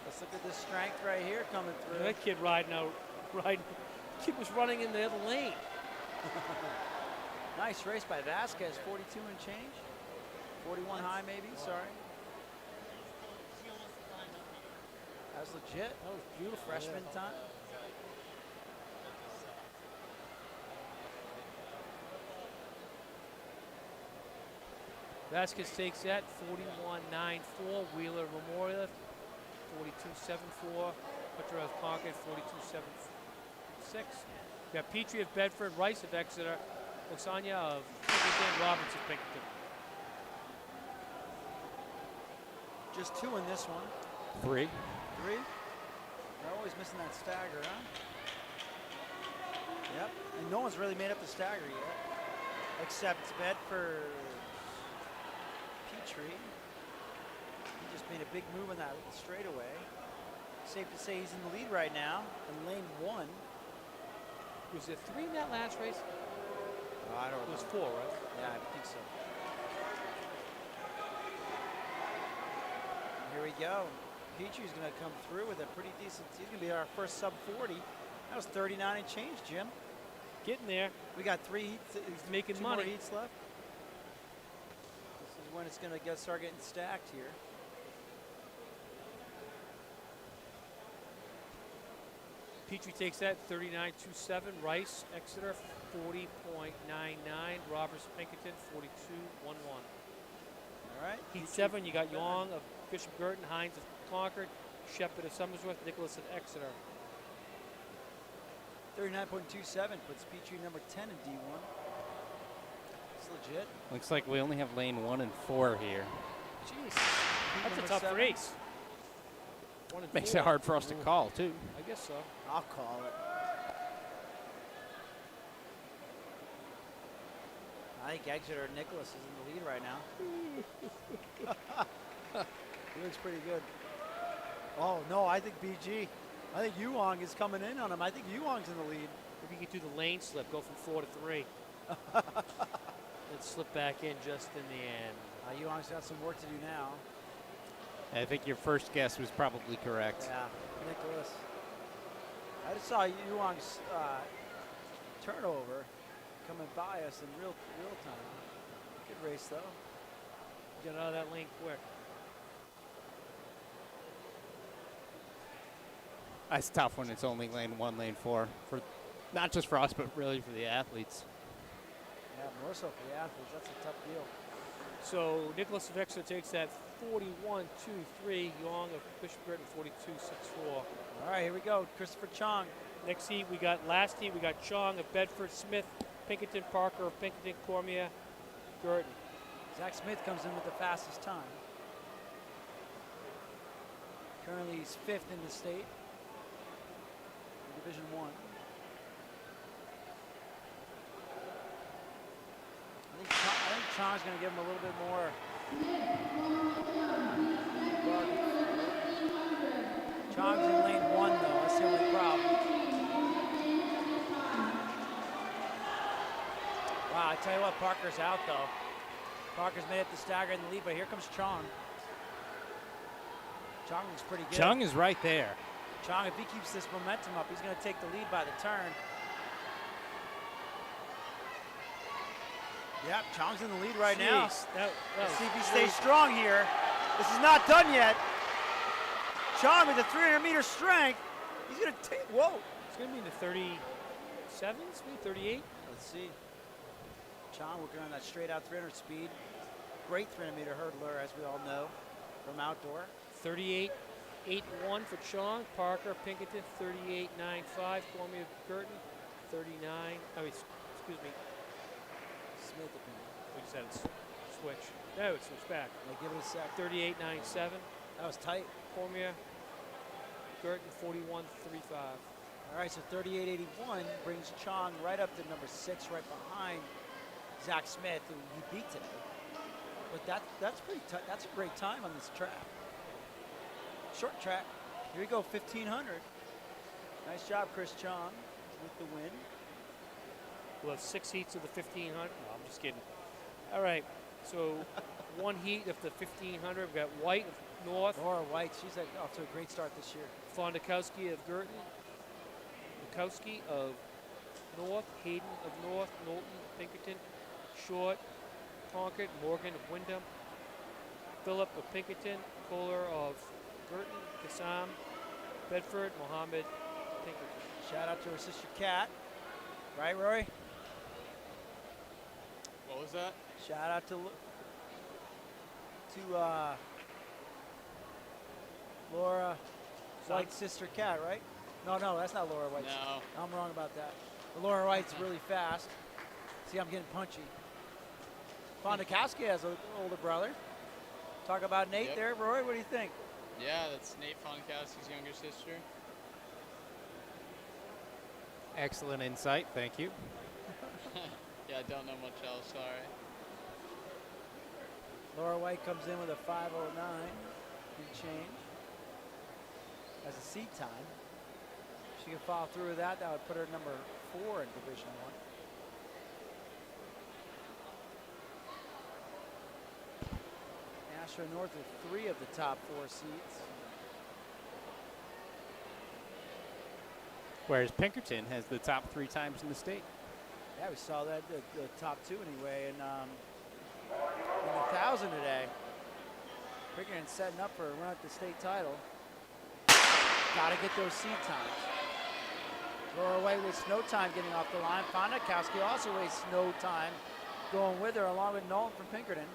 Let's look at this strength right here coming through. That kid kid was running in the other lane. Nice race by Vasquez, 42 and change. 41 high maybe, sorry. That was legit. That was beautiful. Freshman time. Vasquez takes that 41.94. Wheeler Memorial 42.74. Kutra of Concord 42.76. We got Petrie of Bedford, Rice of Exeter, Osanya of Pinkerton, Roberts of Pinkerton. Just 2 in this one. 3. 3. They're always missing that stagger, huh? Yep. And no one's really made up the stagger yet. Except Bedford Petrie. He just made a big move on that straightaway. Safe to say he's in the lead right now in lane 1. Was there 3 in that last race? I don't It was know. 4, right? Yeah, I think so. Here we go. Petrie's going to come through with a pretty decent. He's going to be our first sub 40. That was 39 and change, Jim. Getting there. We got 3 heats. He's making 2 money. more heats left. This is when it's going to start getting stacked here. Petrie takes that 39.27. Rice, Exeter 40.99. Roberts, Pinkerton 42.11. All right. Heat 7, you got Young of Bishop Girton, Hines of Concord, Shepard of Somersworth, Nicholas of Exeter. 39.27 puts Petrie number 10 in D1. It's legit. Looks like we only have lane 1 and 4 here. Jeez, that's a number tough 7. race. 1 and Makes 4. it hard for us to call, too. I guess so. I'll call it. I think Exeter Nicholas is in the lead right now. He looks pretty good. Oh, no, I think BG. I think Yuang is coming in on him. I think Yuang's in the lead. If you could do the lane slip, go from 4 to 3. Then slip back in just in the end. Yuang's got some work to do now. I think your first guess was probably correct. Yeah, Nicholas. I just saw Yuang's turnover coming by us in real time. Good race, though. Get out of that lane quick. That's tough when it's only lane 1, lane 4. For not just for us, but really for the athletes. Yeah, more so for the athletes. That's a tough deal. So Nicholas of Exeter takes that 41.23. Young of Bishop Girton 42.64. All right, here we go. Christopher Chong. Next heat, last heat, we got Chong of Bedford, Smith, Pinkerton, Parker of Pinkerton, Cormier, Girton. Zach Smith comes in with the fastest time. Currently, he's 5th in the state. In Division 1. I think Chong's going to give him a little bit more. Chong's in lane 1, though. That's the only problem. Wow, I tell you what, Parker's out, though. Parker's made it to stagger in the lead, but here comes Chong. Chong looks pretty good. Chung is right there. Chong, if he keeps this momentum up, he's going to take the lead by the turn. Yep, Chong's in the lead right now. Let's see if he stays strong here. This is not done yet. Chong with a 300-meter strength. He's going to take, whoa. It's going to be in the 37s, maybe 38. Let's see. Chong working on that straight out 300 speed. Great 300-meter hurdler, as we all know, from outdoor. 38.81 for Chong. Parker, Pinkerton, 38.95. Cormier, Girton, 39. I mean, excuse me. Smith opinion. We just had it switch. No, it switched back. Like, give it a sec. 38.97. That was tight. Cormier, Girton, 41.35. All right, so 38.81 brings Chong right up to number 6, right behind Zach Smith, who he beat today. But that's pretty tight. That's a great time on this track. Short track. Here we go, 1,500. Nice job, Chris Chong, with the win. We'll have 6 heats of the 1,500. No, I'm just kidding. All right, so 1 heat of the 1,500. We've got White of North. Laura White, she's off to a great start this year. Fondakowski of Girton. Bukowski of North. Hayden of North. Knowlton, Pinkerton. Short, Concord. Morgan of Wyndham. Phillip of Pinkerton. Kohler of Girton. Kassam, Bedford. Mohammed, Pinkerton. Shout out to her sister Kat. Right, Rory? What was that? Shout out to Laura White's sister Kat, right? No, that's not Laura White. No. I'm wrong about that. But Laura White's really fast. See, I'm getting punchy. Fondakowski has an older brother. Talk about Nate Yep. there, Rory. What do you think? Yeah, that's Nate Fonkowski's younger sister. Excellent insight. Thank you. Yeah, I don't know much else, sorry. Laura White comes in with a 5:09. and change as a seed time. If she can follow through with that, that would put her at number 4 in Division 1. Nashua North with 3 of the top 4 seeds. Whereas Pinkerton has the top 3 times in the state. Yeah, we saw that, the top 2 anyway, in the 1,000 today. Pinkerton setting up for a run at the state title. Got to get those seed times. Laura White wastes no time getting off the line. Fondakowski also wastes no time going with her, along with Knowlton from Pinkerton.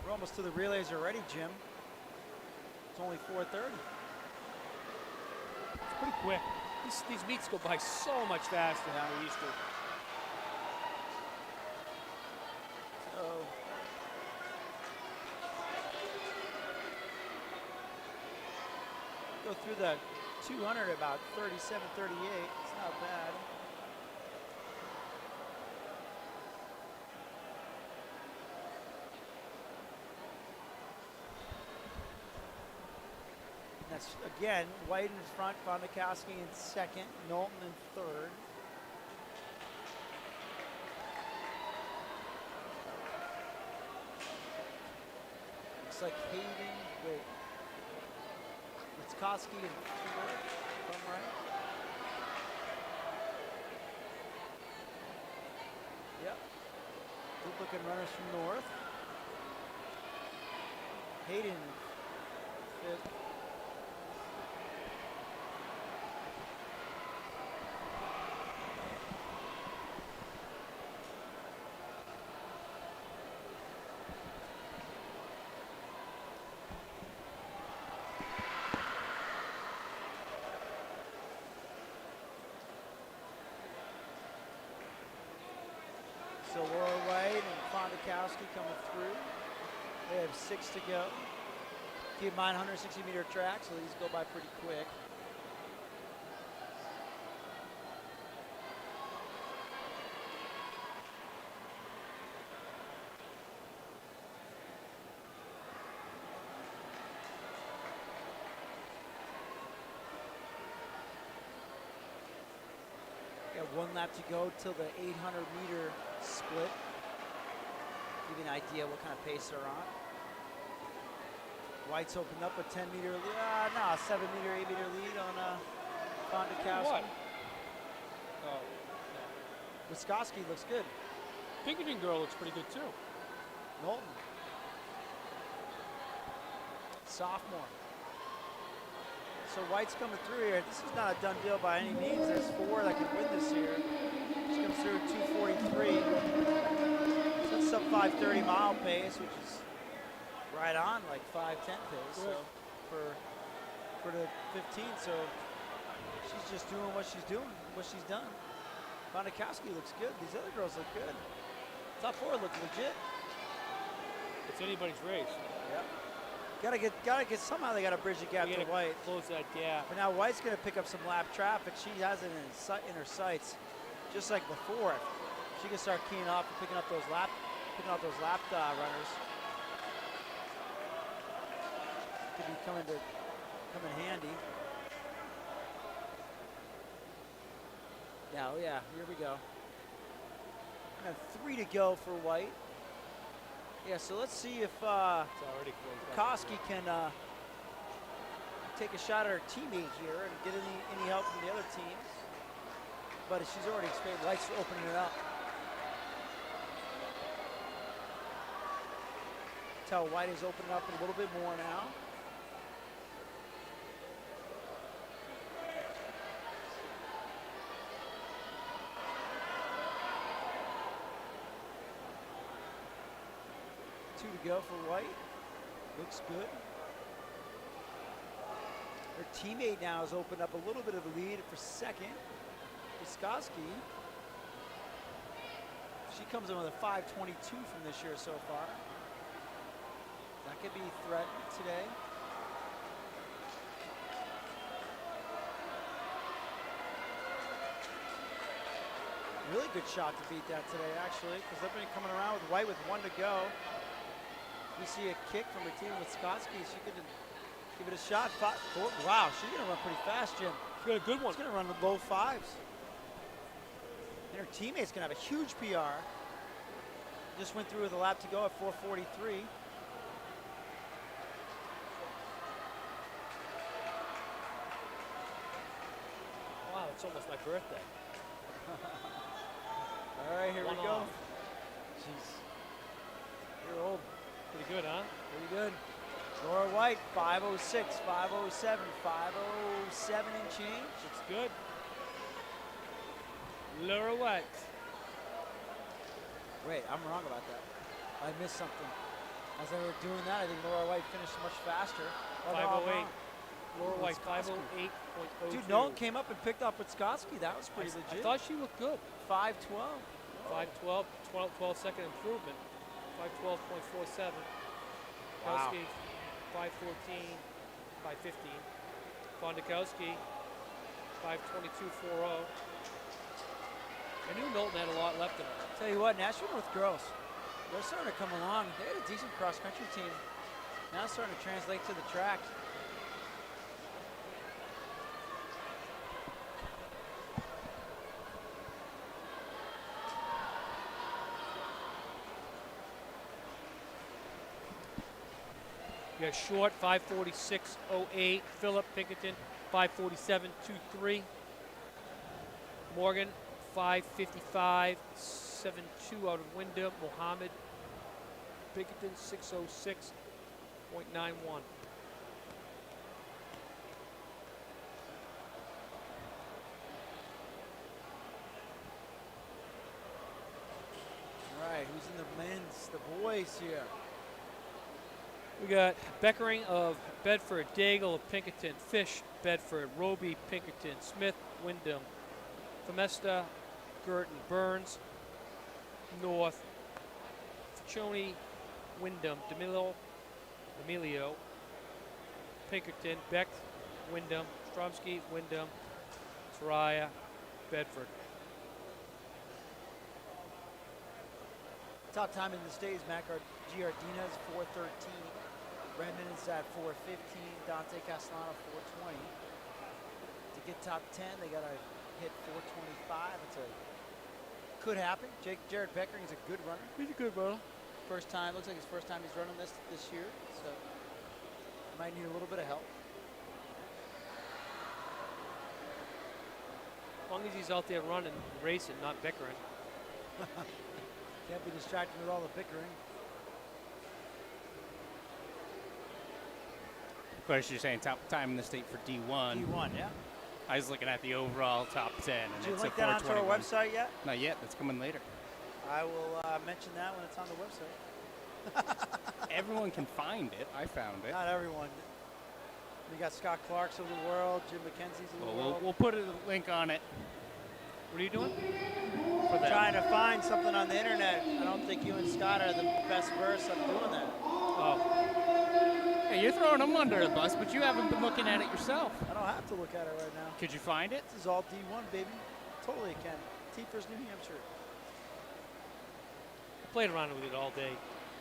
We're almost to the relays already, Jim. It's only 4:30. It's pretty quick. These meets go by so much faster than we used to. So go through the 200 about 37, 38. It's not bad. That's, again, White in front, Fondakowski in second, Knowlton in third. Looks like Hayden, wait, Witzkowski in fourth, if I'm right. Yep. Good looking runners from North. Hayden fifth. So Laura White and Fondakowski coming through. They have 6 to go. Keep in mind 160-meter track, so these go by pretty quick. Got 1 lap to go till the 800-meter split. Give you an idea what kind of pace they're on. White's opened up a 10-meter lead. No, a 7-meter, 8-meter lead on Fondakowski. What? Oh, Witzkowski looks good. Pinkerton girl looks pretty good too. Knowlton. Sophomore. So White's coming through here. This is not a done deal by any means. There's 4 that can win this year. She comes through at 2:43. So it's sub 5:30 mile pace, which is right on like 5:10 pace. So for the 15, so she's just doing what she's doing, what she's done. Fondakowski looks good. These other girls look good. Top 4 look legit. It's anybody's race. Yep. Gotta get somehow they gotta bridge the gap to White. Close that gap. But now White's gonna pick up some lap traffic. She has it in her sights, just like before. She can start keying off and picking up those lap runners. Could be come in handy. Yeah, oh yeah, here we go. We have 3 to go for White. Yeah, so let's see if It's already closed. Koski can take a shot at her teammate here and get any help from the other teams. But she's already experienced. White's opening it up. Tell White is opening up a little bit more now. To go for White. Looks good. Her teammate now has opened up a little bit of a lead for second. Witzkowski. She comes in with a 5:22 from this year so far. That could be threatened today. really good shot to beat that today, actually, because they've been coming around with White with 1 to go. You see a kick from Martina Wiskoski. She could give it a shot. Wow, she's going to run pretty fast, Jim. She's got a good one. She's going to run the low 5s. And her teammate's going to have a huge PR. Just went through with a lap to go at 4:43. Wow, it's almost my birthday. All right, here we go. Off. Jeez. You're old. Pretty good, huh? Pretty good. Laura White, 5:06, 5:07, 5:07 and change. It's good. Laura White. Wait, I'm wrong about that. I missed something. As they were doing that, I think Laura White finished much faster. 5:08. Laura White, Wiskoski. 5:08.02. Dude, Nolan came up and picked up Wiskoski. That was pretty legit. I thought she looked good. 5:12. 5:12, 12-second improvement. 5:12.47. Wow. Kowski, 5:14, 5:15. Fondakowski, 5:22.40. I knew Knowlton had a lot left in her. Tell you what, Nashville North girls, they're starting to come along. They had a decent cross-country team. Now it's starting to translate to the track. You got Short, 5:46.08. Phillip Pinkerton, 5:47.23. Morgan, 5:55.72 out of Wyndham. Mohammed Pinkerton, 6:06.91. All right, who's in the men's, the boys here? We got Beckering of Bedford, Daigle of Pinkerton, Fish, Bedford, Roby, Pinkerton, Smith, Wyndham, Femesta, Girton, Burns, North, Ficcioni, Wyndham, D'Amelio, Pinkerton, Beck, Wyndham, Stromsky, Wyndham, Soraya, Bedford. Top time in the state is Mac Giardina's 4:13. Brendan is at 4:15. Dante Castellano 4:20. To get top 10, they got to hit 4:25. Could happen. Jared Beckering is a good runner. He's a good runner. First time, looks like his first time he's running this year, so might need a little bit of help. As long as he's out there running, racing, not bickering. Can't be distracted with all the bickering. Of course, you're saying top time in the state for D1. D1, yeah. I was looking at the overall top 10, and Did you it's link a that onto our 421. website yet? Not yet. That's coming later. I will mention that when it's on the website. Everyone can find it. I found it. Not everyone. We got Scott Clark's of the world, Jim McKenzie's of the world. We'll put a link on it. What are you doing? For that. Trying to find something on the internet. I don't think you and Scott are the best versed of doing that. Oh, Hey, you're throwing them under the bus, but you haven't been looking at it yourself. I don't have to look at it right now. Could you find it? This is all D1, baby. Totally can. T-First New Hampshire. I played around with it all day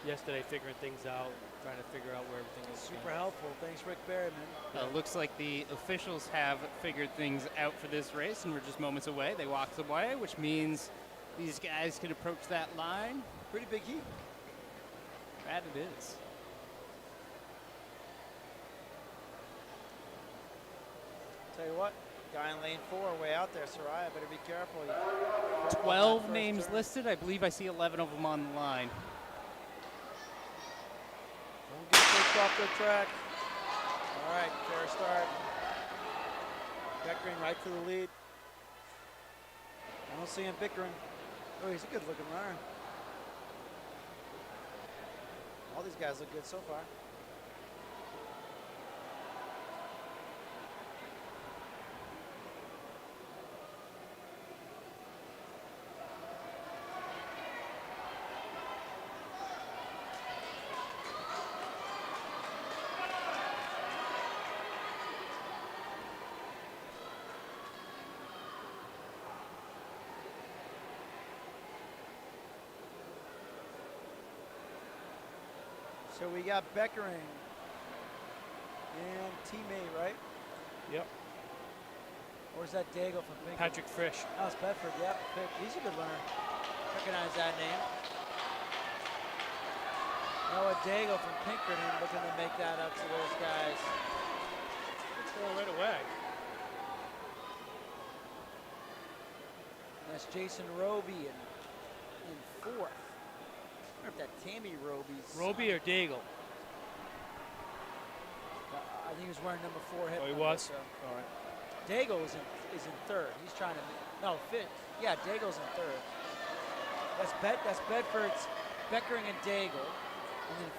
yesterday, figuring things out, trying to figure out where everything is. Super helpful. Thanks, Rick Berryman. Looks like the officials have figured things out for this race, and we're just moments away. They walked away, which means these guys can approach that line. Pretty big heat. That it is. Tell you what, guy in lane 4 way out there, Soraya, better be careful. 12 names listed. I believe I see 11 of them on the line. Don't get pushed off the track. All right, fair start. Beckering right to the lead. I don't see him bickering. Oh, he's a good looking runner. All these guys look good so far. So we got Beckering and teammate, right? Yep. Or is that Daigle from Pinkerton? Patrick Fish. Oh, it's Bedford, yep. He's a good runner. Recognize that name. Noah Daigle from Pinkerton looking to make that up to those guys. Good score right away. And that's Jason Roby in fourth. I wonder if that Tammy Roby's. Roby or Daigle? I think he was wearing number 4 hip. Oh, he number, was? So. All right. Daigle is in third. He's trying to. No, Fit. Yeah, Daigle's in third. That's Bedford's Beckering and Daigle. And then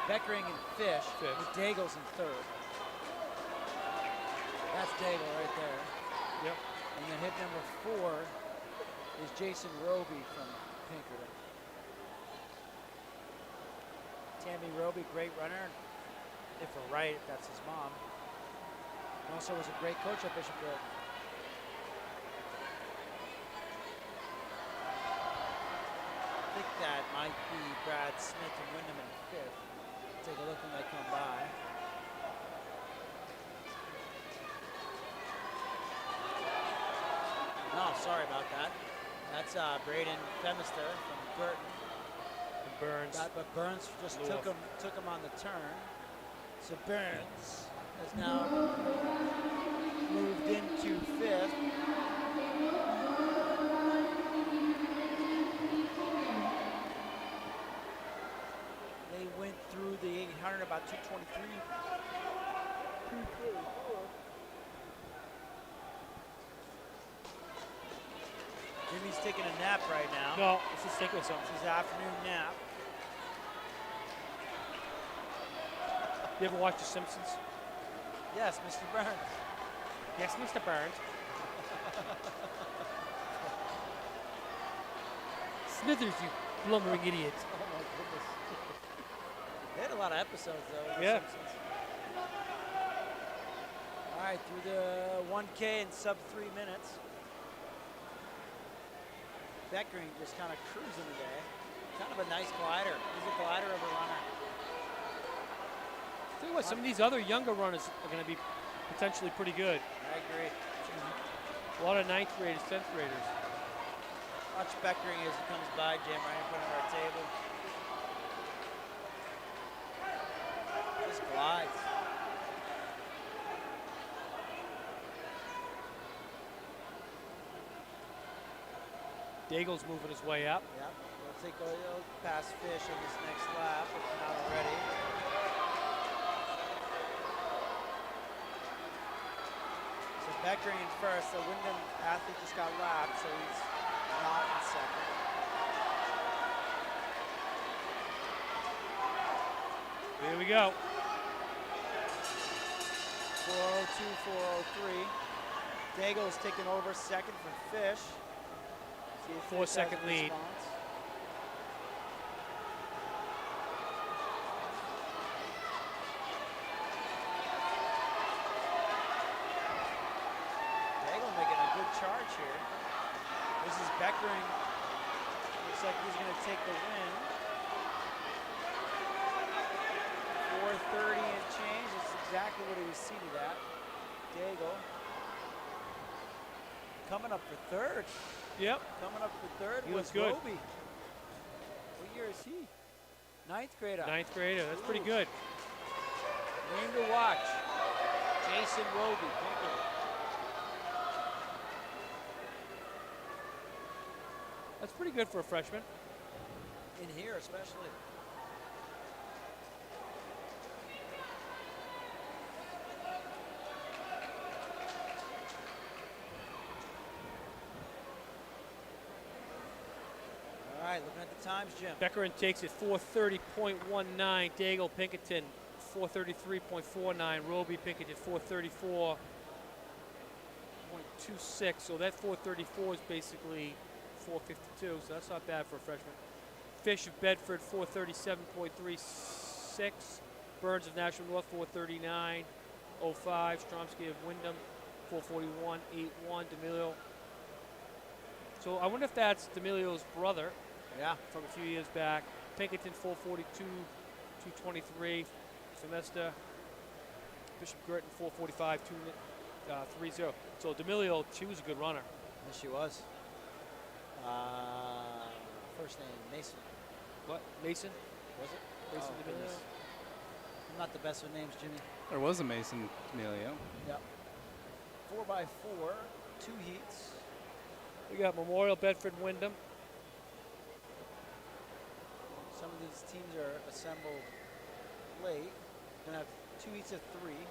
Beckering and Fish. With Daigle's in third. That's Daigle right there. Yep. And then hit number 4 is Jason Roby from Pinkerton. Tammy Roby, great runner. If we're right, that's his mom. And also was a great coach at Bishop Road. I think that might be Brad Smith and Wyndham in fifth. Take a look when they come by. No, sorry about that. That's Braden Femister from Burton. And Burns. But Burns just took him on the turn. So Burns has now moved into fifth. They went through the 800 about 223. 224. Jimmy's taking a nap right now. No, let's just think of something. It's his afternoon nap. You ever watch The Simpsons? Yes, Mr. Burns. Yes, Mr. Burns. Smithers, you blubbering idiot. Oh my goodness. They had a lot of episodes though. Of Yeah. The Simpsons. All right, through the 1K in sub 3 minutes. Beckering just kind of cruising today. Kind of a nice glider. He's a glider of a runner. Tell you what, some of these other younger runners are going to be potentially pretty good. I agree. A lot of 9th graders, 10th graders. Watch Beckering as he comes by, Jim, right in front of our table. Just glides. Daigle's moving his way up. Yep. He'll pass Fish in this next lap, if not already. So Beckering in first. The Wyndham athlete just got lapped, so he's not in second. Here we go. 4:02, 4:03. Daigle's taking over second for Fish. See if 4 Fish has a second lead. response. Daigle making a good charge here. This is Beckering. Looks like he's going to take the win. 4:30 and change. That's exactly what he was seated at. Daigle coming up for third. Yep. Coming up for third He was looks good. Roby. What year is he? 9th grader. 9th grader. That's pretty good. Name to watch. Jason Roby. Pinkerton. That's pretty good for a freshman. In here especially. All right, looking at the times, Jim. Beckering takes it 4:30.19. Daigle Pinkerton 4:33.49. Roby Pinkerton 4:34.26. So that 4:34 is basically 4:52. So that's not bad for a freshman. Fish of Bedford 4:37.36. Burns of National North 4:39.05. Stromsky of Wyndham 4:41.81. D'Amelio. So I wonder if that's D'Amelio's brother. Yeah. From a few years back. Pinkerton 4:42 2:23. Semester. Bishop Girton 4:45. 3:0. So D'Amelio, she was a good runner. Yes, she was. First name, Mason. What? Mason? Was it? Mason Oh, D'Amelio? goodness. I'm not the best with names, Jimmy. There was a Mason D'Amelio. Yep. 4x4, 2 heats. We got Memorial, Bedford, Wyndham. Some of these teams are assembled late. Gonna have 2 heats of 3.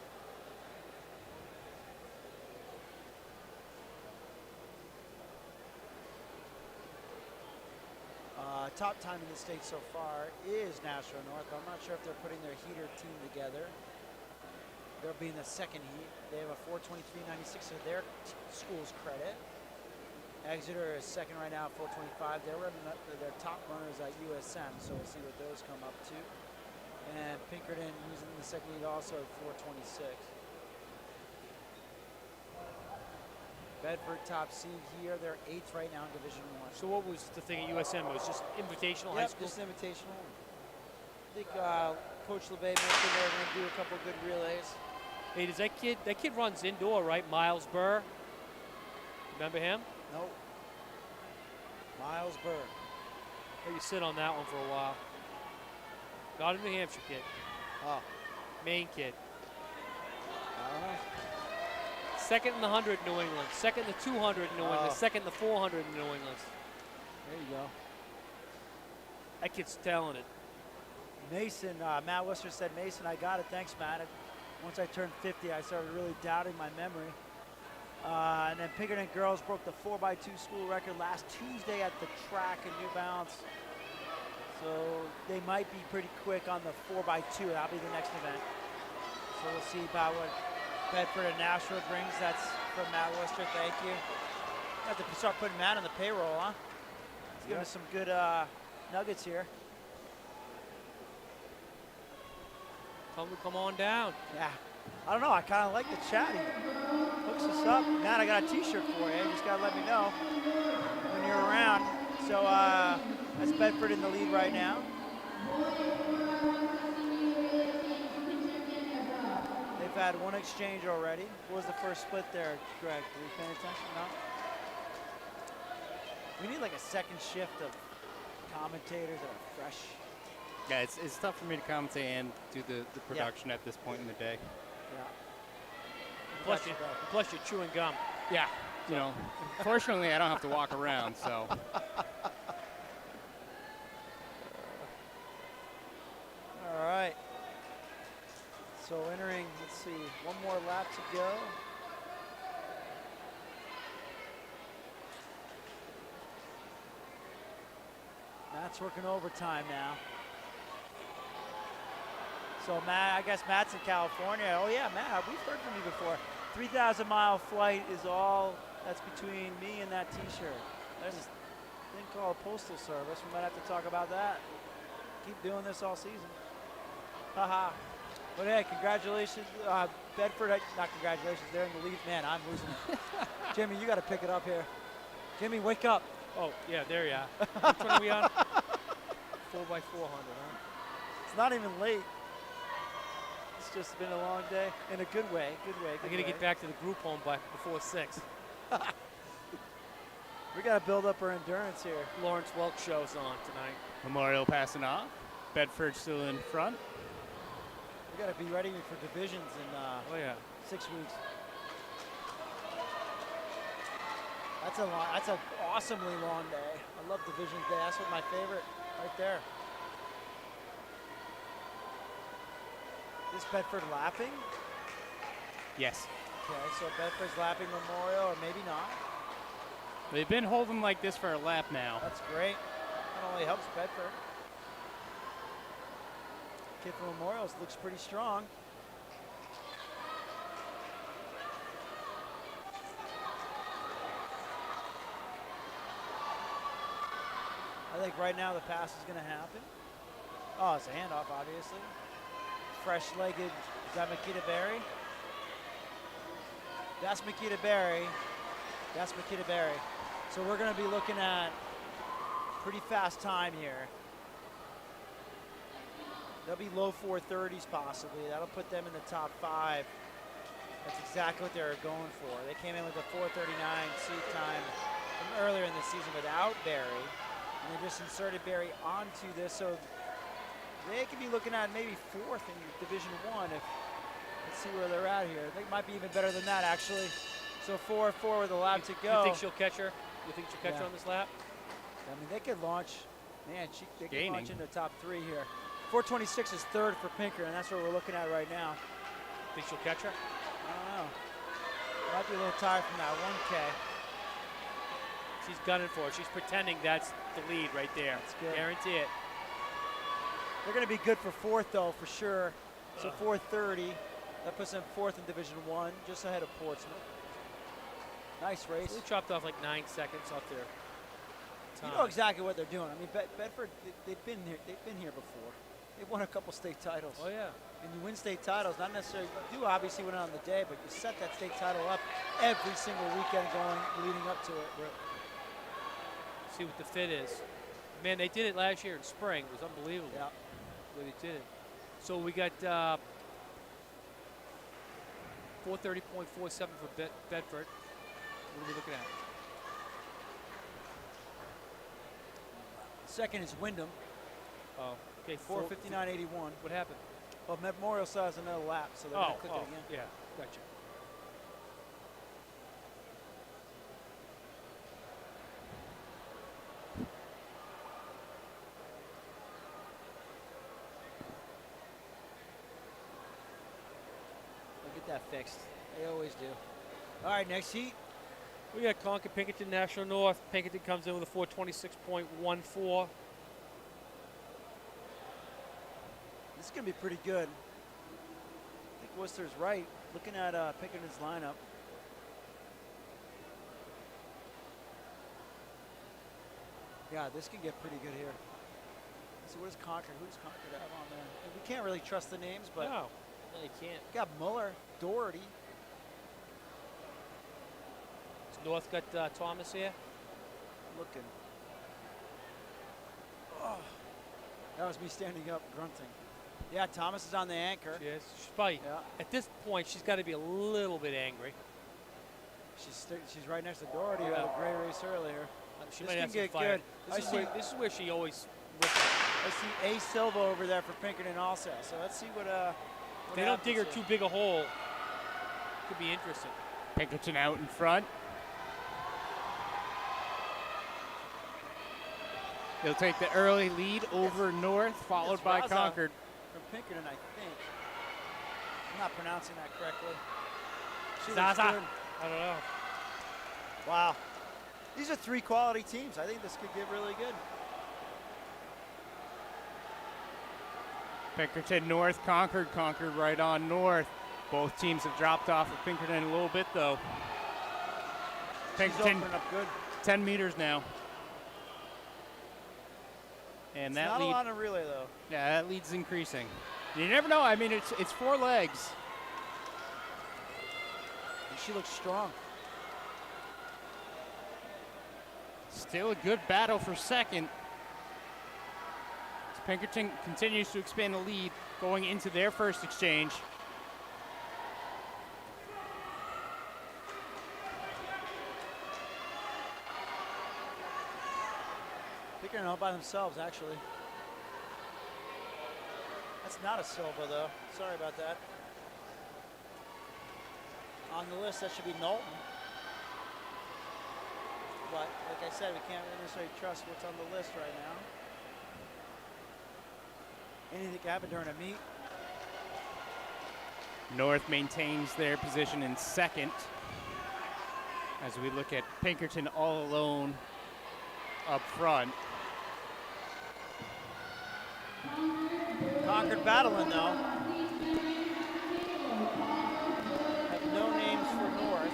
Top time in the state so far is Nashua North. I'm not sure if they're putting their heater team together. They'll be in the second heat. They have a 4:23.96 to their school's credit. Exeter is second right now at 4:25. They're running their top runners at USM, so we'll see what those come up to. And Pinkerton, who's in the second heat, also at 4:26. Bedford top seed here. They're 8th right now in Division 1. So what was the thing at USM? It was just invitational high Yep, school? just invitational. I think Coach LeVay mentioned they're going to do a couple good relays. Hey, does that kid runs indoor, right? Miles Burr. Remember him? Nope. Miles Burr. Let you sit on that one for a while. Not a New Hampshire kid. Oh, Maine kid. I don't know. Second in the 100 in New England. Second in the 200 in New England. Oh. Second in the 400 in New England. There you go. That kid's talented. Mason, Matt Worcester said, Mason, I got it. Thanks, Matt. Once I turned 50, I started really doubting my memory. And then Pinkerton girls broke the 4x2 school record last Tuesday at the track in New Balance. So they might be pretty quick on the 4x2. That'll be the next event. So we'll see about what Bedford and Nashua brings. That's from Matt Worcester. Thank you. Have to start putting Matt on the payroll, huh? He's giving us some good nuggets here. Tell him to come on down. Yeah. I don't know. I kind of like the chat. He hooks us up. Matt, I got a T-shirt for you. You just got to let me know when you're around. So that's Bedford in the lead right now. They've had one exchange already. What was the first split there, Greg? Were you paying attention? No? We need like a second shift of commentators that are fresh. Yeah, it's tough for me to commentate and do the production at this point in the day. Yeah. Plus you're chewing gum. Yeah, you know, fortunately I don't have to walk around, so. All right. So entering, let's see, one more lap to go. Matt's working overtime now. So Matt, I guess Matt's in California. Oh yeah, Matt, we've heard from you before. 3,000-mile flight is all that's between me and that T-shirt. There's this thing called Postal Service. We might have to talk about that. Keep doing this all season. Haha. But hey, congratulations, Bedford. Not congratulations, they're in the lead. Man, I'm losing it. Jimmy, you got to pick it up here. Jimmy, wake up. Oh, yeah, there you are. Which one are we on? 4x400, huh? It's not even late. It's just been a long day in a good way. Good way. I got to get back to the group home before 6. We got to build up our endurance here. Lawrence Welk show's on tonight. Memorial passing off. Bedford still in front. We got to be ready for divisions in 6 weeks. That's an awesomely long day. I love Divisions Day. That's what my favorite right there. Is Bedford lapping? Yes. Okay, so Bedford's lapping Memorial, or maybe not. They've been holding like this for a lap now. That's great. Not only helps Bedford. Kid from Memorials looks pretty strong. I think right now the pass is going to happen. Oh, it's a handoff, obviously. Fresh-legged, is that Makita Berry? That's Makita Berry. That's Makita Berry. So we're going to be looking at pretty fast time here. They'll be low 430s possibly. That'll put them in the top 5. That's exactly what they were going for. They came in with a 4:39 seat time from earlier in the season without Barry, and they just inserted Barry onto this, so they could be looking at maybe 4th in Division One. Let's see where they're at here. I think it might be even better than that actually. So 4-4 with a lap to go. You think she'll catch her? You think she'll catch her on this lap? I mean, they could launch. Man, they could gaining. launch into top 3 here. 426 is 3rd for Pinker, and that's what we're looking at right now. Think she'll catch her? I don't know. Might be a little tired from that 1K. She's gunning for it. She's pretending that's the lead right there. That's good. Guarantee it. They're going to be good for 4th, though, for sure. So 4:30. That puts them 4th in Division One, just ahead of Portsmouth. Nice race. So they chopped off like 9 seconds off their time. You know exactly what they're doing. I mean, Bedford, they've been here. They've been here before. They've won a couple state titles. Oh yeah. And you win state titles, not necessarily. You do obviously win it on the day, but you set that state title up every single weekend leading up to it. See what the fit is. Man, they did it last year in spring. It was unbelievable. Yeah. The way they did it. So we got 430.47 for Bedford. What are we looking at? Second is Wyndham, Oh, okay. 4:59.81. What happened? Well, Memorial still has another lap, so they're going to click it again. Yeah, gotcha. They'll get that fixed. They always do. All right, next heat. We got Concord, Pinkerton, National North. Pinkerton comes in with a 426.14. This is going to be pretty good. I think Worcester's right. Looking at Pinkerton's lineup. Yeah, this can get pretty good here. So what does Concord? Who does Concord have on there? And we can't really trust the names, but No, you can't. got Muller, Doherty. North got Thomas here. Looking. Oh, that was me standing up, grunting. Yeah, Thomas is on the anchor. She is. She's probably, Yeah, at this point, she's got to be a little bit angry. she's right next to Doherty, who had a great race earlier. She This might can have some get fire. good. This is where she always. I see A Silva over there for Pinkerton also. So let's see what. If they don't dig her happens too here. big a hole, could be interesting. Pinkerton out in front. They'll take the early lead over North, followed It's by Raza Concord. From Pinkerton, I think. I'm not pronouncing that correctly. She looks Zaza. good. I don't know. Wow. These are 3 quality teams. I think this could get really good. Pinkerton North, Concord, Concord right on North. Both teams have dropped off of Pinkerton a little bit though. She's Pinkerton opening up good. 10 meters now. And It's that not a lead, lot of relay though. yeah, that lead's increasing. You never know. I mean, it's 4 legs. And she looks strong. Still a good battle for second. As Pinkerton continues to expand the lead going into their first exchange. Pinkerton all by themselves, actually. That's not a Silva, though. Sorry about that. On the list, that should be Knowlton. But, like I said, we can't necessarily trust what's on the list right now. Anything can happen during a meet. North maintains their position in second as we look at Pinkerton all alone up front. Concord battling, though. Have no names for North.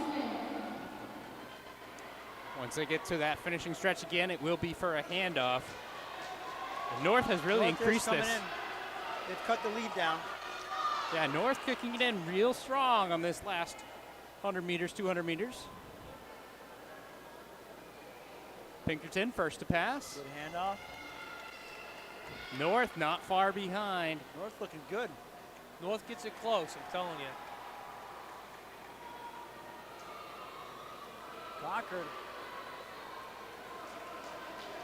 Once they get to that finishing stretch again, it will be for a handoff. And North has really North is increased coming this. in. They've cut the lead down. Yeah, North kicking it in real strong on this last 100 meters, 200 meters. Pinkerton first to pass. Good handoff. North not far behind. North looking good. North gets it close, I'm telling you. Concord.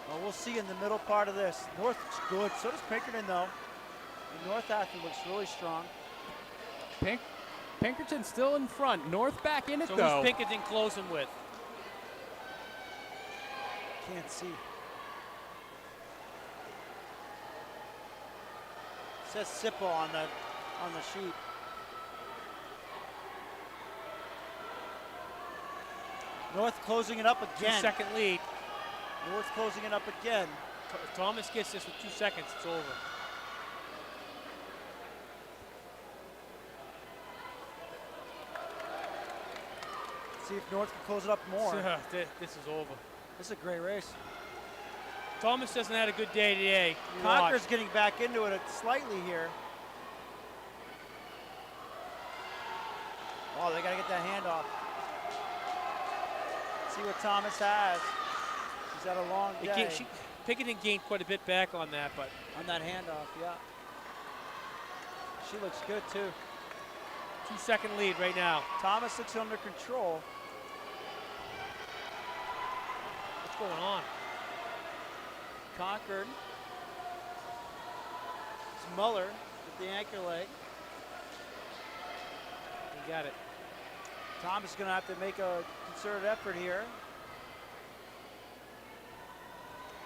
Well, we'll see in the middle part of this. North looks good. So does Pinkerton, though. The North athlete looks really strong. Pinkerton still in front. North back in it, So though. who's Pinkerton closing with? Can't see. Says Sippo on the sheet. North closing it up again. 2-second lead. North closing it up again. If Thomas gets this with 2 seconds, it's over. See if North can close it up more. This is over. This is a great race. Thomas hasn't had a good day today. Conker's getting back into it slightly here. Oh, they got to get that handoff. See what Thomas has. He's had a long day. Pinkerton gained quite a bit back on that, but On that handoff, yeah. She looks good too. 2-second lead right now. Thomas looks under control. What's going on? Concord. It's Muller with the anchor leg. He got it. Thomas is going to have to make a concerted effort here.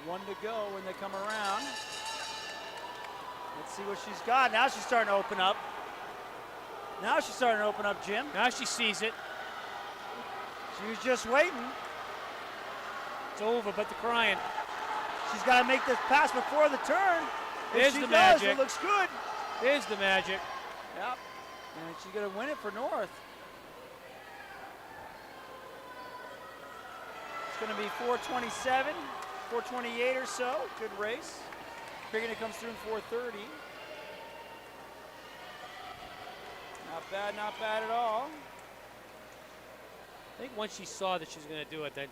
1 to go when they come around. Let's see what she's got. Now she's starting to open up. Now she's starting to open up, Jim. Now she sees it. She was just waiting. It's over, but they're crying. She's got to make this pass before the turn. There's If she the does, magic. it looks good. There's the magic. Yep. And she's going to win it for North. It's going to be 4:27, 4:28 or so. Good race. Pinkerton comes through in 4:30. Not bad at all. I think once she saw that she was going to do it, then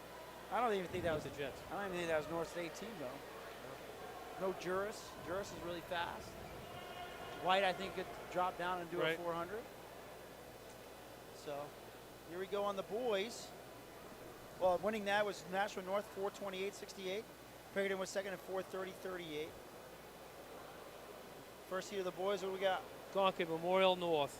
I don't even think that was the Jets. I don't even think that was North's 18 though. No Juris. Juris is really fast. White, I think, could drop down and do Right. a 400. So here we go on the boys. Well, winning that was Nashville North 4:28.68. Pinkerton was second at 4:30.38. First heat of the boys, what do we got? Concord Memorial North.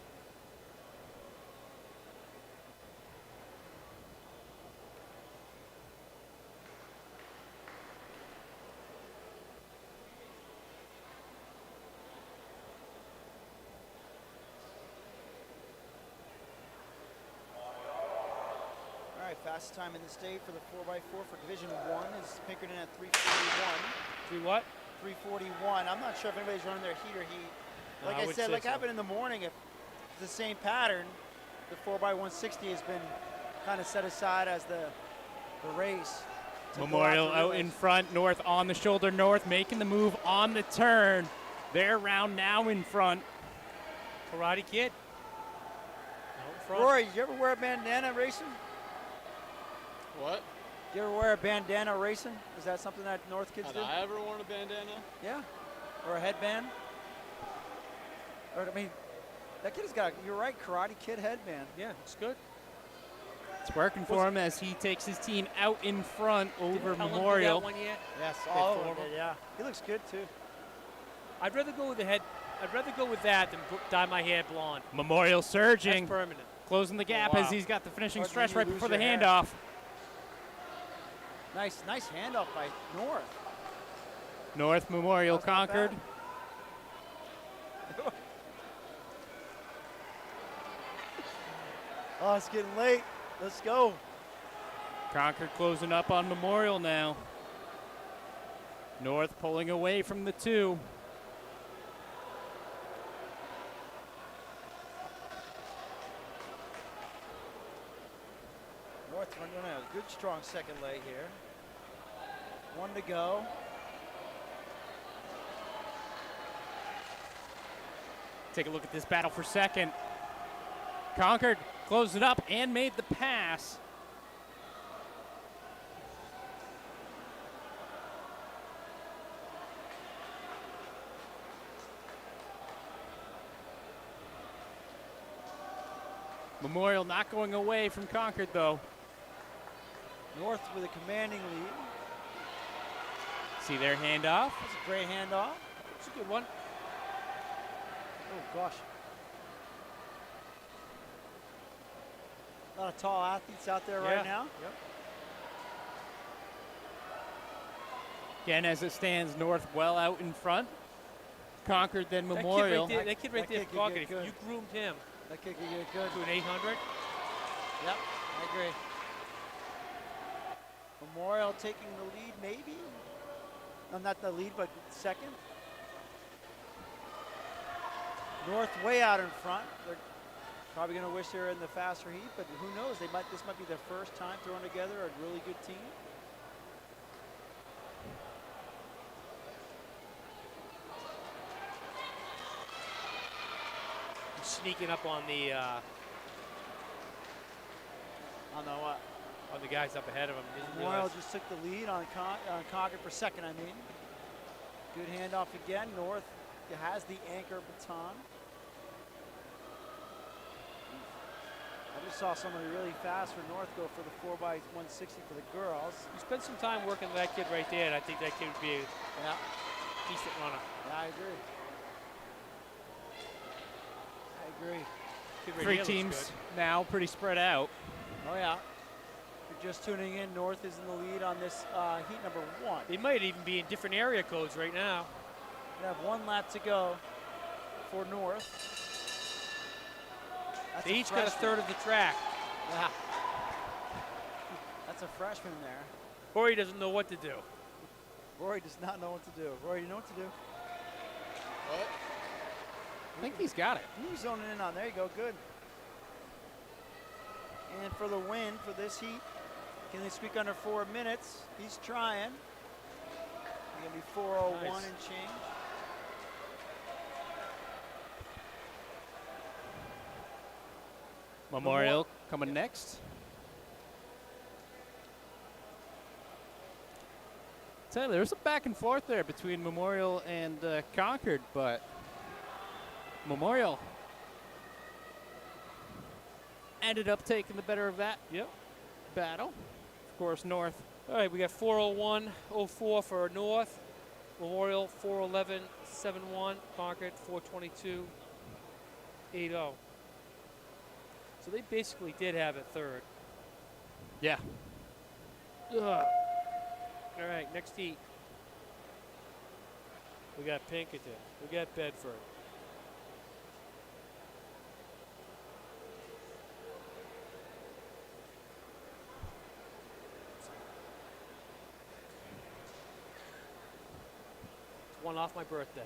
All right, fastest time in the state for the 4x4 for Division 1 is Pinkerton at 3:41. 3 what? 3:41. I'm not sure if anybody's running their heat or heat. No, Like I I would said, say like so. happened in the morning, if it's the same pattern, the 4x160 has been kind of set aside as the race. to go Memorial after out relays. in front. North on the shoulder. North making the move on the turn. They're round now in front. Karate Kid. Out in front. Rory, did you ever wear a bandana racing? What? Did you ever wear a bandana racing? Is that something that North kids Had do? I ever worn a bandana? Yeah. Or a headband? Or, I mean, that kid has got, you're right, Karate Kid headband. Yeah, it's good. It's working for him as he takes his team out in front over Didn't Helen do Memorial. that one yet? Yes, all all of of them. it, yeah. He looks good, too. I'd rather go with the head. I'd rather go with that than dye my hair blonde. Memorial surging, That's permanent. closing the gap wow. as he's got the finishing Or then stretch you right lose before the your hair. handoff. Nice handoff by North. North Memorial That's not conquered. bad. Oh, it's getting late. Let's go. Concord closing up on Memorial now. North pulling away from the 2. North running a good, strong second leg here. 1 to go. Take a look at this battle for second. Concord closed it up and made the pass. Memorial not going away from Concord, though. North with a commanding lead. See their handoff. That's a great handoff. It's a good one. Oh, gosh. A lot of tall athletes out there right now. Yep. Again, as it stands, North well out in front. Concord, then Memorial. That kid right That there, kid could Concord, get if good. you groomed him That kick could get good. to an 800, Yep, I agree. Memorial taking the lead, maybe? No, not the lead, but second. North way out in front. They're probably going to wish they were in the faster heat, but who knows? This might be their first time throwing together a really good team. sneaking up on the guys up ahead of him. Didn't Memorial realize- just took the lead on Concord for second, I mean. Good handoff again. North has the anchor baton. I just saw somebody really fast for North go for the 4x160 for the girls. You spent some time working with that kid right there, and I think that kid would be a Yeah, decent runner. I agree. I agree. Kid right Three here looks teams good. now, pretty spread out. Oh, yeah. If you're just tuning in, North is in the lead on this heat number 1. They might even be in different area codes right now. We have 1 lap to go for North. That's They each got a freshman. third of the track. Yeah. That's a freshman there. Corey doesn't know what to do. Rory does not know what to do. Rory, you know what to do? What? I think he's got it. He's zoning in on. There you go. Good. And for the win for this heat, can they squeak under 4 minutes? He's trying. It's going to be 4:01 Nice. and change. Memorial coming next. Tell you, there's a back and forth there between Memorial and Concord, but Memorial ended up taking the better of that Yep. battle. Of course, North. All right, we got 4:01.04 for North. Memorial 4:11.71. Concord 4:22.80. So they basically did have it third. Yeah. Ugh. All right, next heat. We got Pinkerton. We got Bedford. It's one off my birthday.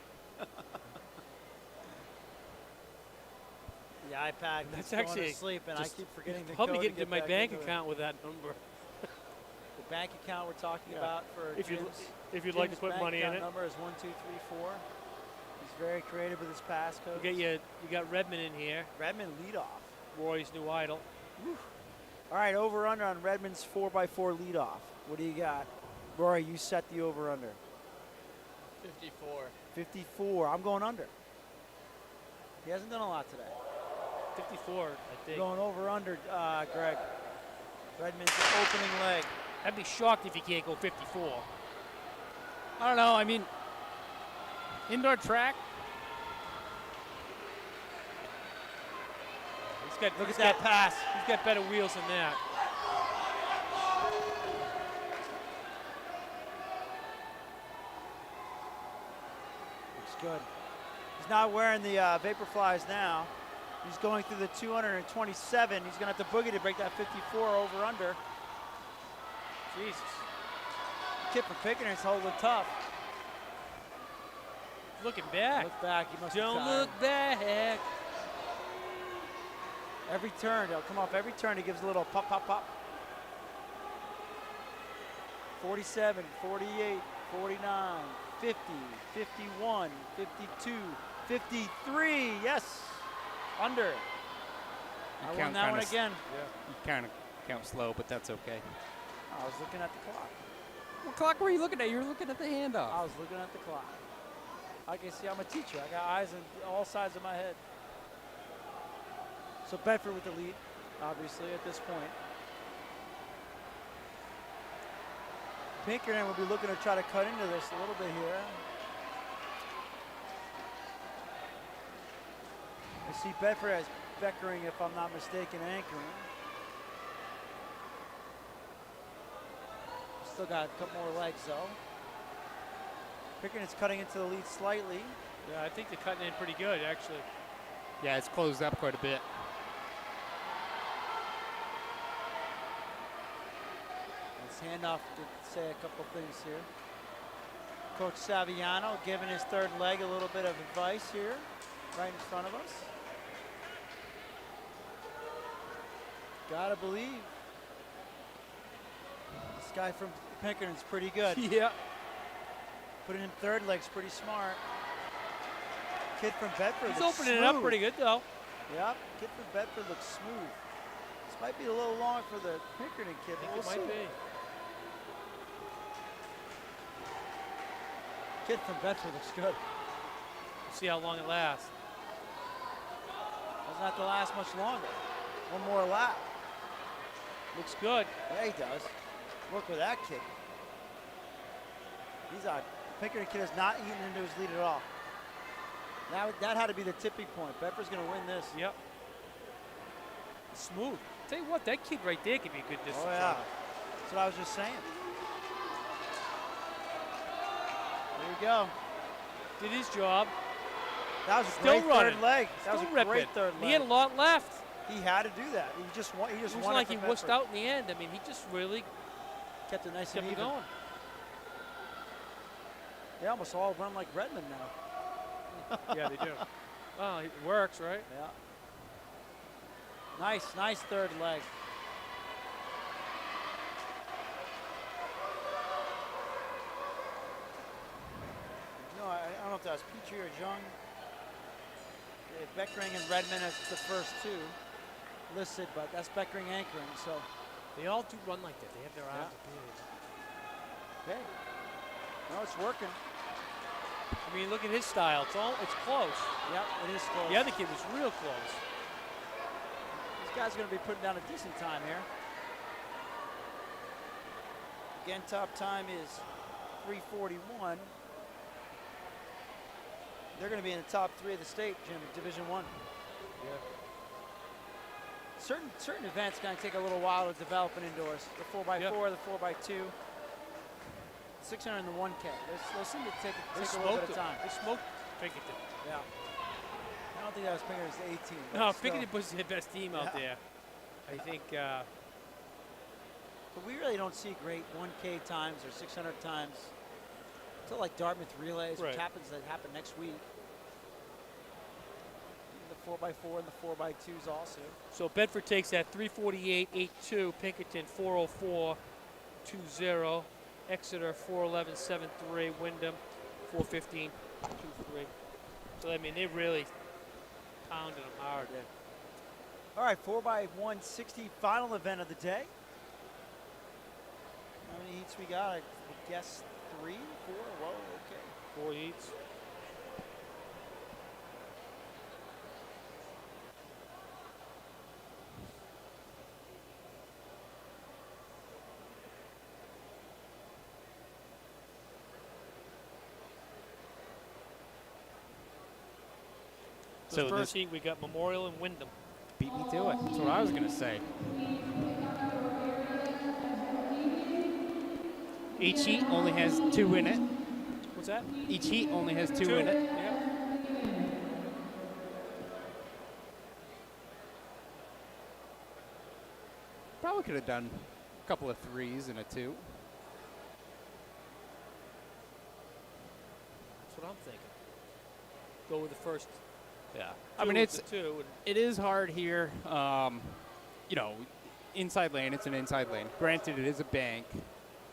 The iPad That's keeps going actually to sleep, and I just- keep forgetting the Probably code get to into get my back bank into it. account with that number. The bank account we're talking Yeah. about for If you'd Jim's, if you'd like to Jim's put bank money in account it. number is 1234. He's very creative with his passcode. You got Redmond in here. Redmond lead off. Roy's new idol. All right, over under on Redmond's 4x4 lead off. What do you got? Rory, you set the over under. 54. 54. I'm going under. He hasn't done a lot today. 54, I think. Going over under, Greg. Redmond's opening leg. I'd be shocked if he can't go 54. I don't know. I mean, indoor track. Look at that pass. He's got better wheels than that. Looks good. He's not wearing the Vaporflies now. He's going through the 227. He's going to have to boogie to break that 54 over under. Jesus. Kid from Pickering's holding tough. Looking back. Look back. He must be Don't tired. look back. Every turn, he'll come off every turn. He gives a little pop, pop, pop. 47, 48, 49, 50, 51, 52, 53. Yes. Under. I won that one again. You kind of count slow, but that's okay. I was looking at the clock. What clock were you looking at? You were looking at the handoff. I was looking at the clock. I can see I'm a teacher. I got eyes on all sides of my head. So Bedford with the lead. obviously, at this point. Pinkerton will be looking to try to cut into this a little bit here. I see Bedford as Beckering, if I'm not mistaken, anchoring. Still got a couple more legs, though. Pinkerton's cutting into the lead slightly. Yeah, I think they're cutting in pretty good, actually. Yeah, it's closed up quite a bit. Let's hand off to say a couple things here. Coach Saviano giving his third leg a little bit of advice here, right in front of us. Gotta believe. This guy from Pinkerton's pretty good. Yeah. Putting in third leg's pretty smart. Kid from Bedford He's looks opening it up smooth. pretty good, though. Yep, kid from Bedford looks smooth. This might be a little long for the Pinkerton kid, I think but we'll it might see. be. Kid from Bedford looks good. We'll see how long it lasts. Doesn't have to last much longer. One more lap. Looks good. Yeah, he does. Work with that kid. He's out. Pinkerton kid has not eaten into his lead at all. That had to be the tipping point. Bedford's going to win this. Yep. Smooth. Tell you what, that kid right there could be a good distance. Oh, yeah. That's what I was just saying. There you go. Did his job. That was a Still great running. third leg. That was Still a ripping. great third leg. He had a lot left. He had to do that. He just won. He just It won wasn't like it he for wussed Bedford. out in the end. I mean, he just really Kept it nice kept and it even. going. They almost all run like Redmond now. Yeah, they do. Well, it works, right? Yeah. Nice third leg. No, I don't know if that was Petrie or Jung. Beckering and Redmond as the first two listed, but that's Beckering anchoring, so. They all do run like that. They have their Yeah. arms up here. Okay. No, it's working. I mean, look at his style. It's close. Yep, it is close. The other kid was real close. This guy's going to be putting down a decent time here. Again, top time is 3:41. They're going to be in the top three of the state, Jim, in Division I. Yeah. Certain events kind of take a little while to develop in indoors. The 4x4, the 4x2, 600 and the 1K. Those seem to take a little bit of time. They smoked Pinkerton. Yeah. I don't think that was Pinkerton's 18. but No, still. Pinkerton was the best team out there. I think. But we really don't see great 1K times or 600 times until like Dartmouth relays, which Right. happen next week. The 4x4 and the 4x2s also. So Bedford takes that 348.82, Pinkerton 404.20, Exeter 411.73, Wyndham 415.23. So I mean, they really pounded them hard. All right, 4x160 final event of the day. How many heats we got? I guess 3, 4. Whoa, okay. 4 heats. So So this first heat, we got Memorial and Wyndham. beat me to it. That's what I was going to say. Each heat only has 2 in it. What's that? Each heat only has two in it. Yeah. Probably could have done a couple of 3s and a 2. That's what I'm thinking. Go with the first. Yeah. Two I mean, with the two. And it is hard here. You know, inside lane, it's an inside lane. Granted, it is a bank.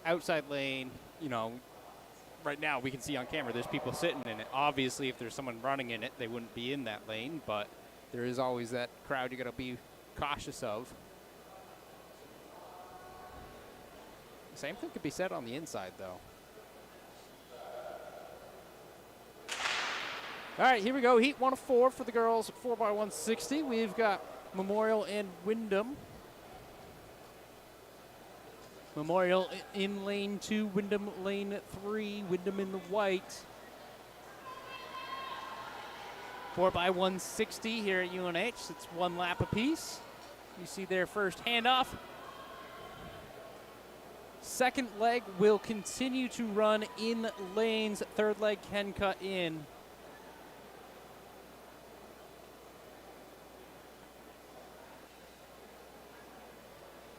Outside lane, you know, right now we can see on camera there's people sitting in it. Obviously, if there's someone running in it, they wouldn't be in that lane, but there is always that crowd you got to be cautious of. Same thing could be said on the inside, though. All right, here we go. Heat 1 of 4 for the girls, 4x160. We've got Memorial and Wyndham. Memorial in lane 2, Wyndham lane 3, Wyndham in the white. 4x160 here at UNH. It's one lap apiece. You see their first handoff. Second leg will continue to run in lanes. Third leg can cut in.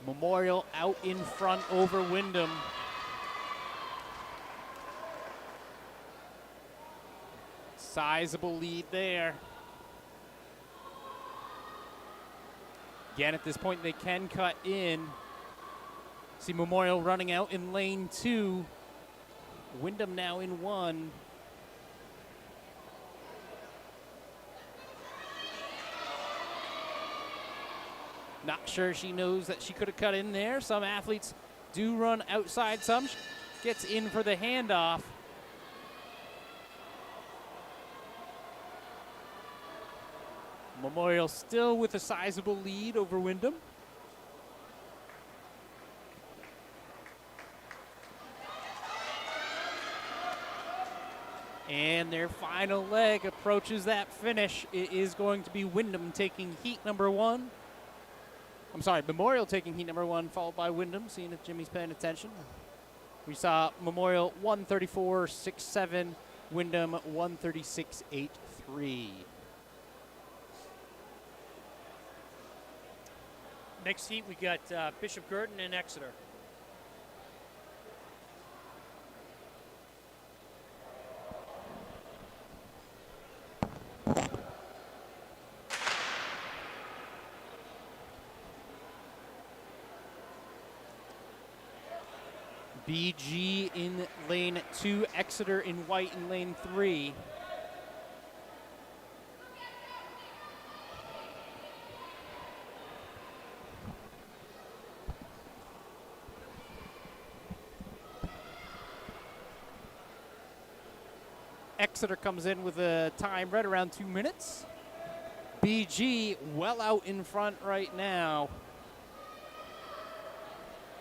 Memorial out in front over Wyndham. Sizable lead there. Again, at this point, they can cut in. See Memorial running out in lane 2. Wyndham now in 1. Not sure she knows that she could have cut in there. Some athletes do run outside some. She gets in for the handoff. Memorial still with a sizable lead over Wyndham. And their final leg approaches that finish. It is going to be Wyndham taking heat number 1. I'm sorry, Memorial taking heat number 1, followed by Wyndham, seeing if Jimmy's paying attention. We saw Memorial 134.67, Wyndham 136.83. Next heat, we got Bishop Girton and Exeter. BG in lane 2, Exeter in white in lane 3. Exeter comes in with a time right around 2 minutes. BG well out in front right now.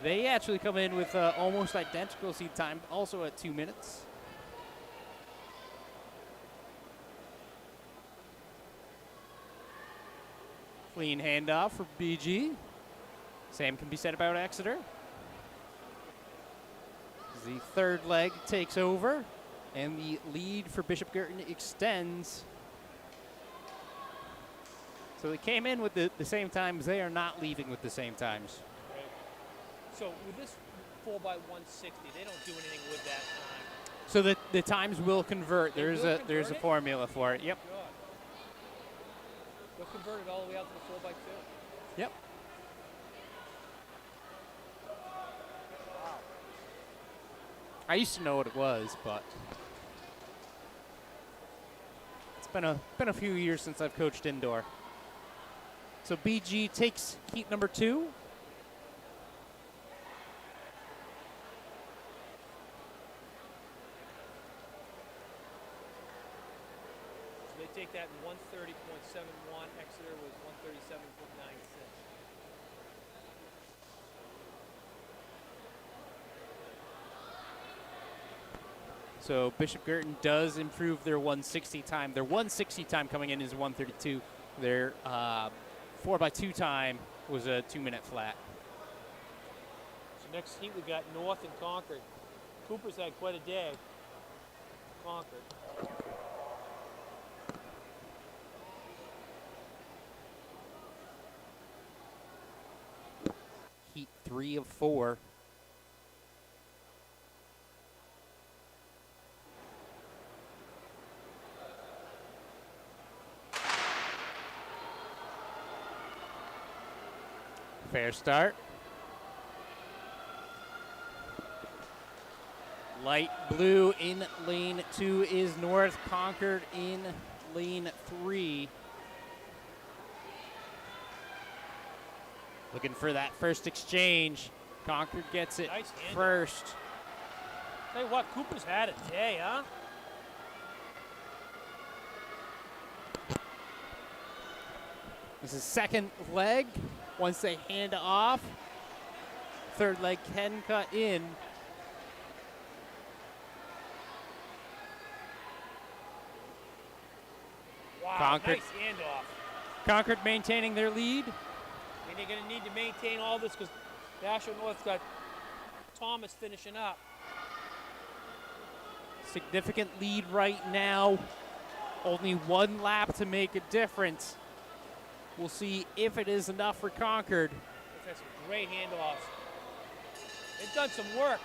They actually come in with almost identical seat time, also at 2 minutes. Clean handoff for BG. Same can be said about Exeter. The third leg takes over, and the lead for Bishop Girton extends. So they came in with the same times. They are not leaving with the same times. So with this 4x160, they don't do anything with that time. So the times will convert. They There's will there's a convert it? formula for it. Yep. God. They'll convert it all the way out to the 4x2. Yep. I used to know what it was, but it's been a few years since I've coached indoor. So BG takes heat number 2. Take that in 130.71. Exeter was 137.96. So Bishop Girton does improve their 160 time. Their 160 time coming in is 132. Their 4x2 time was a 2-minute flat. So next heat we got North and Concord. Cooper's had quite a day. Concord. Heat 3 of 4. Fair start. Light blue in lane 2 is North. Concord in lane 3. Looking for that first exchange. Concord gets it Nice handoff. first. Tell you what, Cooper's had a day, huh? This is second leg. Once they hand off, third leg can cut in. Wow, Concord. nice handoff. Concord maintaining their lead. And they're going to need to maintain all this because National North's got Thomas finishing up. Significant lead right now. Only one lap to make a difference. We'll see if it is enough for Concord. They've had some great handoffs. They've done some work.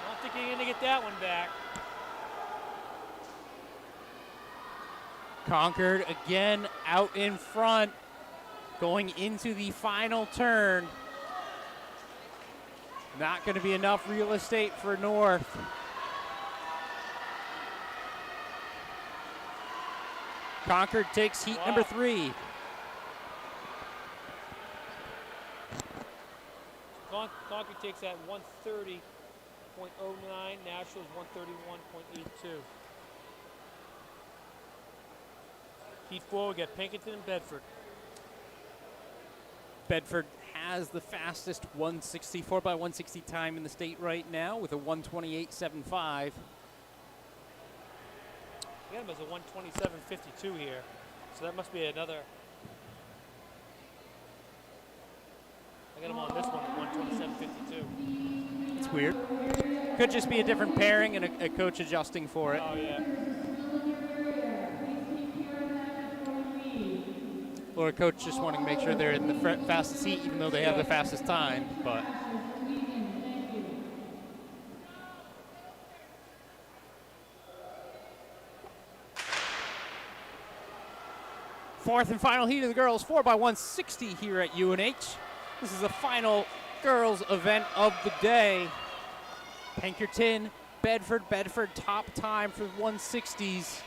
I don't think you're going to get that one back. Concord again out in front, going into the final turn. Not going to be enough real estate for North. Concord takes heat number 3. Concord takes that 130.09. Nationals 131.82. Heat 4, we got Pinkerton and Bedford. Bedford has the fastest 164 by 160 time in the state right now with a 128.75. We got him as a 127.52 here, so that must be another. I got him on this one at 127.52. It's weird. Could just be a different pairing and a coach adjusting for it. Oh, yeah. Or a coach just wanting to make sure they're in the fastest heat even though they have the fastest time. But fourth and final heat of the girls, 4 by 160 here at UNH. This is the final girls event of the day. Pinkerton, Bedford top time for 160s.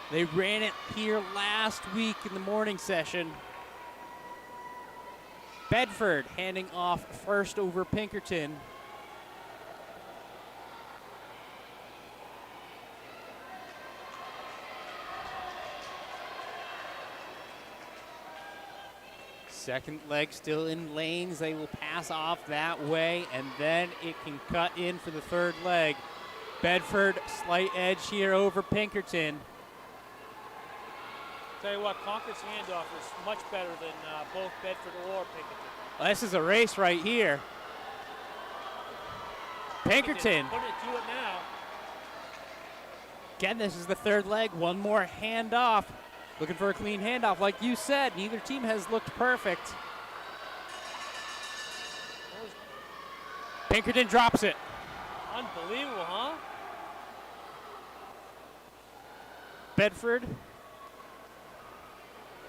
They ran it here last week in the morning session. Bedford handing off first over Pinkerton. Second leg still in lanes. They will pass off that way, and then it can cut in for the third leg. Bedford, slight edge here over Pinkerton. Tell you what, Concord's handoff is much better than both Bedford or Pinkerton. Well, this is a race right here. Pinkerton. Put it to it now. Again, this is the third leg. One more handoff. Looking for a clean handoff. Like you said, neither team has looked perfect. Pinkerton drops it. Unbelievable, huh? Bedford.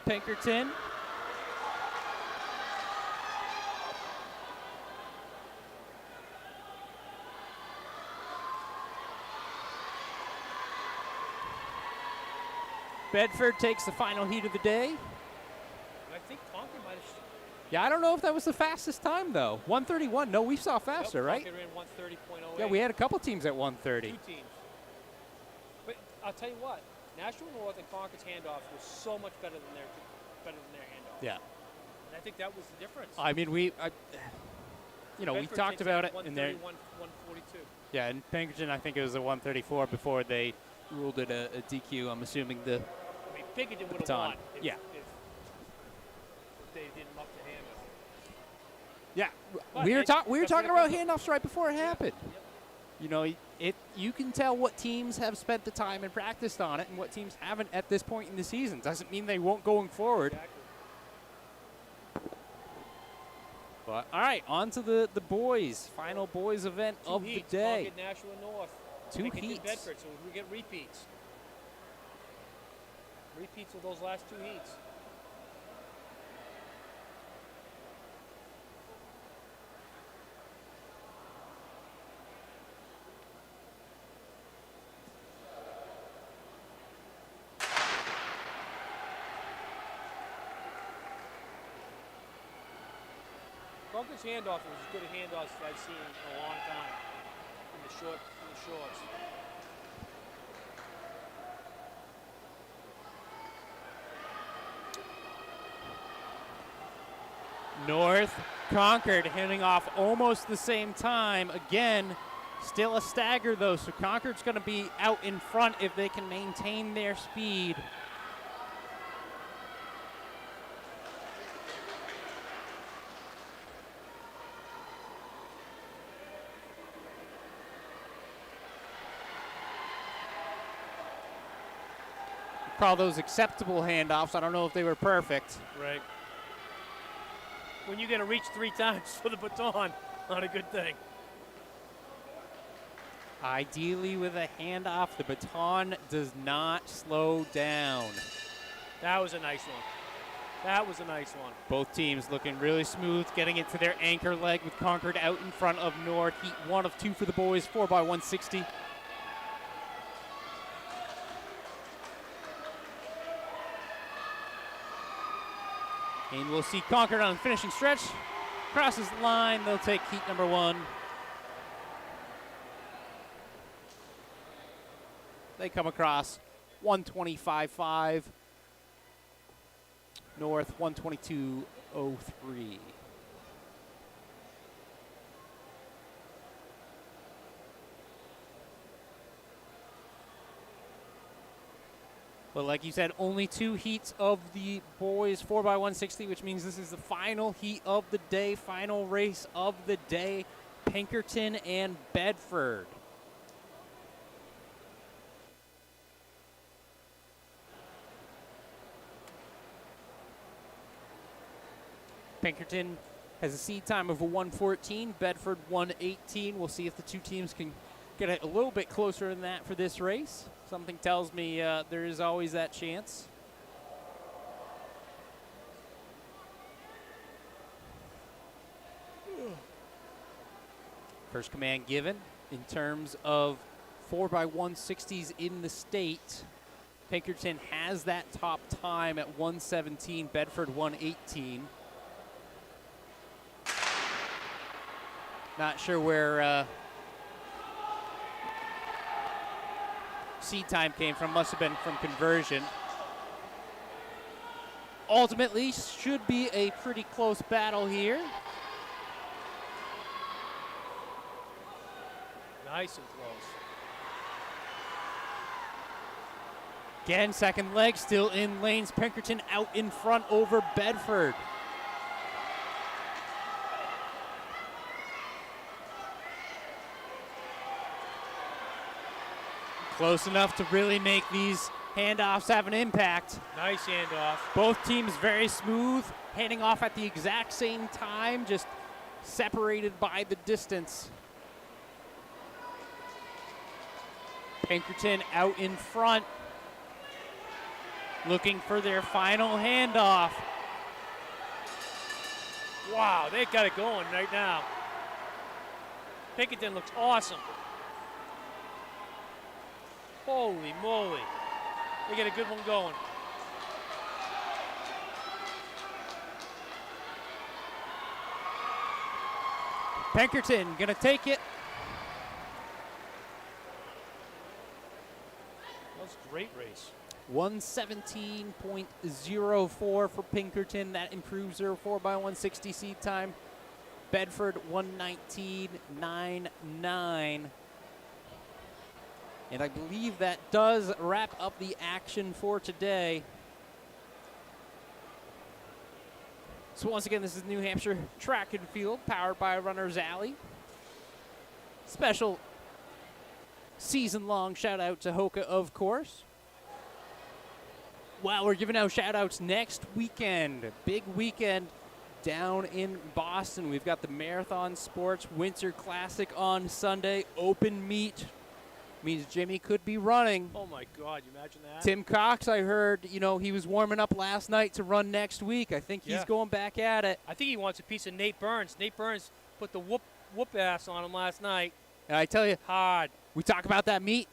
Pinkerton. Bedford takes the final heat of the day. I think Concord might have. Yeah, I don't know if that was the fastest time, though. 131. No, we saw faster, right? Concord ran 130.08. Yeah, we had a couple teams at 130. 2 teams. But I'll tell you what, National North and Concord's handoff was so much better than their handoff. Yeah. And I think that was the difference. I mean, we Bedford talked takes about that it in there. 142. Yeah, and Pinkerton, I think it was a 134 before they ruled it a DQ. I'm assuming the I mean, Pinkerton would have baton. won if they didn't muck the handoff. Yeah, But we were that's talking what about handoffs right before it happened. Yep. You know, you can tell what teams have spent the time and practiced on it, and what teams haven't at this point in the season. Doesn't mean they won't going forward. Exactly. But all right, on to the boys, final boys event of the day. Concord, National North. 2 Pinkerton, heats. Bedford, so we get repeats. Repeats of those last 2 heats. Concord's handoff was as good a handoff as I've seen in a long time in the shorts. North Concord handing off almost the same time. Again, still a stagger though, so Concord's going to be out in front if they can maintain their speed. Call those acceptable handoffs. I don't know if they were perfect. Right. When you're going to reach 3 times for the baton, not a good thing. Ideally with a handoff, the baton does not slow down. That was a nice one. That was a nice one. Both teams looking really smooth, getting it to their anchor leg with Concord out in front of North. Heat 1 of 2 for the boys, 4x160. And we'll see Concord on the finishing stretch. Crosses the line, they'll take heat number 1. They come across 125.5. North 122.03. But like you said, only 2 heats of the boys 4x160, which means this is the final heat of the day, final race of the day, Pinkerton and Bedford. Pinkerton has a seed time of a 1:14, Bedford 1:18. We'll see if the 2 teams can get it a little bit closer than that for this race. Something tells me there is always that chance. First command given in terms of 4x160s in the state. Pinkerton has that top time at 1:17, Bedford 1:18. Not sure where seed time came from. Must have been from conversion. Ultimately, should be a pretty close battle here. Nice and close. Again, second leg still in lanes. Pinkerton out in front over Bedford. Close enough to really make these handoffs have an impact. Nice handoff. Both teams very smooth, handing off at the exact same time, just separated by the distance. Pinkerton out in front, looking for their final handoff. Wow, they got it going right now. Pinkerton looks awesome. Holy moly. They get a good one going. Pinkerton gonna take it. That was a great race. 117.04 for Pinkerton. That improves their 4x160 seed time. Bedford 119.99. And I believe that does wrap up the action for today. So once again, this is New Hampshire Track and Field, powered by Runner's Alley. Special season-long shout-out to Hoka, of course. Well, we're giving out shout-outs next weekend. Big weekend down in Boston. We've got the Marathon Sports Winter Classic on Sunday. Open meet. Means Jimmy could be running. Oh my God, you imagine that? Tim Cox, I heard, he was warming up last night to run next week. I think he's going back at it. I think he wants a piece of Nate Burns. Nate Burns put the whoop ass on him last night. And I tell you, hard. We talk about that meet.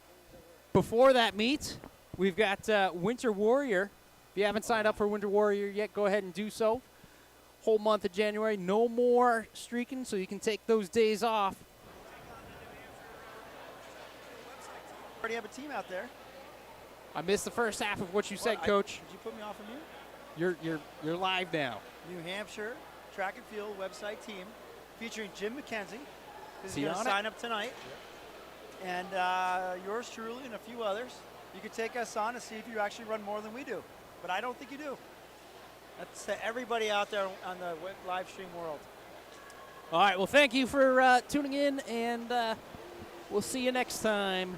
Before that meet, we've got Winter Warrior. If you haven't signed up for Winter Warrior yet, go ahead and do so. Whole month of January, no more streaking, so you can take those days off. Already have a team out there. I missed the first half of what you said, Coach. Did you put me off of mute? You're live now. New Hampshire Track and Field website team featuring Jim McKenzie, who's See going to on it? sign up tonight, and yours truly and a few others. You could take us on to see if you actually run more than we do, but I don't think you do. That's to everybody out there on the live stream world. All right, well, thank you for tuning in, and we'll see you next time.